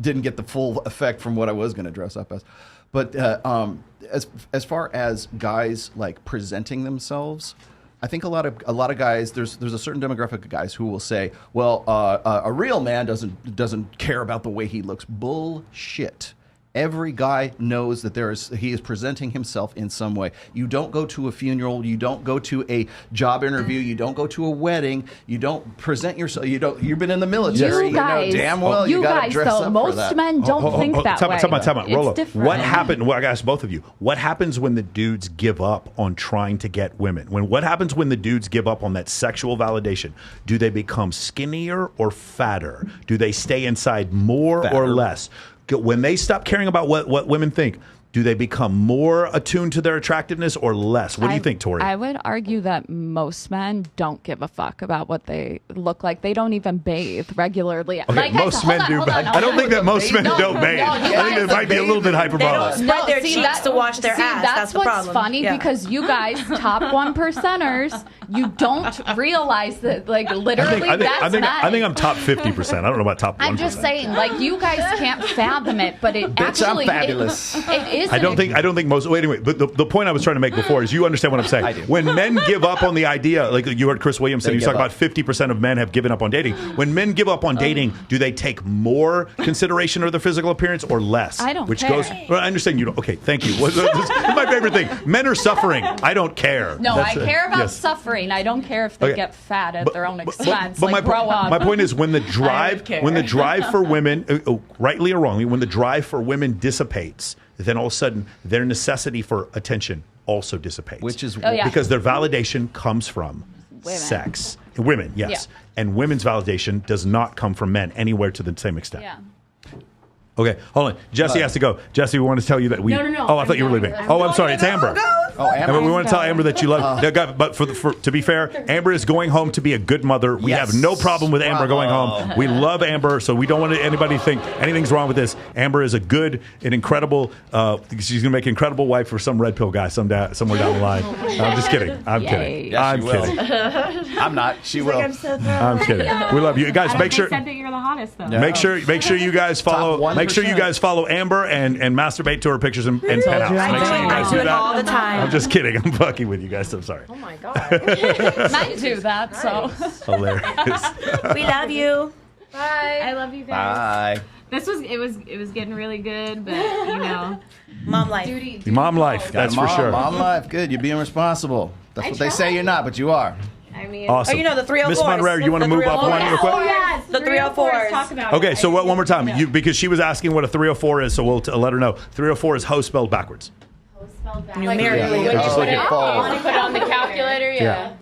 didn't get the full effect from what I was going to dress up as. But as far as guys like presenting themselves, I think a lot of guys there's a certain demographic of guys who will say, well, a real man doesn't care about the way he looks. Bullshit. Every guy knows that he is presenting himself in some way. You don't go to a funeral, you don't go to a job interview, you don't go to a wedding, you don't present yourself. You've been in the military, You guys, know damn well you got to dress up most for that. men don't think that way. Time out. It's Rolo, different. what happened? Well, I ask both of you. What happens when the dudes give up on trying to get women? What happens when the dudes give up on that sexual validation? Do they become skinnier or fatter? Do they stay inside more or less? When they stop caring about what women think, do they become more attuned to their attractiveness or less? What do you think, Tori? I would argue that most men don't give a fuck about what they look like. They don't even bathe regularly. Okay, like most men do. I don't think that most men don't bathe. I think it might be a little bit hyperbolic. They don't spread their cheeks to wash their ass. That's the what's problem. funny because you guys, top 1%ers, you don't realize that, like, literally I think men. I'm top 50%. I don't know about top 1%. I'm just saying, like, you guys can't fathom it, but it actually, I'm fabulous. It is. I don't think most. Wait, anyway, but the point I was trying to make before is you understand what I'm saying. I do. When men give up on the idea, like you heard Chris Williams say, he was talking about 50% of men have given up on dating. When men give up on dating, do they take more consideration of their physical appearance or less? I don't Which care. goes. Well, I understand you don't. Okay, thank you. This is my favorite thing. Men are suffering. I don't care. No, That's I care about yes. suffering. I don't care if they Okay. get fat at their own expense. But like, grow up. my point is when the drive care. for women, rightly or wrongly, when the drive for women dissipates, then all of a sudden their necessity for attention also dissipates. Which is because their validation comes from sex. Women, yes. Yeah. And women's validation does not come from men anywhere to the same extent. Yeah. Okay, hold on. Jesse has to go. Jesse, we want to tell you that we. No. Oh, I thought you were leaving. I'm sorry. It's Amber. Oh, Amber. And we want to tell Amber that you love. But to be fair, Amber is going home to be a good mother. We have no problem with Amber going home. We love Amber, so we don't want anybody to think anything's wrong with this. Amber is an incredible. She's going to make an incredible wife for some red pill guy somewhere down the line. I'm just kidding. I'm kidding. Yes, I'm she will. kidding. I'm not. She will. I'm kidding. We love you guys. Make sure. They said that you're the hottest though. Make sure you guys follow. Make sure you guys follow Amber and masturbate to her pictures and penthouse. Make sure you guys I do it that. all the time. I'm just kidding. I'm fucking with you guys. I'm sorry. Oh my god. Men do that, so. Hilarious. We love you. Bye. I love you guys. Bye. It was getting really good, but you know, Mom life. Mom life. That's for sure. Mom life. Good. You're being responsible. That's what they say you're not, but you are. I mean, Awesome. Oh, you know the 304s. Miss Monroe, you want to move up one real quick? Oh yes, The 304s. Talk about Okay, it. so one more time, because she was asking what a 304 is, so we'll let her know. 304 is hoe spelled backwards. Numerically. Yeah. Put it Oh. on the calculator, yeah.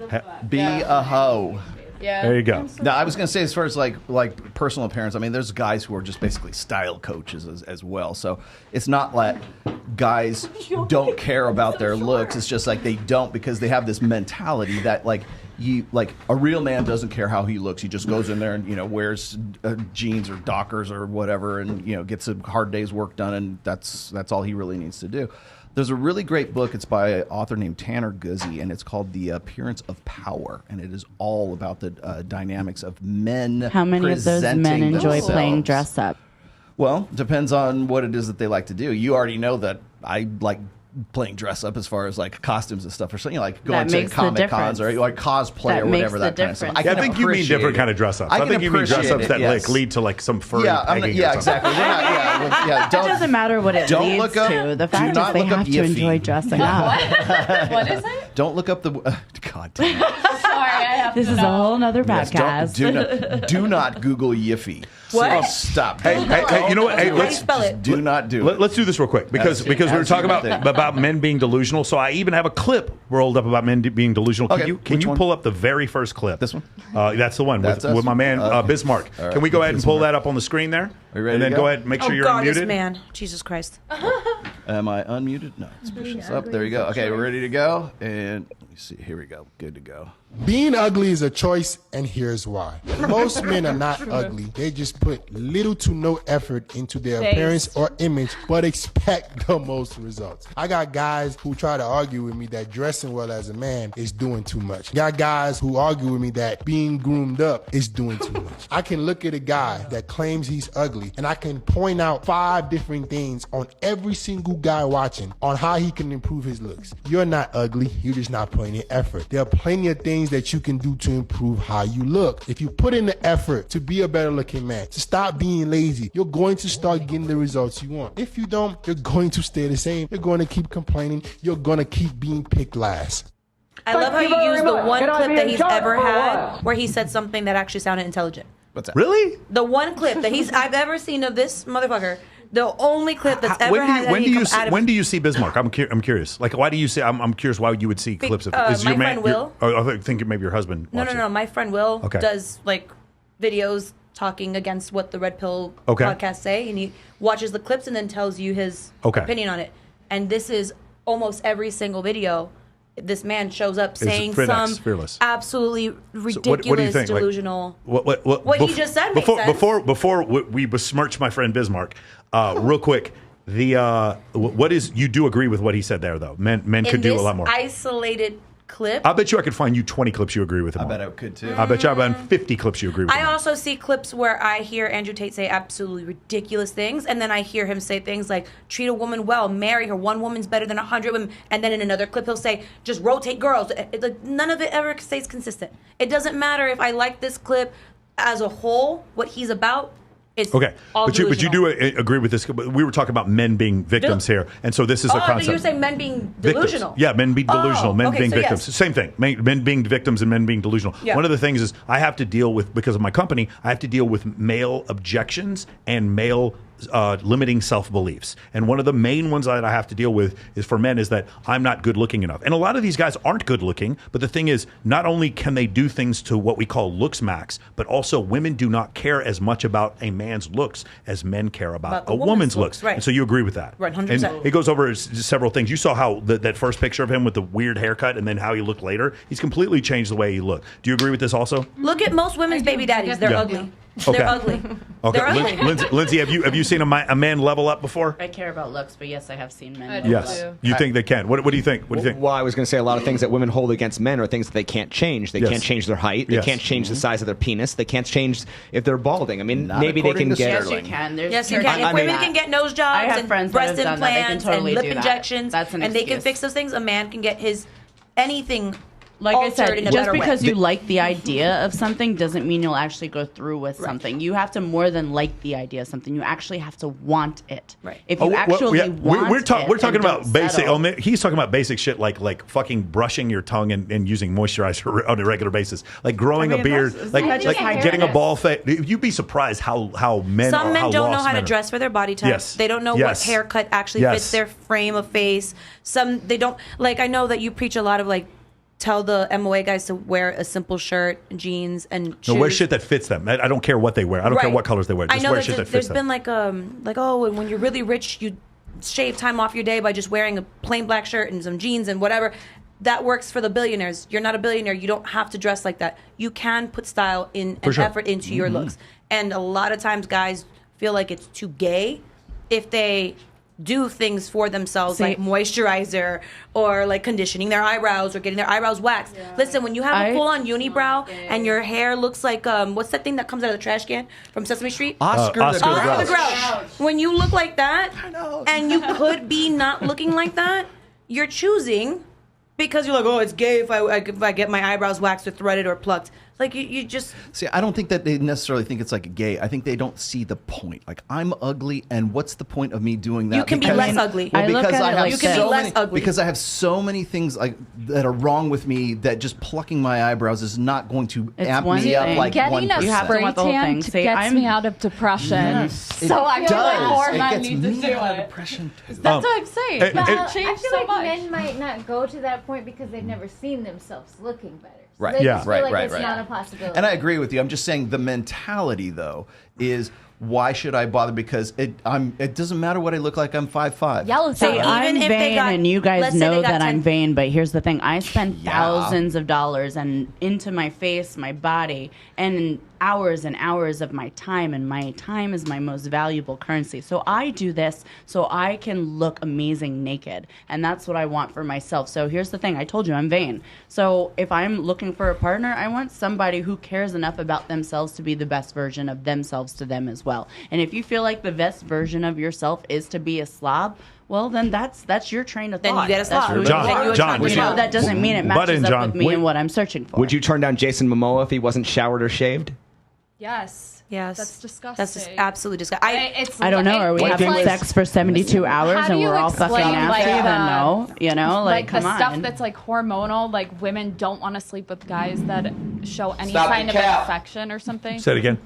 Be a hoe. Yeah. There you go. Now, I was going to say, as far as like personal appearance, I mean, there's guys who are just basically style coaches as well. So it's not like guys don't care about their looks. It's just like they don't because they have this mentality that like a real man doesn't care how he looks. He just goes in there and wears jeans or Dockers or whatever, and gets a hard day's work done, and that's all he really needs to do. There's a really great book. It's by an author named Tanner Guzzi, and it's called The Appearance of Power. And it is all about the dynamics of men. How many of those men presenting enjoy themselves. playing dress up? Well, depends on what it is that they like to do. You already know that I like playing dress up as far as like costumes and stuff, or something like going to Comic Cons or like cosplay or whatever that kind of stuff. I think you mean different kind of dress ups. I think you mean dress ups that like lead to like some furry pegging. Yeah, exactly. We're not, It doesn't matter what it don't leads look up- to. The do fact not is they look up have to Yiffy. enjoy dressing up. What is it? Don't look up the. God damn. Sorry, I have This to is a know. whole nother Yes, podcast. do not Google Yiffy. What? Stop. Hey, you know what? Hey, let's spell it? do not do it. Let's do this real quick because we were talking about men being delusional. So I even have a clip rolled up about men being delusional. Can Okay, you which one? pull up the very first clip? This one? That's the one That's with us? my man Okay. Bismarck. All right, Can we go ahead and pull Bismarck. that up on the screen there? Are you ready and then to go go? ahead and make sure Oh you're God, this unmuted. man. Jesus Christ. Am I unmuted? No, it's pushing us up. There you go. Okay, we're ready to go. And let me see. Here we go. Good to go. Being ugly is a choice, and here's why. Most men are not ugly. They just put little to no effort into their appearance or image, but expect the most results. I got guys who try to argue with me that dressing well as a man is doing too much. Got guys who argue with me that being groomed up is doing too much. I can look at a guy that claims he's ugly, and I can point out 5 different things on every single guy watching on how he can improve his looks. You're not ugly. You're just not putting in effort. There are plenty of things things that you can do to improve how you look. If you put in the effort to be a better looking man, to stop being lazy, you're going to start getting the results you want. If you don't, you're going to stay the same. You're going to keep complaining. You're going to keep being picked last. I love how you use the one clip that he's ever had where he said something that actually sounded intelligent. What's that? Really? The one clip that I've ever seen of this motherfucker. The only clip that's ever had when that do you see Bismarck? I'm curious. Like, why do you see? I'm curious why you would see clips of it. Is my your friend Will. I think maybe your husband. No. My friend Will does like videos talking against what the Red Pill podcast say, and he watches the clips and then tells you his opinion on it. And this is almost every single video. This man shows up saying some absolutely ridiculous, what do you think? delusional. Like, what he just said makes sense. Before we besmirch my friend Bismarck, real quick, what is you do agree with what he said there though? Men could do a lot more. Isolated clip. I bet you I could find you 20 clips you agree with him on. I bet I could too. I bet you I found 50 clips you agree with him I on. also see clips where I hear Andrew Tate say absolutely ridiculous things, and then I hear him say things like, treat a woman well, marry her, one woman's better than 100 women, and then in another clip he'll say, just rotate girls. None of it ever stays consistent. It doesn't matter if I like this clip as a whole, what he's about. It's okay, all but you do agree with this. We were talking about men being victims here, and so this is a concept. You were saying men being delusional. Victims. Yeah, men being delusional, men being victims. Yes. Same thing. Men being victims and men being delusional. Yeah. One of the things is I have to deal with, because of my company, I have to deal with male objections and male limiting self-beliefs. And one of the main ones that I have to deal with is for men is that I'm not good looking enough. And a lot of these guys aren't good looking, but the thing is, not only can they do things to what we call looks max, but also women do not care as much about a man's looks as men care about a woman's looks. Right. And so you agree with that. Right, 100%. And it goes over several things. You saw how that first picture of him with the weird haircut and then how he looked later. He's completely changed the way he looked. Do you agree with this also? Look at most women's baby daddies. They're ugly. Okay. They're ugly. Okay, They're ugly. Lindsay, have you seen a man level up before? I care about looks, but yes, I have seen men. Yes, you think they can. What do you think? What do you think? Well, I was going to say a lot of things that women hold against men are things that they can't change. They can't change their height. They can't change the size of their penis. They can't change if they're balding. I mean, maybe they can get. Yes, you can. Yes, you can. If women can get nose jobs and breast implants and lip injections, and they can fix those things, a man can get his anything. Like I said, in a just better because way. you like the idea of something doesn't mean you'll actually go through with something. You have to more than like the idea of something. You actually have to want it. Right. If you actually want we're it, talking about basic. settle. He's talking about basic shit like fucking brushing your tongue and using moisturizer on a regular basis, like growing a beard, like getting a ball fade. You'd be surprised how men. Some men don't know how to men dress for their body type. Yes. They don't know what haircut actually fits their frame of face. Some they don't like. I know that you preach a lot of like. Tell the MOA guys to wear a simple shirt, jeans, and shoes. No, wear shit that fits them. I don't care what they wear. I don't care what colors they wear. Just I know wear shit that fits them. there's been like oh, and when you're really rich, you shave time off your day by just wearing a plain black shirt and some jeans and whatever. That works for the billionaires. You're not a billionaire. You don't have to dress like that. You can put style and effort into your looks. And a lot of times, guys feel like it's too gay if they do things for themselves like moisturizer or like conditioning their eyebrows or getting their eyebrows waxed. Listen, when you have a full-on unibrow and your hair looks like what's that thing that comes out of the trash can from Sesame Street? Oscar the Grouch. When you look like that and you could be not looking like that, you're choosing because you're like, oh, it's gay if I get my eyebrows waxed or threaded or plucked. Like you just see. I don't think that they necessarily think it's like gay. I think they don't see the point. Like I'm ugly, and what's the point of me doing that? You can be less ugly. Well, because I have you can be less ugly because I have so many things like that are wrong with me that just plucking my eyebrows is not going to amp me up like 1%. Getting a spray tan gets me out of depression. Yes, so I feel like more it men gets need to me do out of it. depression too. That's what I'm saying. Well, I Change feel so like much. men might not go to that point because they've never seen themselves looking better. So Right. they Yeah. just feel like it's not a possibility. And I agree with you. I'm just saying the mentality, though, is why should I bother? Because it doesn't matter what I look like. I'm 5'5". See, I'm vain, and you guys know that I'm vain. But here's the thing: I spend thousands of dollars and into my face, my body, and hours and hours of my time, and my time is my most valuable currency. So I do this so I can look amazing naked, and that's what I want for myself. So here's the thing: I told you I'm vain. So if I'm looking for a partner, I want somebody who cares enough about themselves to be the best version of themselves to them as well. And if you feel like the best version of yourself is to be a slob, well, then that's your train of Then you thought. get a slot. That's who John, you are. John, You know, that doesn't mean it matches up with me and what I'm searching for. Would you turn down Jason Momoa if he wasn't showered or shaved? Yes. Yes. That's disgusting. That's just absolutely disgusting. I don't know. Are we having sex for 72 hours How do and you we're all fucking explain, nasty? like, Then no. You know, like the come on. stuff that's like hormonal, like women don't want to sleep with guys that show any Stop kind the of cap. infection or something. Say it again.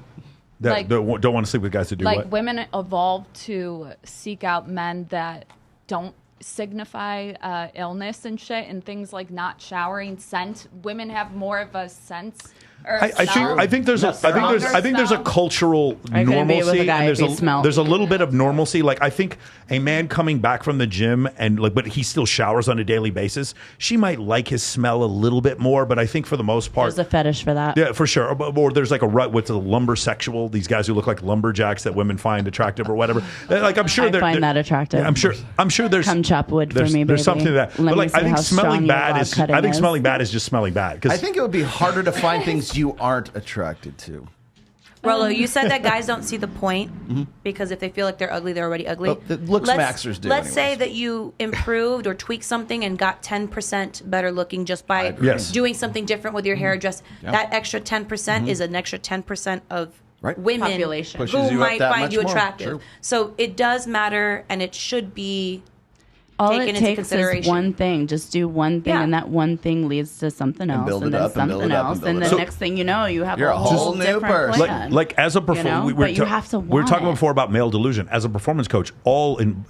That Like- don't want to sleep with guys to do Like what? women evolved to seek out men that don't signify illness and shit, and things like not showering, scent. Women have more of a sense. Or I think there's a cultural I couldn't be with normalcy a guy and if he smelled. there's a little bit of normalcy. Like I think a man coming back from the gym and like, but he still showers on a daily basis. She might like his smell a little bit more, but I think for the most part, There's a fetish for that. yeah, for sure. Or there's like a rut with the lumber sexual. These guys who look like lumberjacks that women find attractive or whatever. Like I'm sure I find that attractive. I'm sure there's Come chop wood for there's, me, there's baby. something to that. Let But me like see I think how smelling strong your bad log is cutting is. smelling bad is just smelling bad. I think it would be harder to find things you aren't attracted to. Rollo, you said that guys don't see the point because if they feel like they're ugly, they're already ugly. Well, the looks maxers do Let's say anyways. that you improved or tweaked something and got 10% better looking just by agree. Yes. doing something different with your hair dress. Yeah. That extra 10% is an extra 10% of Right. women Population. Pushes who you up might that find much you more. attractive. True. So it does matter, and it should be All taken it into takes consideration. is one thing. Just do one thing, Yeah. and that one thing leads to something else, build and it then up and build something it up and else, build and it the up. So next thing you know, you have you're a a whole whole new different person. plan. Like as a You know? But you have to we were want talking it. before about male delusion. As a performance coach,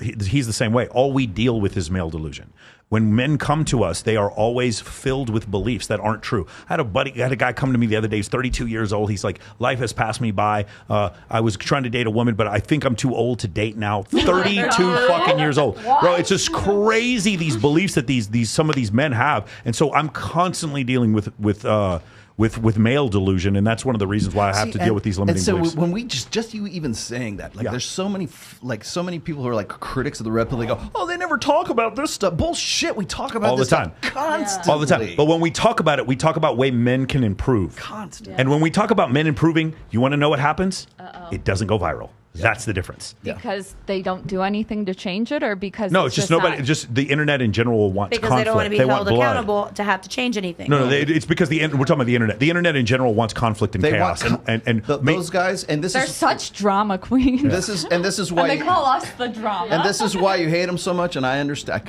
he's the same way. All we deal with is male delusion. When men come to us, they are always filled with beliefs that aren't true. I had a guy come to me the other day. He's 32 years old. He's like, life has passed me by. I was trying to date a woman, but I think I'm too old to date now. 32 fucking years old. Bro, it's just crazy, these beliefs that some of these men have. And so I'm constantly dealing with male delusion, and that's one of the reasons why I have to deal with these limiting and so beliefs. when we just you even saying that, like, there's so many people who are like critics of the red pill. They go, oh, they never talk about this stuff. Bullshit. We talk about All the this time. stuff constantly. All the time. But when we talk about it, we talk about way men can improve. Constantly. And when we talk about men improving, you want to know what happens? It doesn't go viral. That's the difference. Because they don't do anything to change it, or because No, it's just nobody. not- Just the internet in general wants because conflict. they don't want to be They held want blood. accountable to have to change anything. No, it's because we're talking about the internet. The internet in general wants conflict and They chaos, want and those guys, and this They're is such drama queens. this is why and they call us the drama. and this is why you hate them so much. And I understand.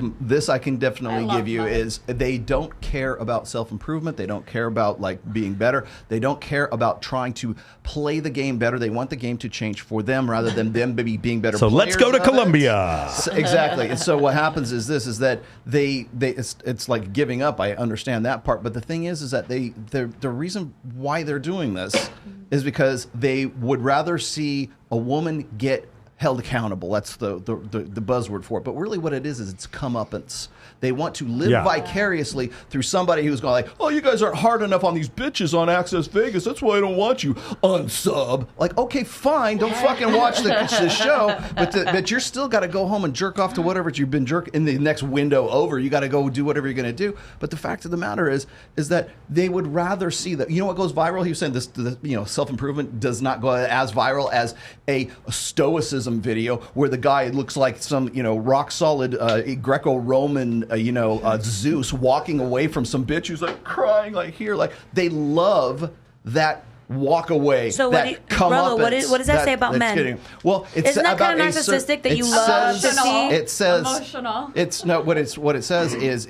I can definitely love give you them. is they don't care about self improvement. They don't care about like being better. They don't care about trying to play the game better. They want the game to change for them rather than them being better. So let's go players to of it. Colombia. Exactly. And so what happens is that it's like giving up. I understand that part, but the thing is that the reason why they're doing this is because they would rather see a woman get held accountable. That's the buzzword for it. But really what it is it's comeuppance. They want to live vicariously through somebody who's going like, oh, you guys aren't hard enough on these bitches on Access Vegas. That's why I don't want you. Unsub. Like, okay, fine. Don't fucking watch the show. But you're still got to go home and jerk off to whatever you've been jerking in the next window over. You got to go do whatever you're going to do. But the fact of the matter is that they would rather see that. You know what goes viral? He was saying this self-improvement does not go as viral as a stoicism video where the guy looks like some, rock solid Greco-Roman Zeus walking away from some bitch who's like crying like here. Like they love that walk away. So that Rollo, what does that say about men? Well, it's Isn't that about kind of narcissistic that you love to see? It says emotional. It's no. What it says is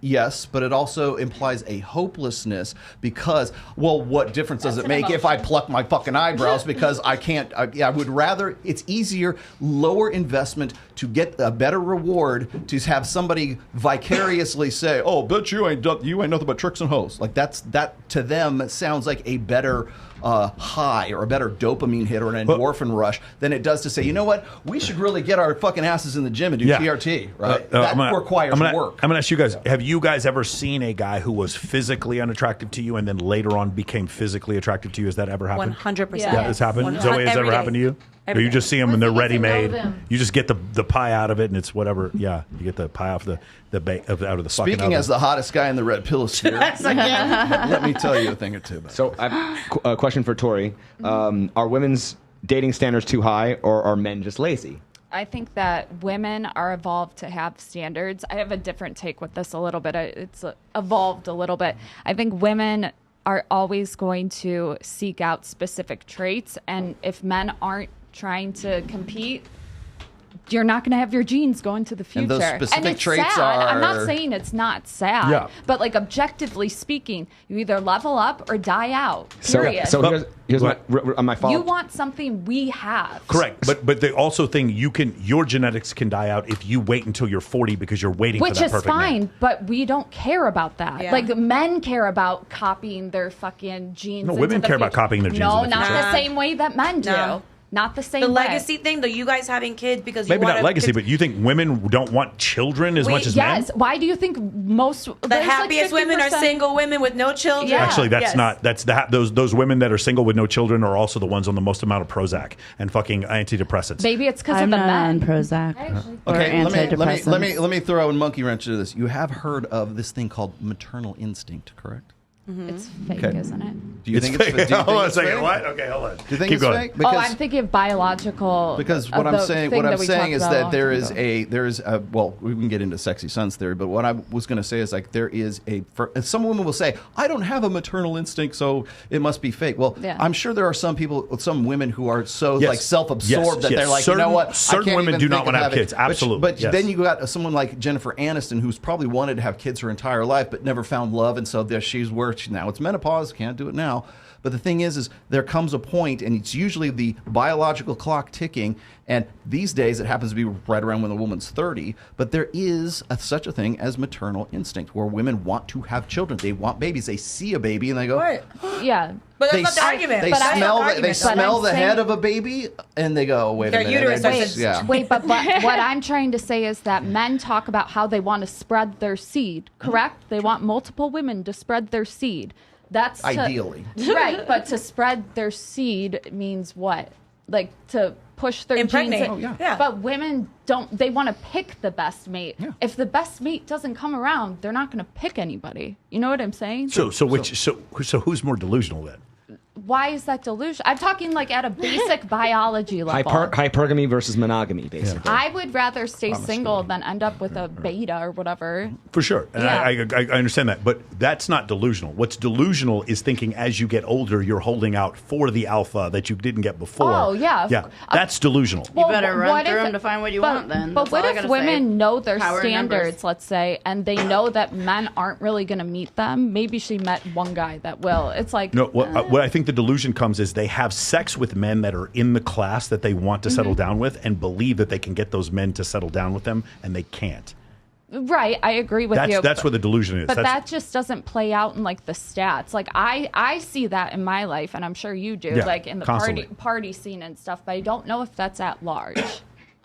yes, but it also implies a hopelessness because what difference does it make if I pluck my fucking eyebrows because I can't? I would rather. It's easier, lower investment to get a better reward to have somebody vicariously say, "Oh, bet you ain't nothing but tricks and hoes." Like that to them sounds like a better high or a better dopamine hit or an endorphin rush than it does to say, you know what, we should really get our fucking asses in the gym and do TRT, right? That requires work. I'm going to ask you guys, have you guys ever seen a guy who was physically unattractive to you and then later on became physically attractive to you? Has that ever happened? 100%. Yeah, it's happened. 100%. Zoe, has Every ever day. happened to you? Or you just see them and they're ready-made. You just get the pie out of it and it's whatever. Yeah, you get the pie off out of the fucking Speaking oven. as the hottest guy in the red pill sphere, let me tell you a thing or two about it. So I have a question for Tori. Are women's dating standards too high or are men just lazy? I think that women are evolved to have standards. I have a different take with this a little bit. It's evolved a little bit. I think women are always going to seek out specific traits, and if men aren't trying to compete, you're not going to have your genes go into the future. And those specific it's traits sad. are... I'm not saying it's not sad, Yeah. but like objectively speaking, you either level up or die out. So Period. here's my fault. You want something we have. Correct, but they also think your genetics can die out if you wait until you're 40 because you're waiting Which for that is perfect fine, man. but we don't care about that. Yeah. Like men care about copying their fucking genes. No, into women the care about future. copying their genes No, in the not future. the same way that men do. No. Not the same The way. legacy thing, though, you guys having kids because you Maybe want not legacy, but you think women don't want children as much as yes. men? Why do you think most the happiest women are single women with no children? Yeah. Actually, that's Yes. not. That's those women that are single with no children are also the ones on the most amount of Prozac and fucking antidepressants. Maybe it's because of I'm the not on men. Prozac. Or Okay, antidepressants. let me throw a monkey wrench into this. You have heard of this thing called maternal instinct, correct? It's fake, Okay. isn't it? Do you think it's fake? Hold on a second. What? Okay, hold on. Do you think Keep it's going. fake? I'm thinking of biological. Because of what I'm the saying, thing what I'm that we saying talked is about a that long there time is ago. well, we can get into sexy sons theory, but what I was going to say is like there is some women will say, I don't have a maternal instinct, so it must be fake. Well, Yeah. I'm sure there are some people, some women who are so Yes. like self-absorbed Yes, that they're yes. like, you know Certain- what? I certain can't women even do not think wanna of have having- kids. Absolutely, But yes. then you got someone like Jennifer Aniston who's probably wanted to have kids her entire life, but never found love, and so there she's where now it's menopause, can't do it now. But the thing is there comes a point, and it's usually the biological clock ticking. And these days, it happens to be right around when the woman's 30. But there is such a thing as maternal instinct, where women want to have children. They want babies. They see a baby and they go, What? Yeah. But They that's not the s- argument. They But I- smell, argument. they But smell I'm the head saying- of a baby, and they go, wait a Their minute. uterus and they- starts to- yeah. Wait, but what I'm trying to say is that men talk about how they want to spread their seed, correct? They want multiple women to spread their seed. That's Ideally. right, but to spread their seed means what? Like to push their Impregnate. genes. Oh, yeah. But women don't. They want to pick the best mate. If the best mate doesn't come around, they're not going to pick anybody. You know what I'm saying? So who's more delusional then? Why is that delusion? I'm talking like at a basic biology level. Hypergamy versus monogamy, basically. I would rather stay single than end up with a beta or whatever. For sure. And Yeah. I understand that. But that's not delusional. What's delusional is thinking as you get older, you're holding out for the alpha that you didn't get before. Oh, yeah. Yeah. That's delusional. You better run what through if- them to find what you but- want then. But That's what all I if gotta women say. know their Power in numbers. standards, let's say, and they know that men aren't really going to meet them? Maybe she met one guy that will. It's like, No, what I think the delusion comes is they have sex with men that are in the class that they want to settle down with and believe that they can get those men to settle down with them, and they can't. right, I agree with you. That's where the delusion is. But That's- that just doesn't play out in like the stats. Like I see that in my life, and I'm sure you do, Yeah, like in the constantly. party scene and stuff. But I don't know if that's at large.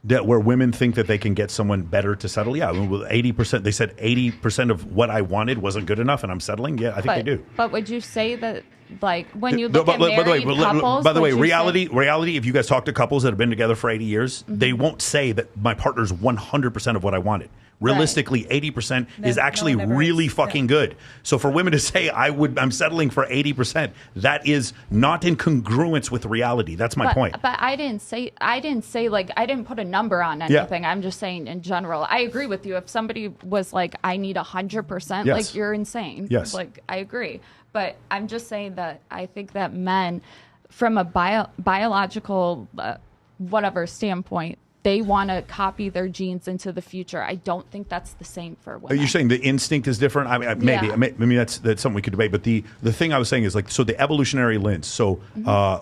that where women think that they can get someone better to settle. Yeah, 80%. They said 80% of what I wanted wasn't good enough, and I'm settling. Yeah, I think they do. But would you say that, like, when you No, look at married couples? by the way, would you say- reality. If you guys talk to couples that have been together for 80 years, they won't say that my partner's 100% of what I wanted. Realistically, 80% is actually really fucking good. So for women to say I'm settling for 80%, that is not in congruence with reality. That's my point. But I didn't say like I didn't put a number on anything. I'm just saying in general. I agree with you. If somebody was like, I need 100%, Yes. like you're insane. Yes. Like I agree. But I'm just saying that I think that men, from a biological whatever standpoint, they want to copy their genes into the future. I don't think that's the same for Are women. you saying the instinct is different? I mean, maybe. Yeah. I mean, that's something we could debate. But the thing I was saying is like, so the evolutionary lens. So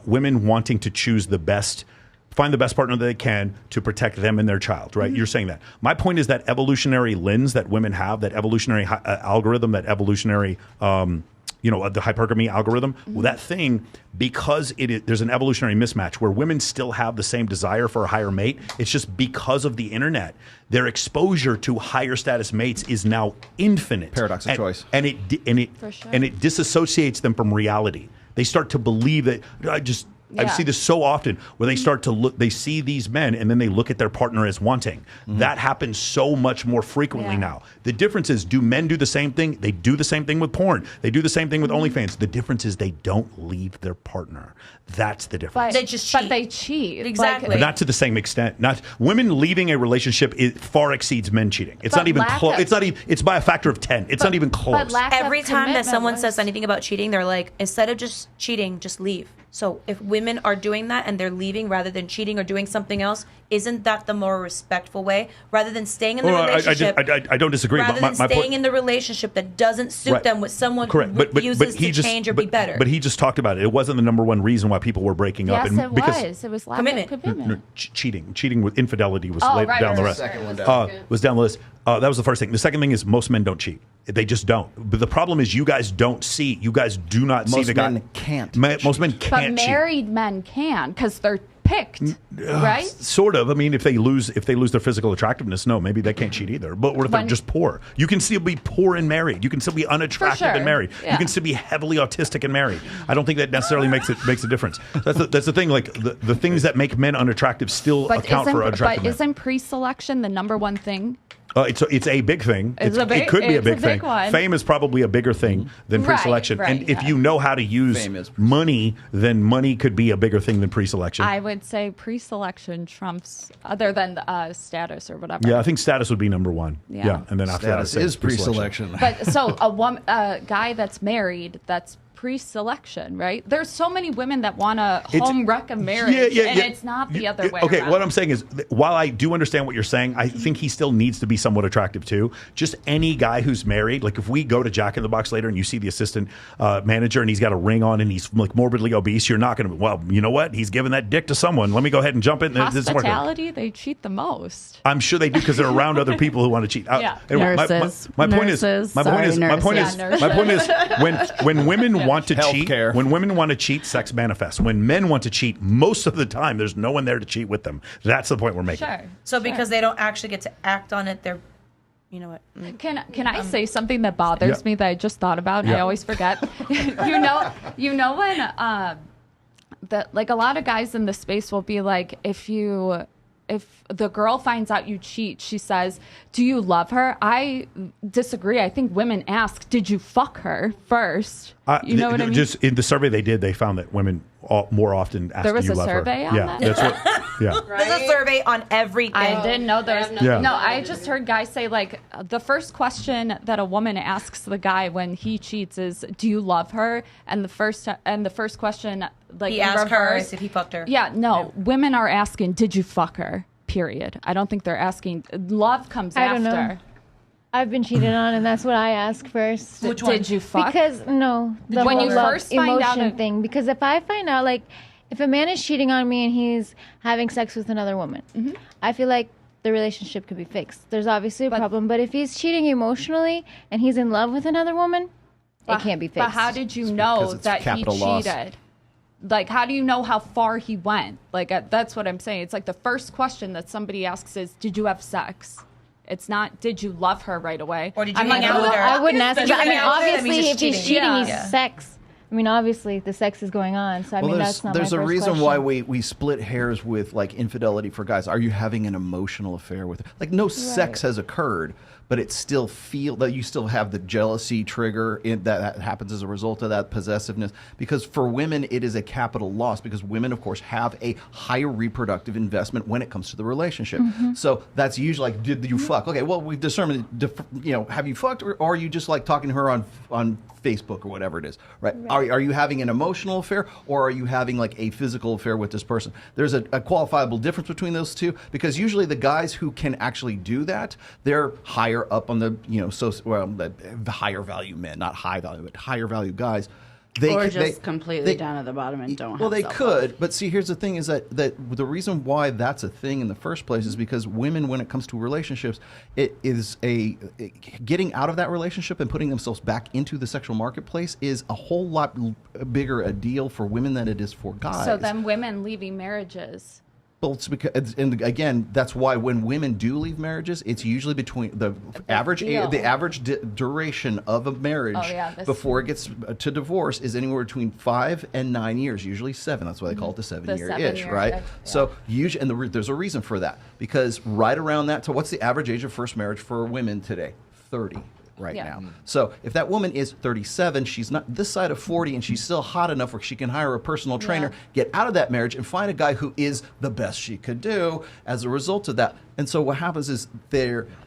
women wanting to choose the best, find the best partner that they can to protect them and their child, right? You're saying that. My point is that evolutionary lens that women have, that evolutionary algorithm, that evolutionary the hypergamy algorithm, well, that thing, because there's an evolutionary mismatch where women still have the same desire for a higher mate. It's just because of the internet, their exposure to higher status mates is now infinite. Paradox of choice. And it For sure. disassociates them from reality. They start to believe that I see this so often where they start to look, they see these men and then they look at their partner as wanting. That happens so much more frequently now. The difference is, do men do the same thing? They do the same thing with porn. They do the same thing with OnlyFans. The difference is they don't leave their partner. That's the difference. But they just cheat. But they cheat. Exactly. But not to the same extent. Not women leaving a relationship, it far exceeds men cheating. It's not even close. It's not even. It's by a factor of 10. It's not even close. Every time that someone says anything about cheating, they're like, instead of just cheating, just leave. So if women are doing that and they're leaving rather than cheating or doing something else, isn't that the more respectful way? Rather than staying in the relationship, I don't disagree. rather But than staying in the relationship that doesn't suit them with someone who refuses to change or be better. But he just talked about it. It wasn't the number one reason why people were breaking up. Yes, it was. It was lack of commitment. Cheating with infidelity was Oh, down the right. list. Second one down. Was down the list. That was the first thing. The second thing is most men don't cheat. They just don't. But the problem is you guys don't see. You guys do not see Most the guy. men can't Most men But can't cheat. married men can because they're picked, right? Sort of. I mean, if they lose their physical attractiveness, no, maybe they can't cheat either. But what if they're just poor? You can still be poor and married. You can still be unattractive and married. Yeah. You can still be heavily autistic and married. I don't think that necessarily makes a difference. That's the thing. Like the things that make men unattractive still account for unattractive men. Isn't pre-selection the number one thing? It's a big thing. It could be a big thing. One. Fame is probably a bigger thing than pre-selection. And if you know how to use money, then money could be a bigger thing than pre-selection. I would say pre-selection trumps other than status or whatever. Yeah, I think status would be number one. Yeah, and then after Status that, is pre-selection. But so a guy that's married, that's pre-selection, right? There's so many women that want to home wreck a marriage, and it's not the other way Okay, around. what I'm saying is, while I do understand what you're saying, I think he still needs to be somewhat attractive too. Just any guy who's married, like if we go to Jack in the Box later and you see the assistant manager and he's got a ring on and he's like morbidly obese, you're not going to, well, you know what? He's giving that dick to someone. Let me go ahead and jump in. Hospitality, they cheat the most. I'm sure they do because they're around other people who want to cheat. Yeah. Anyway, my point is, when women want to cheat, when women want to cheat, sex manifests. When men want to cheat, most of the time, there's no one there to cheat with them. That's the point we're making. Sure. So because they don't actually get to act on it, they're, you know what? Can I say something that bothers me that I just thought about? And I always forget. you know when that like a lot of guys in the space will be like, if the girl finds out you cheat, she says, "Do you love her?" I disagree. I think women ask, "Did you fuck her first?" You know what I mean? Just in the survey they did, they found that women more often ask, there was "Do you a love her?" survey on that? That's what. Yeah. There's a survey on everything. I didn't know there was Yeah. no. I just heard guys say like the first question that a woman asks the guy when he cheats is, "Do you love her?" And the first question, like He in asked her reverse, if he fucked her. Yeah, no. Women are asking, "Did you fuck her?" Period. I don't think they're asking. Love comes I after. don't know. I've been cheated on, and that's what I ask first. Which one? Did you fuck? Because no, the When whole you love first find out emotion thing. Because if I find out, like, if a man is cheating on me and he's having sex with another woman, I feel like the relationship could be fixed. There's obviously a problem, but if he's cheating emotionally and he's in love with another woman, it can't be fixed. But how did you know that he cheated? Like, how do you know how far he went? Like, that's what I'm saying. It's like the first question that somebody asks is, "Did you have sex?" It's not, "Did you love her right away?" Or did you hang out with her? I wouldn't ask. Did you I mean, hang out with her? That means obviously, it's if he's cheating. cheating, Yeah. he's sex. I mean, obviously, the sex is going on. So, I mean, that's not my there's first a reason question. why we split hairs with like infidelity for guys. Are you having an emotional affair with her? Like no sex has occurred, but it still feel that you still have the jealousy trigger that happens as a result of that possessiveness. Because for women, it is a capital loss because women, of course, have a higher reproductive investment when it comes to the relationship. So that's usually like, did you fuck? Okay, well, we've determined, have you fucked or are you just like talking to her on Facebook or whatever it is, right? Are you having an emotional affair or are you having like a physical affair with this person? There's a qualifiable difference between those two because usually the guys who can actually do that, they're higher up on the, the higher value men, not high value, but higher value guys. Completely down at the bottom and don't well, have they self-love. could, but see, here's the thing: is that the reason why that's a thing in the first place is because women, when it comes to relationships, it is getting out of that relationship and putting themselves back into the sexual marketplace is a whole lot bigger a deal for women than it is for guys. So then women leaving marriages. Well, it's because, and again, that's why when women do leave marriages, it's usually between the average duration of a marriage before it gets to divorce is anywhere between 5 and 9 years, usually 7. That's why they call it the 7-year-ish, right? So usually, and there's a reason for that because right around that. So what's the average age of first marriage for women today? 30. Right now. So if that woman is 37, she's not this side of 40 and she's still hot enough where she can hire a personal trainer, get out of that marriage and find a guy who is the best she could do as a result of that. And so what happens is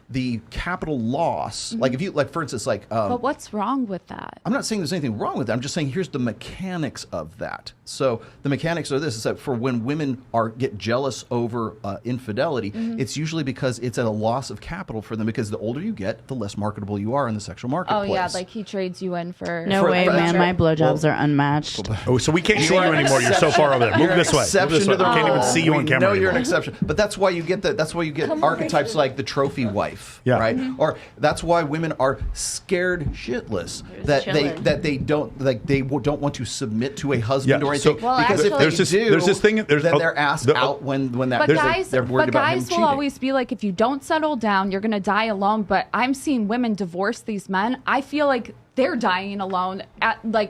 the capital loss, like if you, like for instance, like but what's wrong with that? I'm not saying there's anything wrong with that. I'm just saying here's the mechanics of that. So the mechanics are this: is that for when women get jealous over infidelity, it's usually because it's at a loss of capital for them. Because the older you get, the less marketable you are in the sexual marketplace. Oh yeah, like he trades you in for. No way, man! My blowjobs are unmatched. Oh, so we can't see you anymore. You're so far over there. Move this way. Move this way. I can't even see you on camera. No, you're an exception. But that's why you get That's why you get archetypes like the trophy wife, right? Or that's why women are scared shitless that they don't want to submit to a husband or anything. Because if there's this thing, then they're asked out when that. They're worried about him cheating. Will always be like, if you don't settle down, you're going to die alone. But I'm seeing women divorce these men. I feel like they're dying alone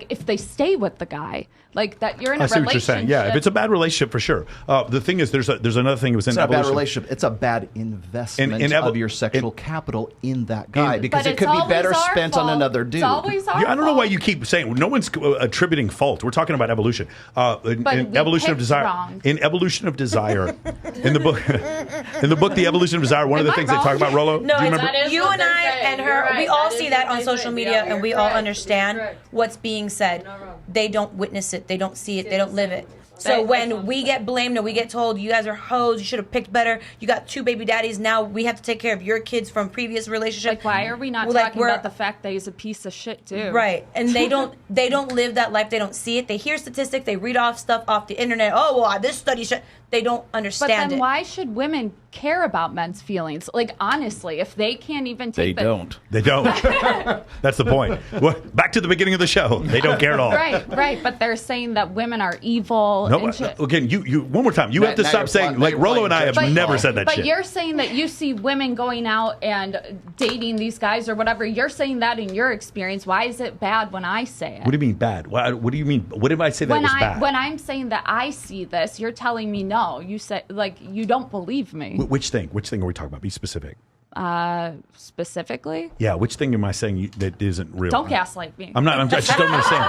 if they stay with the guy. Like that you're in a relationship. I see what you're saying. Yeah, if it's a bad relationship, for sure. The thing is, there's another thing. It was it's in not evolution. a bad relationship. It's a bad investment of your sexual capital in that guy because it could be better spent on another dude. It's always our I don't know why you keep saying no one's attributing fault. We're talking about evolution. In evolution of desire. Wrong. In evolution of desire, in the book, the evolution of desire. One of the things they talk about, Rollo. No, do you remember? you and I and her. We all see that on social media, and we all understand what's being said. They don't witness it. They don't see it. They don't live it. So when we get blamed or we get told you guys are hoes, you should have picked better. You got 2 baby daddies. Now we have to take care of your kids from previous relationships. Like, why are we not talking about the fact that he's a piece of shit too? Right, and they don't live that life. They don't see it. They hear statistics. They read off stuff off the internet. Oh well, this study they don't understand it. But then why should women care about men's feelings? Like honestly, if they can't even take They don't. That's the point. Well, back to the beginning of the show. They don't care at all. Right. But they're saying that women are evil. No, again, you one more time. You have to stop saying like Rollo and I have never said that shit. But you're saying that you see women going out and dating these guys or whatever. You're saying that in your experience. Why is it bad when I say it? What do you mean bad? What do you mean? What if I say that was bad? When I'm saying that I see this, you're telling me no. You said like you don't believe me. Which thing? Which thing are we talking about? Be specific. Specifically? Yeah, which thing am I saying that isn't real? Don't gaslight me. I'm not. I just don't understand.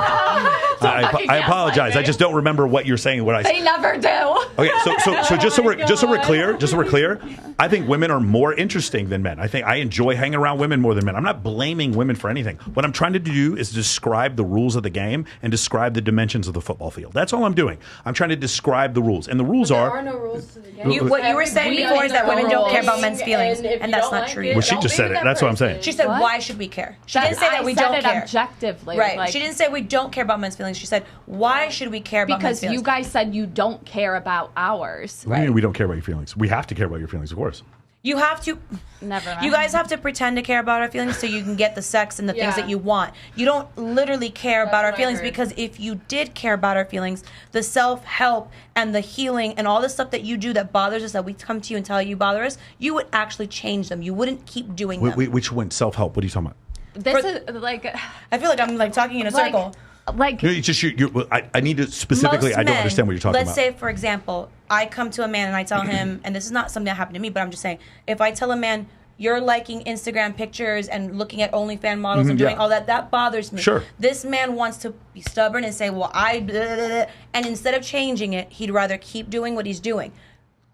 I apologize. I just don't remember what you're saying. They never do. Okay, so just so we're clear, I think women are more interesting than men. I think I enjoy hanging around women more than men. I'm not blaming women for anything. What I'm trying to do is describe the rules of the game and describe the dimensions of the football field. That's all I'm doing. I'm trying to describe the rules, and the rules there are no rules to the game. What you were saying before is that women don't care about men's feelings, and that's not true. Well, she just said it. That's what I'm saying. She said, "Why should we care?" She didn't say that we don't care. Objectively, right? She didn't say we don't care about men's feelings. She said, "Why should we care about men's feelings?" Because you guys said you don't care about ours. What do you mean we don't care about your feelings? We have to care about your feelings, of course. You have to. Never mind. You guys have to pretend to care about our feelings so you can get the sex and the things that you want. You don't literally care about our feelings because if you did care about our feelings, the self-help and the healing and all the stuff that you do that bothers us, that we come to you and tell you bother us, you would actually change them. You wouldn't keep doing them. Which one? Self-help? What are you talking about? This is like. I feel like I'm like talking in a circle. Like it's just I need to specifically. I don't understand what you're talking about. Let's say, for example, I come to a man and I tell him, and this is not something that happened to me, but I'm just saying, if I tell a man you're liking Instagram pictures and looking at OnlyFans models and doing all that bothers me. Sure. This man wants to be stubborn and say, well, and instead of changing it, he'd rather keep doing what he's doing.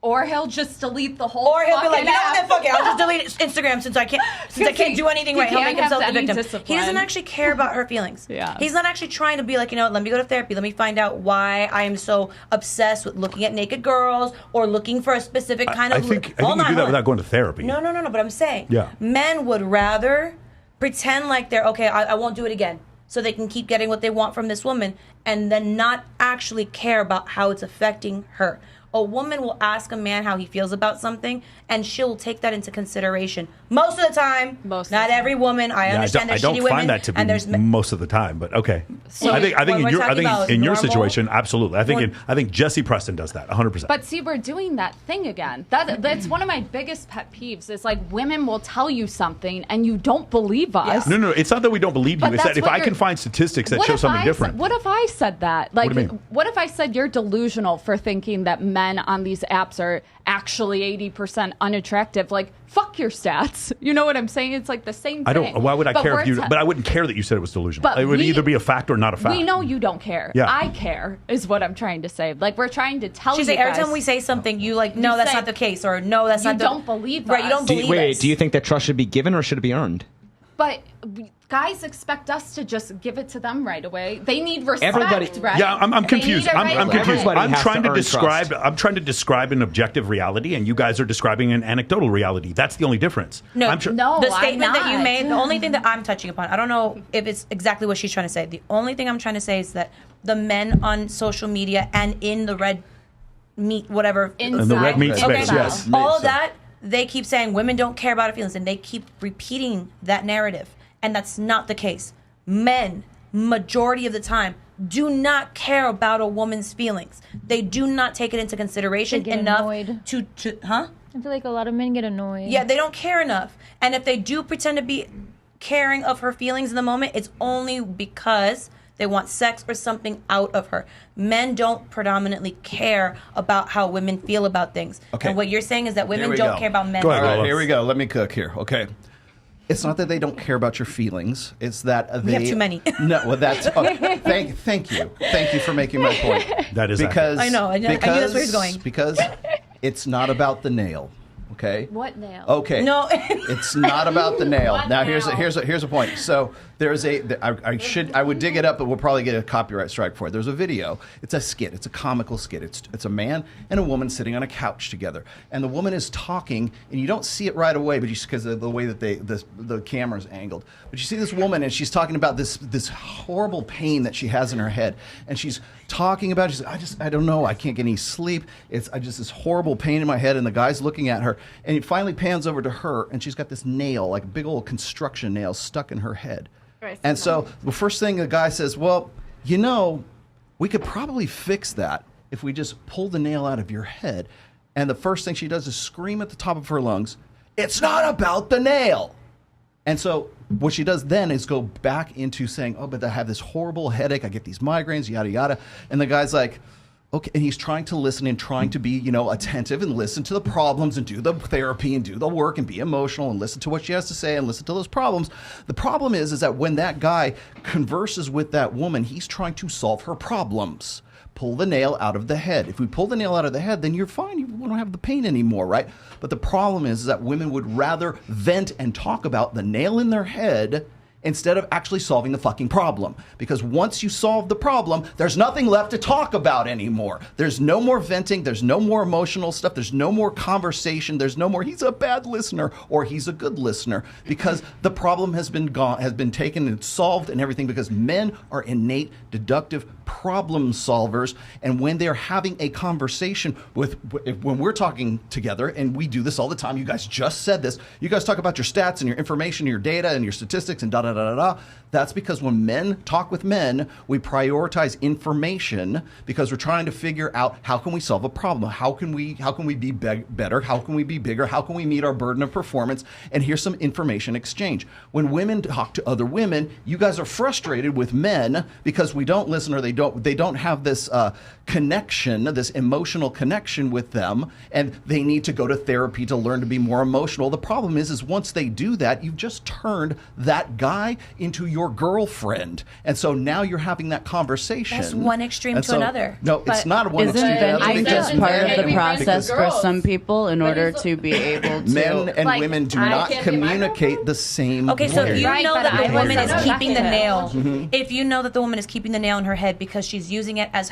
Or he'll just delete the whole. Or he'll be like, you know app. what, fuck it, I'll just delete Instagram since I can't do anything right. He'll make himself the victim. Discipline. He doesn't actually care about her feelings. Yeah. He's not actually trying to be like, let me go to therapy. Let me find out why I am so obsessed with looking at naked girls or looking for a specific kind of. I think you do that without going to therapy. No. But I'm saying, yeah, men would rather pretend like they're okay. I won't do it again, so they can keep getting what they want from this woman, and then not actually care about how it's affecting her. A woman will ask a man how he feels about something, and she'll take that into consideration. Most of the time, not every woman. I understand there's shitty women. I don't find that to be most of the time, but okay. So I think in your normal, situation, absolutely. I think Jesse Preston does that 100%. But see, we're doing that thing again. That's one of my biggest pet peeves. Is like women will tell you something and you don't believe us. No, it's not that we don't believe you. But It's that that's if what I can find statistics that show something different. What if I said that? Like, What do you mean? what if I said you're delusional for thinking that men on these apps are actually 80% unattractive? Like, fuck your stats. You know what I'm saying? It's like the same thing. Why would I care if you? we're But I wouldn't care that you said it was delusional. But It would we- either be a fact or not a fact. We know you don't care. Yeah. I care, is what I'm trying to say. Like, we're trying to tell She's you like, every guys. time we say something, you like, no, that's say- not the case, or no, that's You not the don't believe right. You us. don't believe Wait, us. do you think that trust should be given or should it be earned? But guys expect us to just give it to them right away. They need respect, Everybody- right? Yeah, I'm They confused. need it right I'm away. confused. Everybody I'm has trying to to earn describe. trust. I'm trying to describe an objective reality, and you guys are describing an anecdotal reality. That's the only difference. No, I'm the statement that you not. made, the only thing that I'm touching upon, I don't know if it's exactly what she's trying to say. The only thing I'm trying to say is that the men on social media and in the red meat, whatever. In the red meat space, yes. All of that, they keep saying women don't care about our feelings, and they keep repeating that narrative. And that's not the case. Men, majority of the time, do not care about a woman's feelings. They do not take it into consideration They get enough annoyed. to huh? I feel like a lot of men get annoyed. Yeah, they don't care enough. And if they do pretend to be caring of her feelings in the moment, it's only because they want sex or something out of her. Men don't predominantly care about how women feel about things. Okay. And what you're saying is that Here women we don't go. care about men. All right, here we go. Let me cook here. Okay. It's not that they don't care about your feelings. It's that they We have too many. No, well, that's thank you for making my point. That is because I know. I knew that's where he's going. Because it's not about the nail. Okay. What nail? Okay. No. It's not about the nail. What Now nail? here's a point. So there's I would dig it up, but we'll probably get a copyright strike for it. There's a video. It's a skit. It's a comical skit. It's a man and a woman sitting on a couch together, and the woman is talking, and you don't see it right away, but because of the way that the camera's angled. But you see this woman, and she's talking about this horrible pain that she has in her head, and she's talking about. She's like, I don't know. I can't get any sleep. I just this horrible pain in my head, and the guy's looking at her, and it finally pans over to her, and she's got this nail, like a big old construction nail, stuck in her head. And so the first thing the guy says, well, we could probably fix that if we just pull the nail out of your head. And the first thing she does is scream at the top of her lungs, it's not about the nail. And so what she does then is go back into saying, oh, but I have this horrible headache. I get these migraines, yada, yada. And the guy's like, okay. And he's trying to listen and trying to be, attentive and listen to the problems and do the therapy and do the work and be emotional and listen to what she has to say and listen to those problems. The problem is that when that guy converses with that woman, he's trying to solve her problems. Pull the nail out of the head. If we pull the nail out of the head, then you're fine. You won't have the pain anymore, right? But the problem is that women would rather vent and talk about the nail in their head instead of actually solving the fucking problem. Because once you solve the problem, there's nothing left to talk about anymore. There's no more venting. There's no more emotional stuff. There's no more conversation. There's no more, he's a bad listener or he's a good listener, because the problem has been taken and solved and everything, because men are innate, deductive problem solvers. And when they're having a conversation when we're talking together, and we do this all the time, you guys just said this, you guys talk about your stats and your information, your data and your statistics and da-da-da-da-da. That's because when men talk with men, we prioritize information because we're trying to figure out how can we solve a problem? How can we be better? How can we be bigger? How can we meet our burden of performance? And here's some information exchange. When women talk to other women, you guys are frustrated with men because we don't listen, or they don't have this connection, this emotional connection with them, and they need to go to therapy to learn to be more emotional. The problem is once they do that, you've just turned that guy into your girlfriend, and so now you're having that conversation. That's one extreme to another. No, it's not one extreme to another. Isn't venting just part of the process for girls. some people in order to be able to... Men and women do not communicate the same Okay, so if you way. know that the woman is keeping the nail, Mhm. if you know that the woman is keeping the nail in her head because she's using it as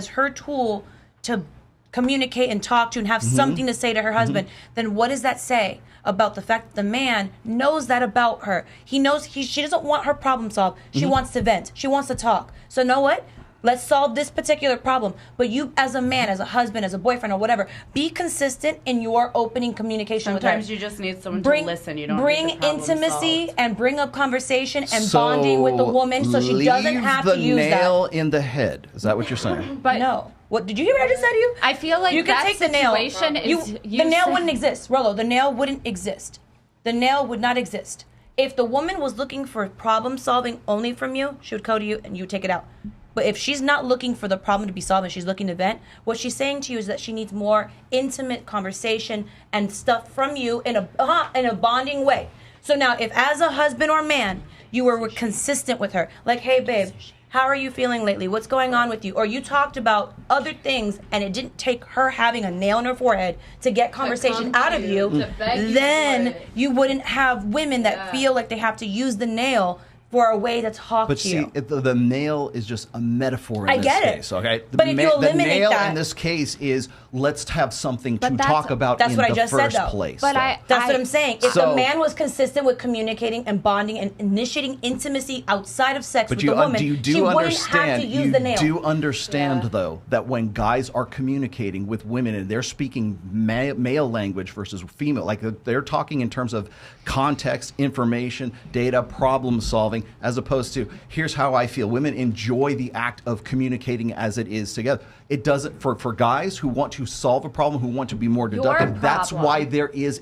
her tool to communicate and talk to and have something to say to her husband, then what does that say about the fact that the man knows that about her? He knows she doesn't want her problem solved. She wants to vent. She wants to talk. So know what? Let's solve this particular problem. But you, as a man, as a husband, as a boyfriend, or whatever, be consistent in your opening communication with her. Sometimes you just need someone to listen. You don't bring need the problem intimacy solved. and bring up conversation and So bonding with the woman, so she doesn't have to use the nail that. in the head. Is that what you're saying? But no. What did you hear what I just said to you? I feel like you can that take the nail. situation is The nail wouldn't exist, Rollo. The nail wouldn't exist. The nail would not exist. If the woman was looking for problem solving only from you, she would go to you and you would take it out. But if she's not looking for the problem to be solved and she's looking to vent, what she's saying to you is that she needs more intimate conversation and stuff from you in a bonding way. So now, if as a husband or man, you were consistent with her, like, hey, babe, how are you feeling lately? What's going on with you? Or you talked about other things and it didn't take her having a nail in her forehead to get conversation out of you, then you wouldn't have women that feel like they have to use the nail for a way to talk But to see, you. the nail is just a metaphor in I this get it. case, okay? But if you the eliminate nail that- in this case is let's have something But to that's- talk about that's in what I the just said, first though. place. But that's what I'm saying. If So- the man was consistent with communicating and bonding and initiating intimacy outside of sex But with you, the woman, do you she do wouldn't understand? have to use You the nail. do understand, though, that when guys are communicating with women and they're speaking male language versus female, like they're talking in terms of context, information, data, problem solving, as opposed to here's how I feel. Women enjoy the act of communicating as it is together. It doesn't for guys who want to solve a problem, who want to be more deductive. That's why there is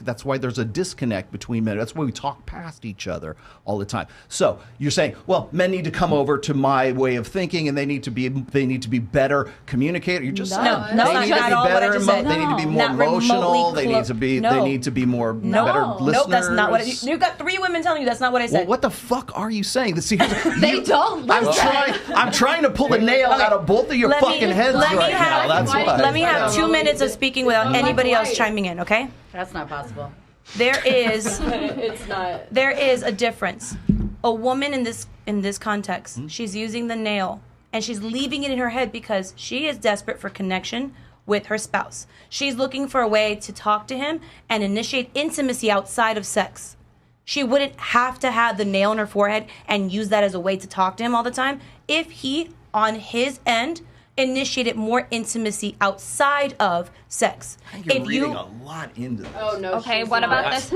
that's why there's a disconnect between men. That's why we talk past each other all the time. So you're saying, well, men need to come over to my way of thinking, and they need to be better communicators. You're just saying No, they that's need not to at all be what I better. just said. They need to be more Not remotely emotional. They need to be. No. They need to be more better No, listeners. nope, that's not what you got. 3 women telling you that's not what I said. Well, what the fuck are you saying? See, They don't listen. I'm trying to pull the nail out of both of your fucking heads right now. That's why. Let me have 2 minutes of speaking without anybody else chiming in, okay? That's not possible. There is It's not. there is a difference. A woman in this context, she's using the nail and she's leaving it in her head because she is desperate for connection with her spouse. She's looking for a way to talk to him and initiate intimacy outside of sex. She wouldn't have to have the nail in her forehead and use that as a way to talk to him all the time if he, on his end, initiated more intimacy outside of sex. You're reading a lot into this. Oh no. Okay, what about this?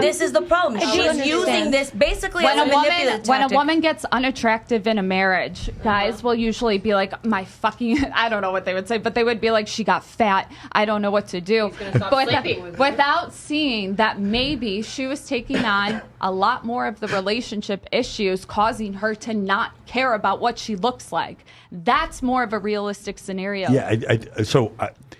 This is the problem. I do She's understand. using this basically when as a a manipulative when a tactic. woman gets unattractive in a marriage, guys will usually be like, my fucking, I don't know what they would say, but they would be like, she got fat, I don't know what to do. stop sleeping with her. Without seeing that maybe she was taking on a lot more of the relationship issues, causing her to not care about what she looks like. That's more of a realistic scenario. Yeah,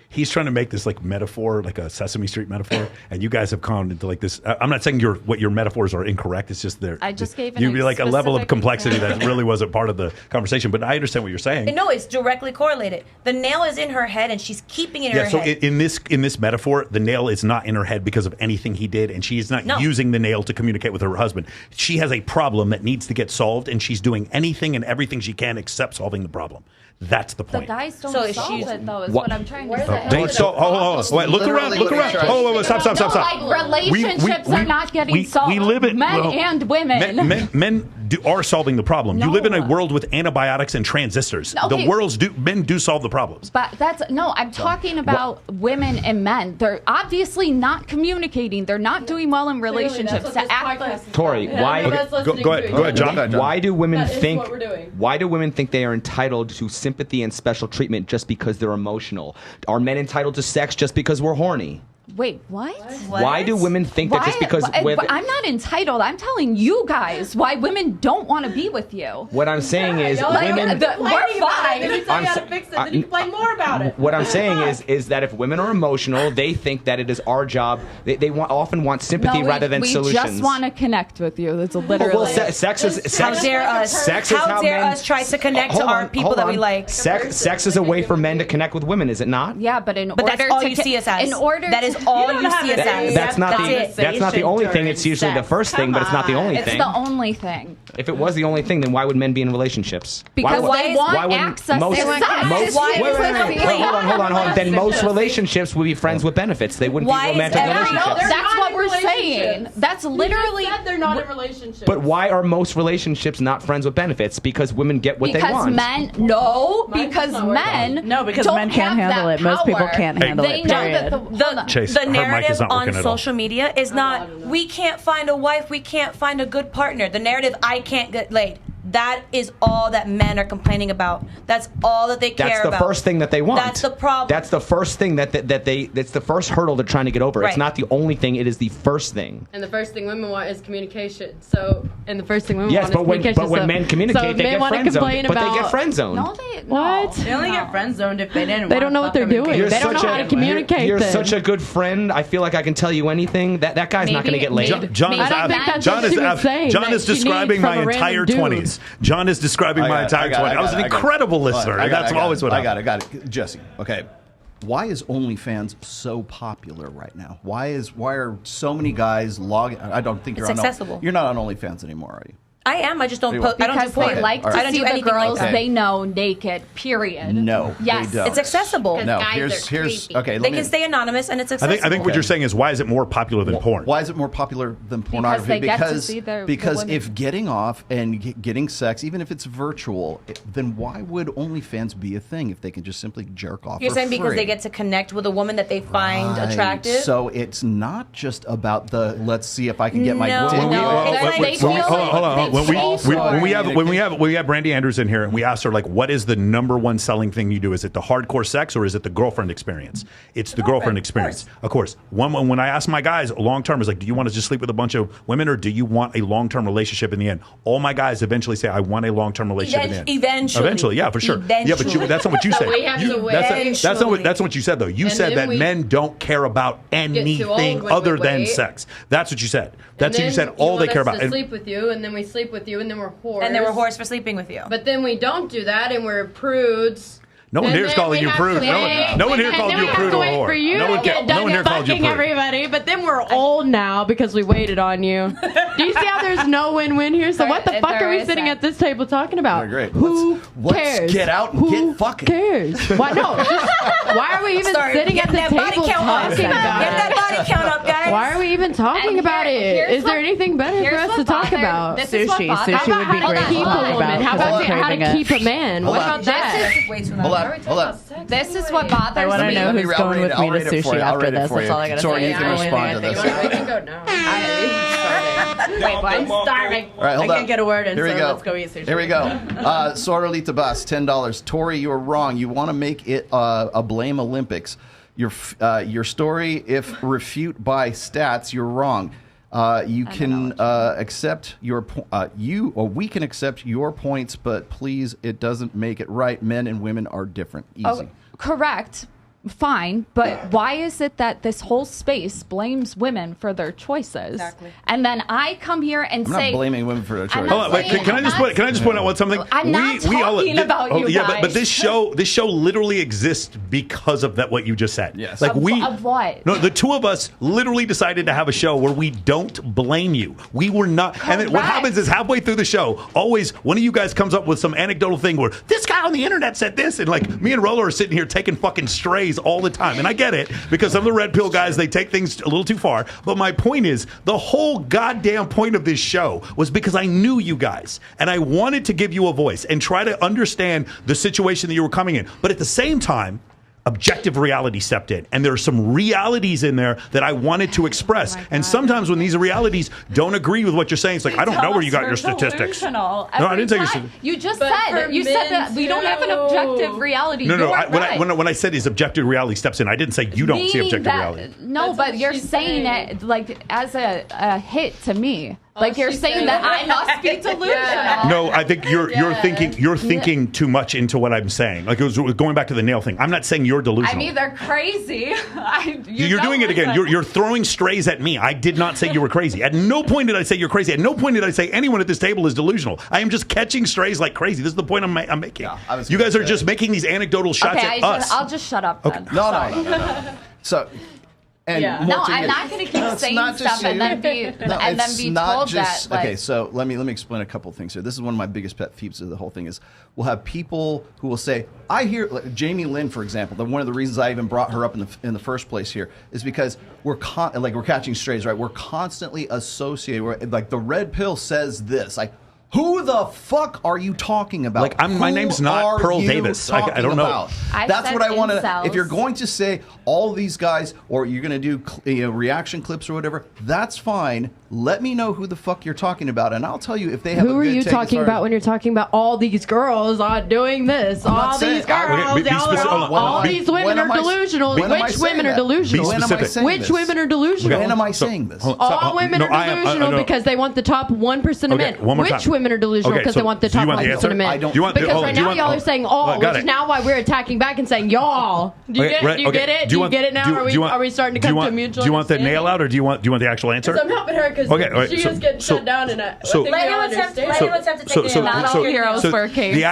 he's trying to make this like metaphor, like a Sesame Street metaphor, and you guys have gone into like this. I'm not saying what your metaphors are incorrect. It's just there. I just gave you'd be like a level of specific complexity example. that really wasn't part of the conversation. But I understand what you're saying. No, it's directly correlated. The nail is in her head and she's keeping it in Yeah. her So head. in this metaphor, the nail is not in her head because of anything he did, and she's not No. using the nail to communicate with her husband. She has a problem that needs to get solved, and she's doing anything and everything she can except solving the problem. That's the The point. guys don't So if solve she's- it though, is What- what I'm trying to say. Hold on. Wait, look around. Look around. Oh, stop. Like relationships are not getting solved. We live in men and women. Men are solving the problem. You live in a world with antibiotics and transistors. Okay. Men do solve the problems. But I'm talking about women and men. They're obviously not communicating. They're not doing well in relationships. Tori, why? Go ahead, John. Why do women That is think? what we're doing. Why do women think they are entitled to sympathy and special treatment just because they're emotional? Are men entitled to sex just because we're horny? Wait, what? Why do women think that just because I'm not entitled. I'm telling you guys why women don't want to be with you. What I'm saying is women. We're fine. Then you tell me how to fix it. Then you complain more about it. What I'm saying is that if women are emotional, they think that it is our job. They often want sympathy rather than solutions. We just want to connect with you. That's literally. Well, sex is sex. How dare us? Sex is How dare men, us try to connect to our people that we like? Sex is a way for men to connect with women, is it not? Yeah, but But that's all you see us as. In order that is all you see us as. That's not the only thing. It's usually the first thing, but it's not the only It's thing. the only thing. If it was the only thing, then why would men be in relationships? Because why they want wouldn't access most, to sex. most, Why wait, is wait, this wait, complete? hold on. Then most relationships would be friends with benefits. They wouldn't Why be is romantic every- relationships. That's what we're we're saying. That's literally. You just said they're not in relationships. But why are most relationships not friends with benefits? Because women get what they want. Because men. No, because don't men can't have handle that it. Most people power. can't handle They it. know Period. that Chase, the her mic is narrative not on working at all. social media is not we can't find a wife, we can't find a good partner. The narrative I can't get laid. That is all that men are complaining about. That's all that they care That's the about. first thing that they want. That's the problem. That's the first thing that's the first hurdle they're trying to get over. It's Right. not the only thing, it is the first thing. And the first thing women want is communication. And the first thing women Yes, want but is when communication. when men communicate, they get friend zoned. But they get friend zoned. What? They only get friend zoned if they didn't. They don't know what they're doing. They don't know how to communicate. You're then. such a good friend. I feel like I can tell you anything. That guy's not going to get laid. John is describing my entire 20s. John is describing my entire 20s. I was an incredible listener. And that's always what I got it. Jesse, okay. Why is OnlyFans so popular right now? Why are so many guys logging? I don't think you're It's on. accessible. You're not on OnlyFans anymore, are you? I am. I just don't You post. I don't do Because they porn. like All to right. I don't see do the anything like girls that. they know naked. Period. No, Yes. they don't. It's accessible. No, here's okay. They can stay anonymous and it's I accessible. think what you're saying is why is it more popular than porn? Why is it more popular than pornography? they get to see the because women. if getting off and getting sex, even if it's virtual, then why would OnlyFans be a thing if they can just simply jerk off? You're for saying because free? they get to connect with a woman that they find Right. attractive? So it's not just about the let's see if I can get my No, dick. no. Hold on. When we have Brandy Andrews in here and we asked her like, what is the number one selling thing you do? Is it the hardcore sex or is it the girlfriend experience? It's the girlfriend experience, of course. When I ask my guys long term, is like, do you want to just sleep with a bunch of women or do you want a long term relationship in the end? All my guys eventually say, I want a long term relationship in the end. Eventually, yeah, for sure. Yeah, but that's not what you So said. we have to wait. That's not what you said though. You And said then that we men don't care about get too old anything when other we than wait. sex. That's what you said. That's And what you said. then All they want care us about. to sleep with you, and then we sleep with you, and then we're whores. And they were whores for sleeping with you. But then we don't do that, and we're prudes. No one And here's then calling we you have prude. to No one here wait, called and you then a prude we or have to a wait whore. for you No to one get done here called you fucking prude. everybody, but then we're old now because we waited on you. Do you see how there's no win-win here? So what the fuck there are we is sitting that. at this table talking about? They're great. Who Let's cares? get out and get fucking. Cares? Why no? Why are we even Sorry, sitting at get the that table body count up. talking Get about that it? body count up, guys. Why are we even talking And about it? here's Is there what- anything better for here's us what to talk bothered- about? this is what Sushi. bothered- Sushi would be How great to to keep talk a woman? about. How about because I'm how to craving keep a man? What Hold on. about that? Hold on. This is what bothers I want to me. know who's going with me to sushi after this. That's all I gotta Tori, say. you can respond to this. We can go now. Wait, I'm starving. All right, hold I on. can't get a word in, Here we so go. let's go eat sushi. Here we go. Sororita Bus, $10. Tori, you are wrong. You want to make it a blame Olympics. Your story, if refute by stats, you're wrong. You can accept your we can accept your points, but please, it doesn't make it right. Men and women are different. Easy. Oh, correct. Fine, but why is it that this whole space blames women for their choices? Exactly. And then I come here and I'm say, not blaming women for their choices. Hold on, wait, can I just point out something? I'm not talking about you yeah, guys. but this show literally exists because of that. What you just said. Yes. Like of what? No, the two of us literally decided to have a show where we don't blame you. We were not. And then what happens is halfway through the show, always one of you guys comes up with some anecdotal thing where this guy on the internet said this, and like me and Rolo are sitting here taking fucking strays all the time. And I get it because some of the red pill guys, they take things a little too far. But my point is, the whole goddamn point of this show was because I knew you guys and I wanted to give you a voice and try to understand the situation that you were coming in. But at the same time, objective reality stepped in, and there are some realities in there that I wanted to express. And sometimes when these realities don't agree with what you're saying, it's like, I don't know where you got your statistics. No, I didn't say your statistics. You just But said for you said men that we don't have an objective reality. No, You're when right. I said is objective reality steps in, I didn't say you don't see Meaning objective that- reality. No, That's but what you're she's saying saying. it like as a hit to me. Like you're she's saying saying that that. I must be delusional. No, I think you're thinking too much into what I'm saying. Like it was going back to the nail thing. I'm not saying you're delusional. I'm either crazy. You're doing it again. You're throwing strays at me. I did not say you were crazy. At no point did I say you're crazy. At no point did I say anyone at this table is delusional. I am just catching strays like crazy. This is the point I'm making. Yeah, you guys are just making these anecdotal shots Okay, at us. I'll just shut up then. No. So And Yeah. more No, to I'm you. not going to keep No, it's saying not just stuff and you. then be No, and then it's be not told just- that. Like, okay, so let me explain a couple of things here. This is one of my biggest pet peeves of the whole thing is we'll have people who will say, I hear like Jamie Lynn, for example. One of the reasons I even brought her up in the first place here is because we're catching strays, right? We're constantly associated. Like the red pill says this, like. Who the fuck are you talking about? Like, my Who name's not are Pearl you Davis. I talking don't know. about? I That's said what I want to. incels. If you're going to say all these guys, or you're going to do reaction clips or whatever, that's fine. Let me know who the fuck you're talking about, and I'll tell you if they have. Who a are good you take as talking far about as- when you're talking about all these girls are doing this? I'm not All saying- these girls, Okay, be specific. all these women When are am I- delusional. when am I Which saying women are that? delusional? Be When am I specific. saying Which this? women are delusional? When am I saying this? All women no, are delusional no. because they want the top 1% of Okay, men. one more Which time. women are delusional Okay, because so they want the do top you want the 1% of answer? men? I don't- Do you want the- because oh, right do you now want- y'all are saying all, got which is it. now why we're attacking back and saying y'all. Do you Okay, get right, do you okay. get it? Do you Do you want- get it now? do you want- Are we starting to do you come to want- a mutual Do you want the understanding? nail out, or do you want the actual answer? Because I'm helping her because Okay, all right, she so- is getting so- shut down, and I so- think Let we all him attempt- understand. let him attempt to take it in. Not all heroes so for a case. the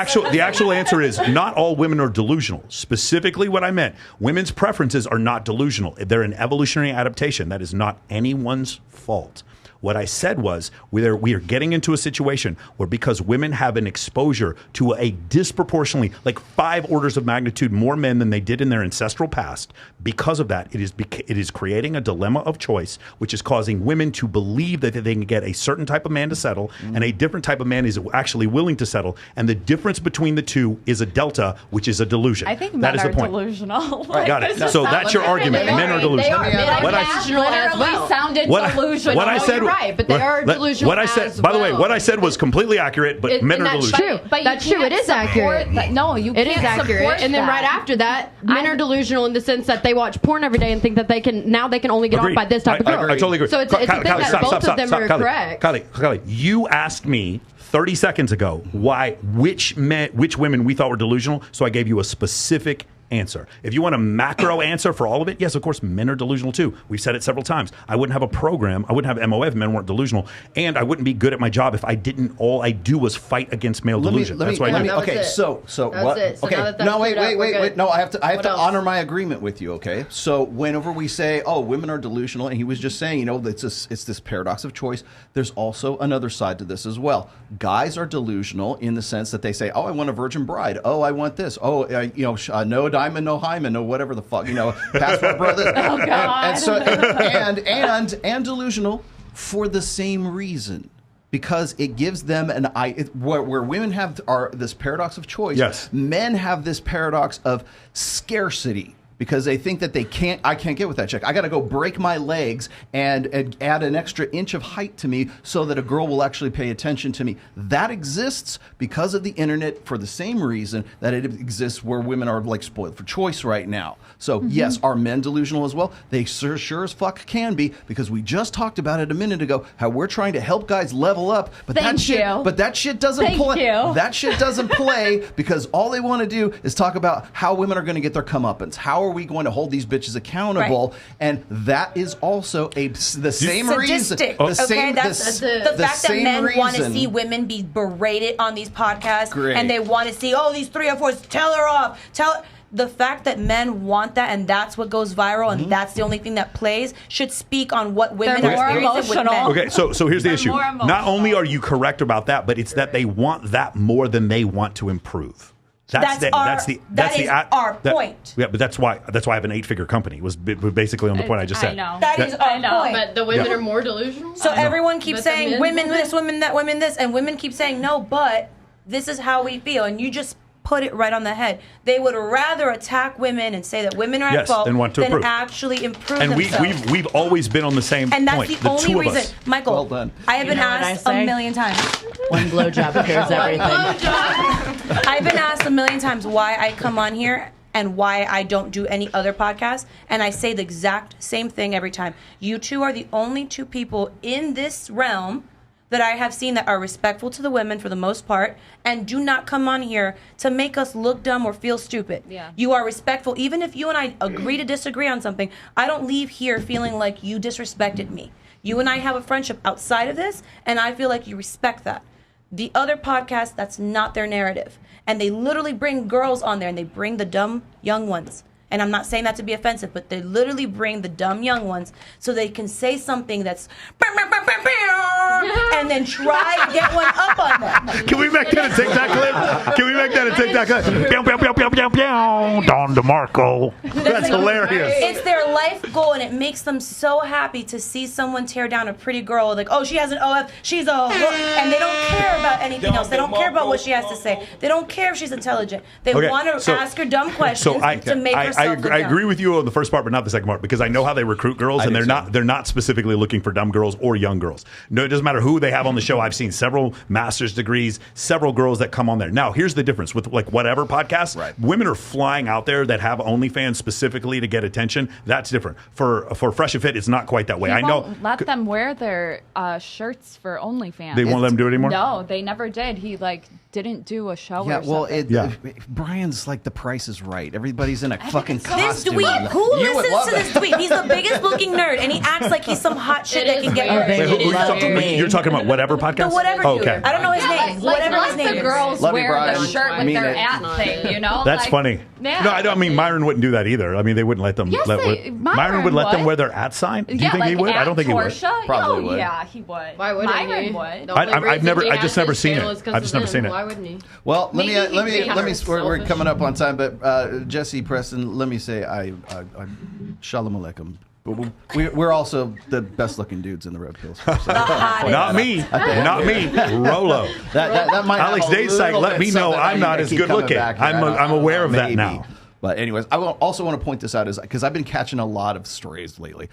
actual answer is not all women are delusional. Specifically, what I meant: women's preferences are not delusional. They're an evolutionary adaptation. That is not anyone's fault. What I said was we are getting into a situation where because women have an exposure to a disproportionately, like 5 orders of magnitude more men than they did in their ancestral past, because of that, it is creating a dilemma of choice, which is causing women to believe that they can get a certain type of man to settle and a different type of man is actually willing to settle. And the difference between the two is a delta, which is a delusion. I think that men is are the point. delusional. Right, got it. So that's your argument. Men are delusional. They are. Men are What I- delusional as well. sounded What I- delusional. what I said- You're right, but they are delusional. What I said, as by the way, well. what I said was completely accurate, but men and are that's delusional. true. But you That's true. can't It is support accurate. that. No, you It can't is accurate. support And then that. right after that, men are delusional in the sense that they watch porn every day and think that they can only get Agreed. off by this type of girl. I totally agree. So it's a thing that both of them are correct. Kylie, you asked me 30 seconds ago which women we thought were delusional, so I gave you a specific answer. If you want a macro answer for all of it, yes, of course, men are delusional too. We've said it several times. I wouldn't have a program. I wouldn't have MOA if men weren't delusional, and I wouldn't be good at my job if I didn't. All I do was fight against male delusion. That's what I do. Okay, so That what? was it. So okay, now that that's no, wait. cleared up, we're good. No, I have to What else? honor my agreement with you. Okay, so whenever we say, "Oh, women are delusional," and he was just saying, it's this paradox of choice. There's also another side to this as well. Guys are delusional in the sense that they say, "Oh, I want a virgin bride. Oh, I want this. Oh, no diamond, no hymen, no whatever the fuck, passport brothers." Oh, God. And so and delusional for the same reason. Because it gives them where women have this paradox of choice, yes. Men have this paradox of scarcity. Because they think that I can't get with that chick. I got to go break my legs and add an extra inch of height to me so that a girl will actually pay attention to me. That exists because of the internet for the same reason that it exists where women are like spoiled for choice right now. So yes, are men delusional as well? They sure as fuck can be, because we just talked about it a minute ago, how we're trying to help guys level up, but that shit doesn't play. That shit doesn't play because all they want to do is talk about how women are going to get their comeuppance. How are we going to hold these bitches accountable? Right. And that is also the same reason. That's the fact that men want to see women be berated on these podcasts, and they want to see, these 3 or 4s, tell her off. The fact that men want that, and that's what goes viral, and that's the only thing that plays, should speak on what women are experiencing with men. Okay, so here's the issue. Not only are you correct about that, but it's that they want that more than they want to improve. That's our point. Yeah, but that's why I have an 8-figure company. Was basically on the point I just said. I know. That is our point. But the women are more delusional. So everyone keeps saying women this, women that, women this, and women keep saying no, but this is how we feel, and you just put it right on the head. They would rather attack women and say that women are at fault than actually improve themselves. And we've always been on the same point. And that's the only reason. Michael, well done. I have been asked a million times. One blowjob cures everything. I've been asked a million times why I come on here and why I don't do any other podcasts, and I say the exact same thing every time. You two are the only 2 people in this realm that I have seen that are respectful to the women for the most part, and do not come on here to make us look dumb or feel stupid. Yeah. You are respectful. Even if you and I agree to disagree on something, I don't leave here feeling like you disrespected me. You and I have a friendship outside of this, and I feel like you respect that. The other podcasts, that's not their narrative. And they literally bring girls on there, and they bring the dumb young ones. And I'm not saying that to be offensive, but they literally bring the dumb young ones so they can say something that's and then try to get one up on them. Can we make that a TikTok clip? Can we make that a TikTok clip? Don DeMarco. That's hilarious. It's their life goal, and it makes them so happy to see someone tear down a pretty girl. Like, oh, she has an OF, she's a... And they don't care about anything else. They don't care about what she has to say. They don't care if she's intelligent. They want to ask her dumb questions to make herself look I dumb. agree with you on the first part, but not the second part, because I know how they recruit girls, and they're not specifically looking for dumb girls or young girls. No, it doesn't matter who they have on the show. I've seen several master's degrees, several girls that come on there. Now, here's the difference with like whatever podcast. Right. Women are flying out there that have OnlyFans specifically to get attention. That's different. For Fresh and Fit, it's not quite that way. He I know. won't let them wear their shirts for OnlyFans. They won't let them do it anymore? No, they never did. He didn't do a show Yeah, or well, something. Brian's like, the price is right. Everybody's in a fucking This costume. dweeb, who listens to this dweeb? He's the biggest looking nerd, and he acts like he's some hot shit that can get You're talking about whatever podcast? The whatever Oh, dude. okay. I don't know his name. Whatever his name the is. girls Love you, wear Brian. the shirt with Mean their it. at thing, you know? That's Like, funny. Yeah. No, I don't. I mean, Myron wouldn't do that either. I mean, they wouldn't let them. Yes, Myron Myron would let them would. wear their at sign. Do you Yeah, think he like would? I don't think he would. Portia? Probably Oh, would. yeah, he would. Why wouldn't Myron he? would. I just never seen it. I've just never seen it. Why wouldn't he? Well, let Maybe me he'd be we're selfish. coming up on time, but Jesse Preston, let me say I shalom aleichem. We're also the best looking dudes in the Red Pills. Not me. Not me. Rolo. That might Alex have a Day's like, little let bit me know something I'm that not you as keep good coming looking. back here. I don't I'm know, aware of that maybe. now. But anyways, I also want to point this out because I've been catching a lot of strays lately,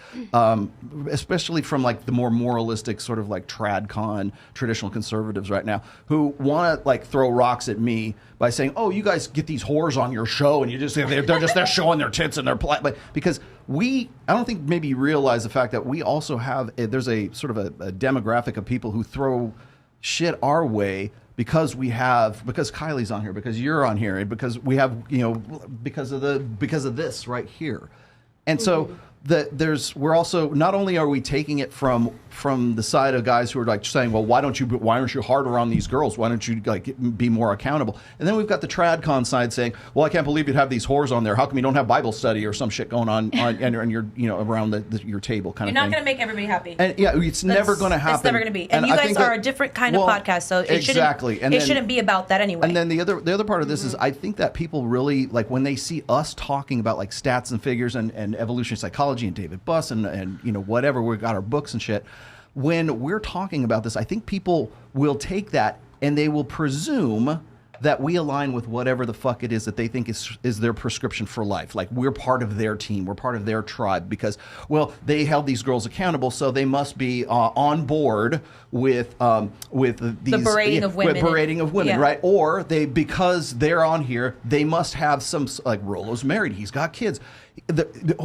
especially from like the more moralistic sort of like tradcon traditional conservatives right now who want to like throw rocks at me by saying, "Oh, you guys get these whores on your show and you just they're just there showing their tits and their but because I don't think maybe you realize the fact that we also have there's a sort of a demographic of people who throw shit our way." Because Kylie's on here, because you're on here, and because we have, because of this right here, and so we're also not only are we taking it from the side of guys who are like saying, well, why aren't you harder on these girls? Why don't you like be more accountable? And then we've got the tradcon side saying, well, I can't believe you'd have these whores on there. How come you don't have Bible study or some shit going on and you're around your table kind You're of not thing. going to make everybody happy. And yeah, it's never going to happen. It's never going to be. And you I guys think are that- a different kind of well, podcast, so it exactly. shouldn't be about that anyway. And then the other part of this is I think that people really like when they see us talking about like stats and figures and evolutionary psychology and David Buss and whatever, we've got our books and shit. When we're talking about this, I think people will take that and they will presume that we align with whatever the fuck it is that they think is their prescription for life. Like we're part of their team, we're part of their tribe because, well, they held these girls accountable, so they must be on board with these berating of women. with berating of women, Yeah. right? Or because they're on here, they must have some like Rolo's married, he's got kids.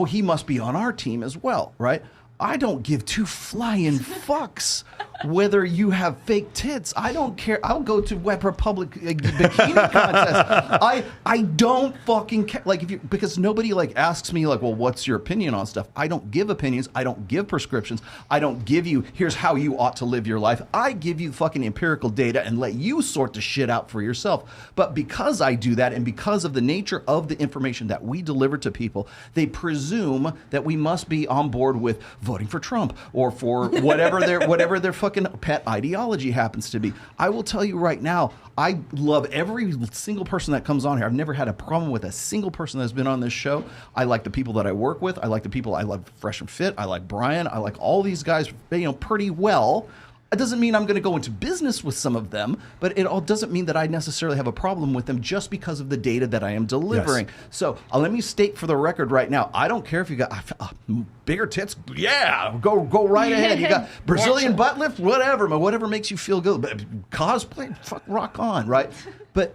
He must be on our team as well, right? I don't give two flying fucks whether you have fake tits. I don't care. I'll go to Web Republic bikini contest. I don't fucking care. Like because nobody like asks me like, well, what's your opinion on stuff? I don't give opinions. I don't give prescriptions. I don't give you here's how you ought to live your life. I give you fucking empirical data and let you sort the shit out for yourself. But because I do that and because of the nature of the information that we deliver to people, they presume that we must be on board with voting for Trump or for whatever their fucking pet ideology happens to be. I will tell you right now, I love every single person that comes on here. I've never had a problem with a single person that's been on this show. I like the people that I work with. I like the people I love Fresh and Fit. I like Brian. I like all these guys, pretty well. It doesn't mean I'm going to go into business with some of them, but it all doesn't mean that I necessarily have a problem with them just because of the data that I am delivering. Yes. So let me state for the record right now, I don't care if you got bigger tits. Yeah, go right ahead. You got Brazilian butt lift, whatever makes you feel good. But cosplay, fuck, rock on, right? But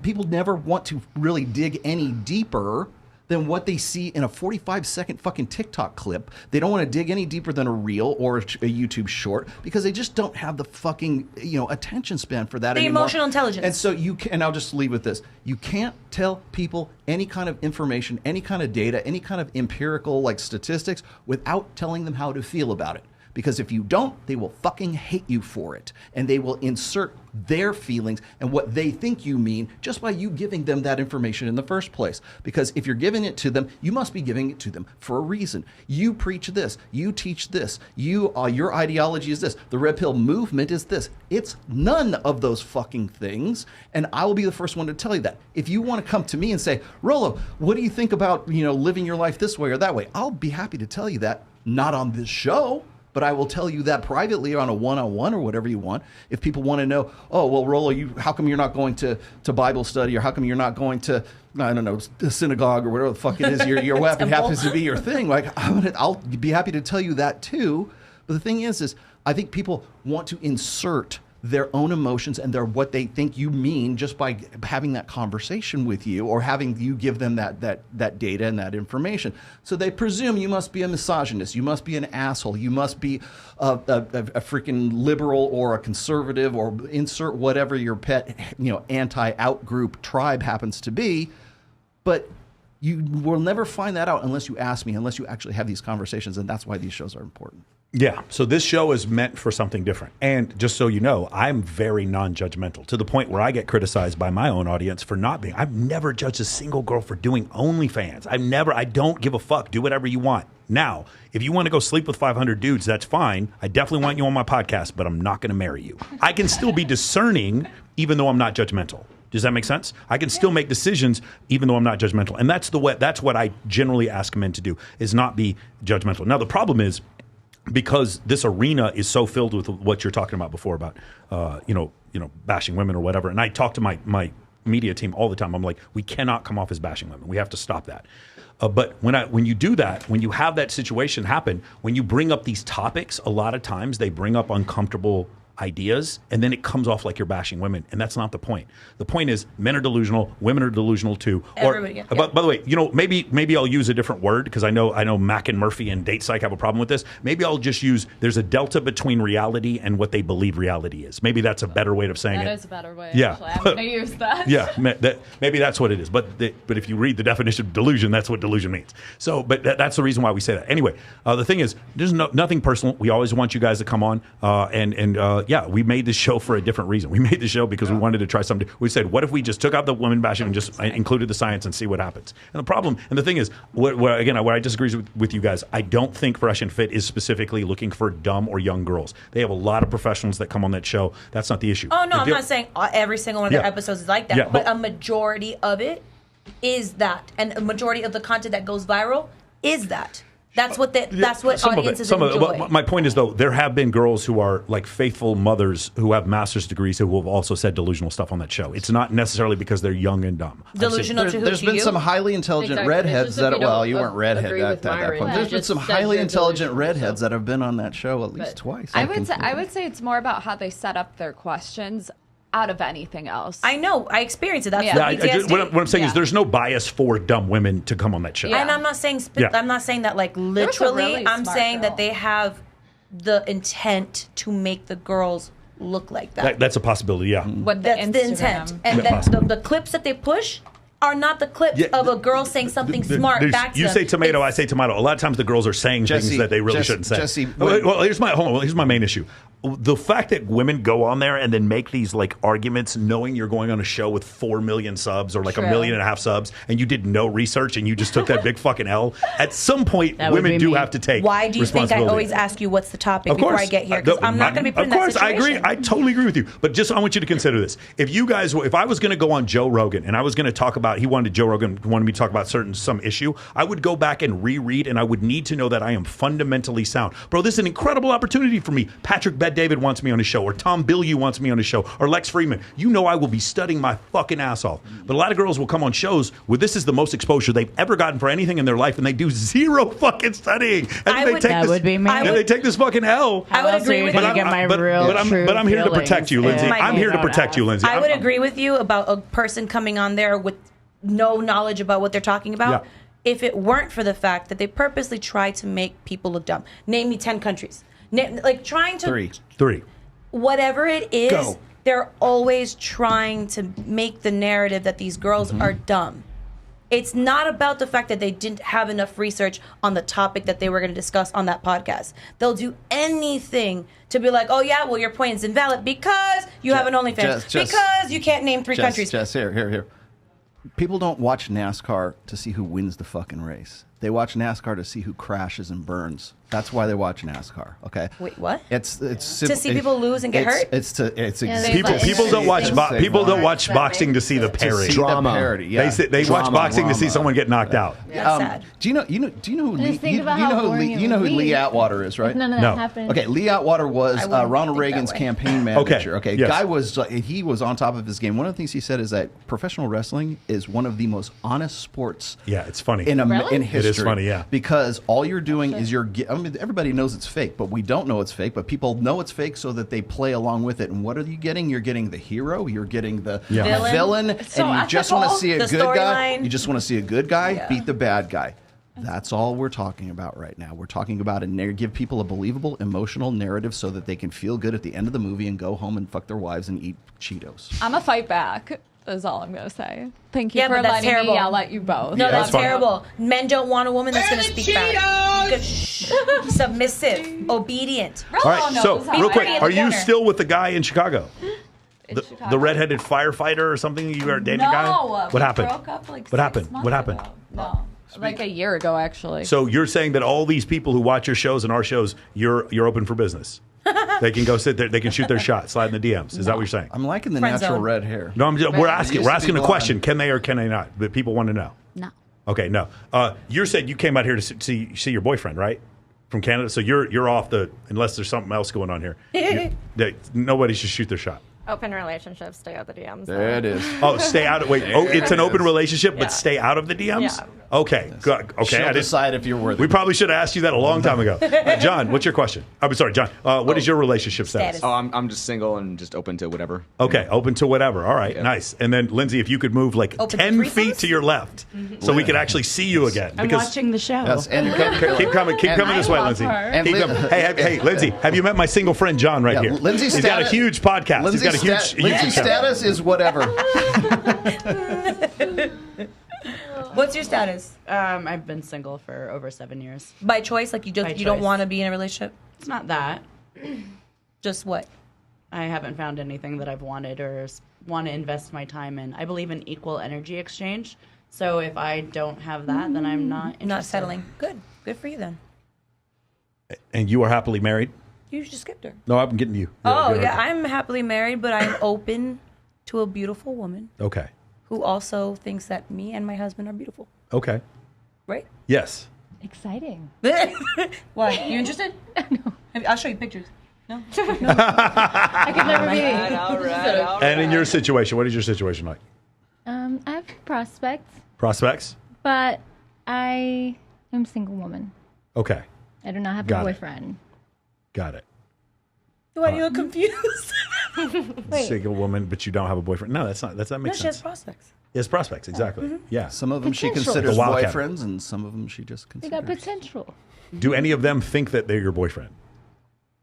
people never want to really dig any deeper than what they see in a 45-second fucking TikTok clip. They don't want to dig any deeper than a reel or a YouTube short because they just don't have the fucking attention span for that the anymore. Emotional intelligence. And so and I'll just leave with this. You can't tell people any kind of information, any kind of data, any kind of empirical like statistics without telling them how to feel about it. Because if you don't, they will fucking hate you for it. And they will insert their feelings and what they think you mean just by you giving them that information in the first place. Because if you're giving it to them, you must be giving it to them for a reason. You preach this, you teach this, your ideology is this, the red pill movement is this. It's none of those fucking things, and I will be the first one to tell you that. If you want to come to me and say, Rollo, what do you think about living your life this way or that way? I'll be happy to tell you that. Not on this show, but I will tell you that privately on a one-on-one or whatever you want. If people want to know, oh, well, Rollo, how come you're not going to Bible study, or how come you're not going to, I don't know, the synagogue or whatever the fuck it is, your weapon happens to be your thing. Like, I'll be happy to tell you that too. But the thing is I think people want to insert their own emotions and what they think you mean just by having that conversation with you or having you give them that data and that information. So they presume you must be a misogynist, you must be an asshole, you must be a freaking liberal or a conservative, or insert whatever your pet anti-out group tribe happens to be. But you will never find that out unless you ask me, unless you actually have these conversations, and that's why these shows are important. Yeah, so this show is meant for something different. And just so you know, I'm very non-judgmental, to the point where I get criticized by my own audience for not being. I've never judged a single girl for doing OnlyFans. I don't give a fuck. Do whatever you want. Now, if you want to go sleep with 500 dudes, that's fine. I definitely want you on my podcast, but I'm not going to marry you. I can still be discerning, even though I'm not judgmental. Does that make sense? I can still make decisions even though I'm not judgmental. And that's what I generally ask men to do, is not be judgmental. Now, the problem is, because this arena is so filled with what you're talking about before about, bashing women or whatever. And I talk to my media team all the time. I'm like, we cannot come off as bashing women. We have to stop that. But when you do that, when you have that situation happen, when you bring up these topics, a lot of times they bring up uncomfortable ideas, and then it comes off like you're bashing women, and that's not the point. The point is, men are delusional, women are delusional too. Everybody, yeah. By the way, maybe I'll use a different word, because I know Mac and Murphy and Date Psych have a problem with this. Maybe I'll just use, there's a delta between reality and what they believe reality is. Maybe that's a better way of saying it. That is a better way. Yeah, actually. I'm going to use that. Yeah, maybe that's what it is. But if you read the definition of delusion, that's what delusion means. So, but that's the reason why we say that. Anyway, the thing is, there's nothing personal. We always want you guys to come on, we made this show for a different reason. We made the show because we wanted to try something. We said, what if we just took out the women bashing and just included the science and see what happens? And the problem, and the thing is, where I disagree with you guys, I don't think Fresh and Fit is specifically looking for dumb or young girls. They have a lot of professionals that come on that show. That's not the issue. Oh, no, I'm not saying every single one of their episodes is like that, Yeah, but a majority of it is that. And a majority of the content that goes viral is that. That's what audiences enjoy. But my point is, though, there have been girls who are like faithful mothers who have master's degrees who have also said delusional stuff on that show. It's not necessarily because they're young and dumb. Delusional to who? There's been some highly intelligent redheads that, well, you weren't redhead at that point. There's been some highly intelligent redheads that have been on that show at least twice. I would say it's more about how they set up their questions out of anything else. I know. I experienced it. That's what I'm saying is there's no bias for dumb women to come on that show. And I'm not saying I'm not saying that like literally. Really I'm saying that they have the intent to make the girls look like that. That's a possibility, yeah. That's the intent. And the clips that they push are not the clips of a girl saying something smart back to them. You say tomato, I say tomato. A lot of times the girls are saying things that they really shouldn't say. Here's my main issue. The fact that women go on there and then make these like arguments knowing you're going on a show with 4 million subs or like 1.5 million subs, and you did no research and you just took that big fucking L, at some point women do have to take Why do you think I always ask you what's the topic before I get here? Because I'm not going to be put in that situation. Of course, I agree. I totally agree with you. But I want you to consider this. If I was going to go on Joe Rogan and I was going to talk about, Joe Rogan wanted me to talk about some issue, I would go back and reread, and I would need to know that I am fundamentally sound. Bro, this is an incredible opportunity for me. Patrick Bet-David wants me on his show, or Tom Bilyeu wants me on his show, or Lex Friedman. You know I will be studying my fucking ass off. But a lot of girls will come on shows where this is the most exposure they've ever gotten for anything in their life, and they do zero fucking studying. And they take this fucking L. I would agree with you. But I'm here to protect you, Lindsay. I'm here to protect you, Lindsay. I would agree with you about a person coming on there with no knowledge about what they're talking about. Yeah. If it weren't for the fact that they purposely try to make people look dumb. Name me 10 countries. Like trying to... Three. Whatever it is, they're always trying to make the narrative that these girls are dumb. It's not about the fact that they didn't have enough research on the topic that they were going to discuss on that podcast. They'll do anything to be like, oh, yeah, well, your point is invalid because you have an OnlyFans. Because you can't name 3 countries. Jess, here. People don't watch NASCAR to see who wins the fucking race. They watch NASCAR to see who crashes and burns. That's why they watch NASCAR. Okay. Wait, what? It's to see people lose and get hurt. People don't watch boxing to see the parody. Drama. Parody. Yeah. They watch boxing to see someone get knocked out. That's sad. Do you know who Lee Atwater is, right? None of that happened. Okay, Lee Atwater was Ronald Reagan's campaign manager. Okay, yes. Guy was he was on top of his game. One of the things he said is that professional wrestling is one of the most honest sports. Yeah, it's funny in history. It is funny, yeah. Because all you're doing is everybody knows it's fake, but we don't know it's fake. But people know it's fake, so that they play along with it. And what are you getting? You're getting the hero. You're getting the villain, so and you just want to see a the good guy. line. You just want to see a good guy beat the bad guy. That's all we're talking about right now. We're talking about give people a believable, emotional narrative so that they can feel good at the end of the movie and go home and fuck their wives and eat Cheetos. I'm a fight back. Is all I'm gonna say. Thank you Yeah, for but that's letting terrible. me yell at you both. No, that's terrible. Men don't want a woman that's going to speak back. Good. Submissive, obedient. All right, so real quick, are you still with the guy in Chicago? The redheaded firefighter or something? You were dating a guy? No. What happened? Broke up like What happened? What happened? No. Like a year ago, actually. So you're saying that all these people who watch your shows and our shows, you're open for business? They can go sit there. They can shoot their shot, slide in the DMs. Is that what you're saying? I'm liking the natural red hair. No, we're asking a question. Can they or can they not? But people want to know. No. Okay, no. You said you came out here to see your boyfriend, right? From Canada. So you're off unless there's something else going on here. Nobody should shoot their shot. Open relationships, stay out the DMs. There it is. Oh, stay out of it's an open relationship, but stay out of the DMs? Yeah. Okay. Good. Okay. She'll decide if you're worthy. We probably should have asked you that a long time ago. John, what's your question? I'm sorry, John. What is your relationship status? Oh, I'm just single and just open to whatever. Okay, open to whatever. All right, nice. And then, Lindsay, if you could move like 10 feet to your left so we could actually see you again. I'm watching the show. Yes, and keep coming this way, Lindsay. Hey, Lindsay, have you met my single friend John right here? He's got a huge podcast. He's got a huge Lindsay's status is whatever. What's your status? I've been single for over 7 years. By choice? Like you don't want to be in a relationship? It's not that. Just what? I haven't found anything that I've wanted or want to invest my time in. I believe in equal energy exchange. So if I don't have that, then I'm not interested. Not settling. Good for you then. And you are happily married? You just skipped her. No, I'm getting you. I'm happily married, but I'm open to a beautiful woman. Okay. Who also thinks that me and my husband are beautiful. Okay. Right? Yes. Exciting. Why? You interested? No. I'll show you pictures. No? I could never be. All right. And in your situation, what is your situation like? I have prospects, Prospects? but I am a single woman. Okay. I do not have Got a it. boyfriend. Got it. Why are you confused? Single woman, but you don't have a boyfriend. No, that makes No, she has sense. prospects. Yes, prospects, exactly. Yeah. Some of them she Potential. considers The wildcat. boyfriends, and some of them she just They considers. got potential. Do any of them think that they're your boyfriend?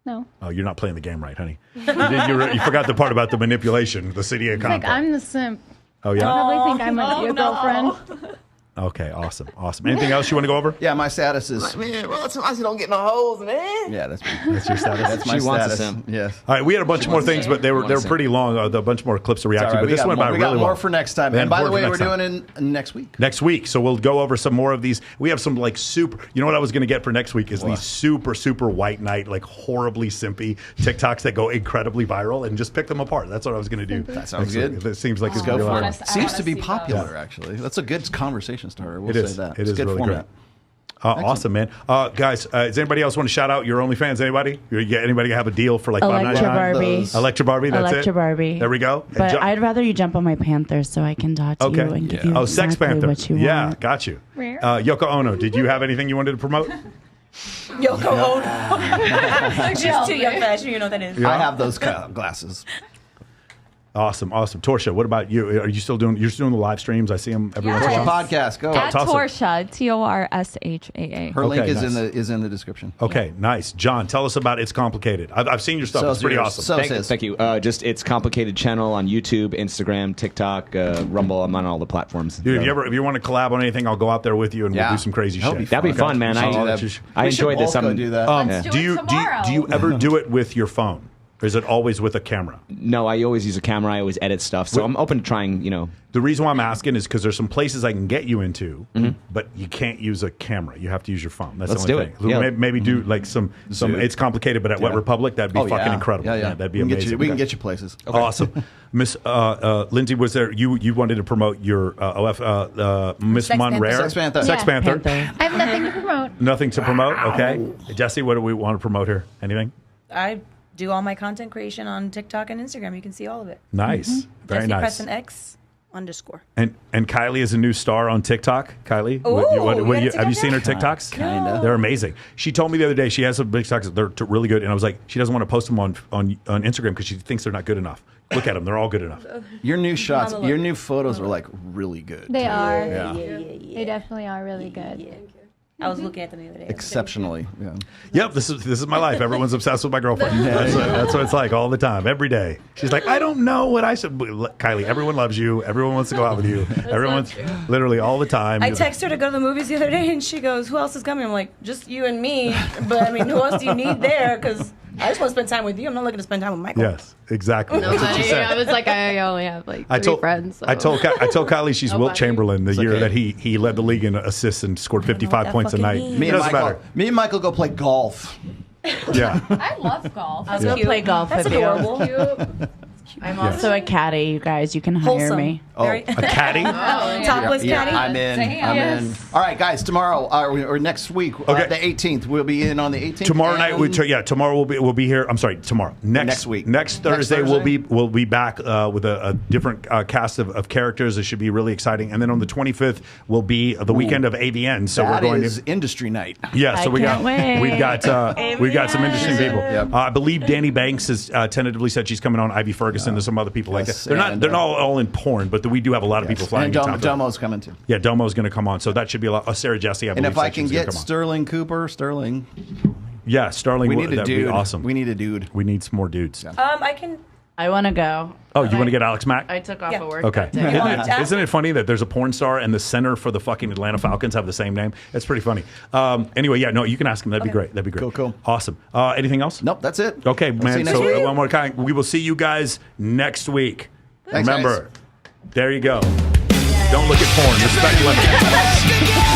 No. Oh, you're not playing the game right, honey. You forgot the part about the manipulation, the city of It's like Compton. I'm the simp. Oh, I yeah? probably think I'm your girlfriend. Okay, awesome. Anything else you want to go over? Yeah, my status is. Man, well, sometimes you don't get no hoes, man. Yeah, that's your status. That's my She wants status. a simp. Yes. All right, we had a bunch She more wants a things, simp. but they were pretty long. A bunch more clips to react to, All right, but this went by we really got more well. for next time. Man, And by the more way, for we're next doing it next week. Next week, so we'll go over some more of these. We have some like super. You know what I was going to get for next week is these super white knight, like horribly simpy TikToks that go incredibly viral, and just pick them apart. That's what I was going to do. That sounds next good. week. It seems like it's Go going for to it. Seems to be popular, actually. That's a good conversation starter. We'll It say is. that. It It's is good really format. great. Awesome, man. Guys, does anybody else want to shout out your OnlyFans? Anybody? Anybody have a deal for like Electra Barbie. Electra Barbie, that's Electra it? Barbie. There we go. And But I'd rather you jump on my Panthers so I can talk to you and give you Sex exactly Panther. what you Yeah, want. got you. Yoko Ono, did you have anything you wanted to promote? Yoko Ono. She's too young for that. You know what that is. I have those kind of glasses. Awesome. Torsia, what about you? Are you still doing? You're still doing the live streams? I see them every once in a while. Podcast, go. At Torsha, Torshaa. Her link is in the description. Okay, nice. John, tell us about It's Complicated. I've seen your stuff. So it's pretty awesome. Thank you. Just It's Complicated channel on YouTube, Instagram, TikTok, Rumble. I'm on all the platforms. Dude, if you want to collab on anything, I'll go out there with you and we'll do some crazy shit. That'd be fun, man. I enjoyed this. Do that. Do you ever do it with your phone? Or is it always with a camera? No, I always use a camera. I always edit stuff. So I'm open to trying, The reason why I'm asking is because there's some places I can get you into, but you can't use a camera. You have to use your phone. That's Let's the only do thing. it. Yeah. Maybe do like some It's Complicated, but at Wet Republic, that'd be fucking incredible. Yeah. That'd be we can amazing. we can get you places. Okay. Awesome. Miss Lindsay, was there, you wanted to promote your Miss Sex Mon Rare? Sex Panther. Sex Panther. I have nothing to promote. Nothing to promote? Okay. Jesse, what do we want to promote here? Anything? I do all my content creation on TikTok and Instagram. You can see all of it. Nice. Very Jesse nice. Preston X _. And Kylie is a new star on TikTok. Kylie, Ooh, have you seen her TikToks? Kinda. They're amazing. She told me the other day she has some big TikToks. They're really good, and I was like, she doesn't want to post them on Instagram because she thinks they're not good enough. Look at them; they're all good enough. Your new shots, your new photos are like really good. They are. Yeah. They definitely are really good. I was looking at them the other day. Exceptionally. Yeah. Yep, this is my life. Everyone's obsessed with my girlfriend. That's what it's like all the time, every day. She's like, I don't know what I should. Kylie, everyone loves you. Everyone wants to go out with you. Everyone's literally all the time. I texted her to go to the movies the other day, and she goes, "Who else is coming?" I'm like, "Just you and me." But I mean, who else do you need there? Because I just want to spend time with you. I'm not looking to spend time with Michael. Yes, exactly. That's what she said. I was like, I only have like three friends. So. I told Kylie she's Wilt Nobody. Chamberlain the year okay. that he led the league in assists and scored 55 points a night. Me and Michael go play golf. Yeah. I love golf. I'll go play golf That's with adorable. you. I'm also a caddy, you guys. You can hire Wholesome. me. A caddy? Topless caddy. I'm in. All right, guys. Tomorrow or next week, the 18th, we'll be in on the 18th. Tomorrow night, tomorrow we'll be here. I'm sorry, tomorrow. Next week. Next Thursday, we'll be back with a different cast of characters. It should be really exciting. And then on the 25th will be the weekend of AVN. So that we're going is industry night. Yeah, so we've got some interesting people. Yep. I believe Danny Banks has tentatively said she's coming on. Ivy Ferguson. There's some other people like that. They're not all in porn, but we do have a lot of people flying. And Domo's coming too. Yeah, Domo's going to come on, so that should be a lot. Sarah Jesse, I believe. And if I can get Sterling Sterling. Yeah, Sterling. We need a that'd dude. Be awesome. We need a dude. We need some more dudes. I want to go. Oh, you want to get Alex Mack? I took off of work. Okay. that day. Isn't it funny that there's a porn star and the center for the fucking Atlanta Falcons have the same name? It's pretty funny. Anyway, you can ask him. That'd be great. That'd be great. Cool. Awesome. Anything else? Nope, that's it. Okay, See you man. next week. One more time. We will see you guys next week. Thanks, Remember, guys. there you go. Don't look at porn. Respect women.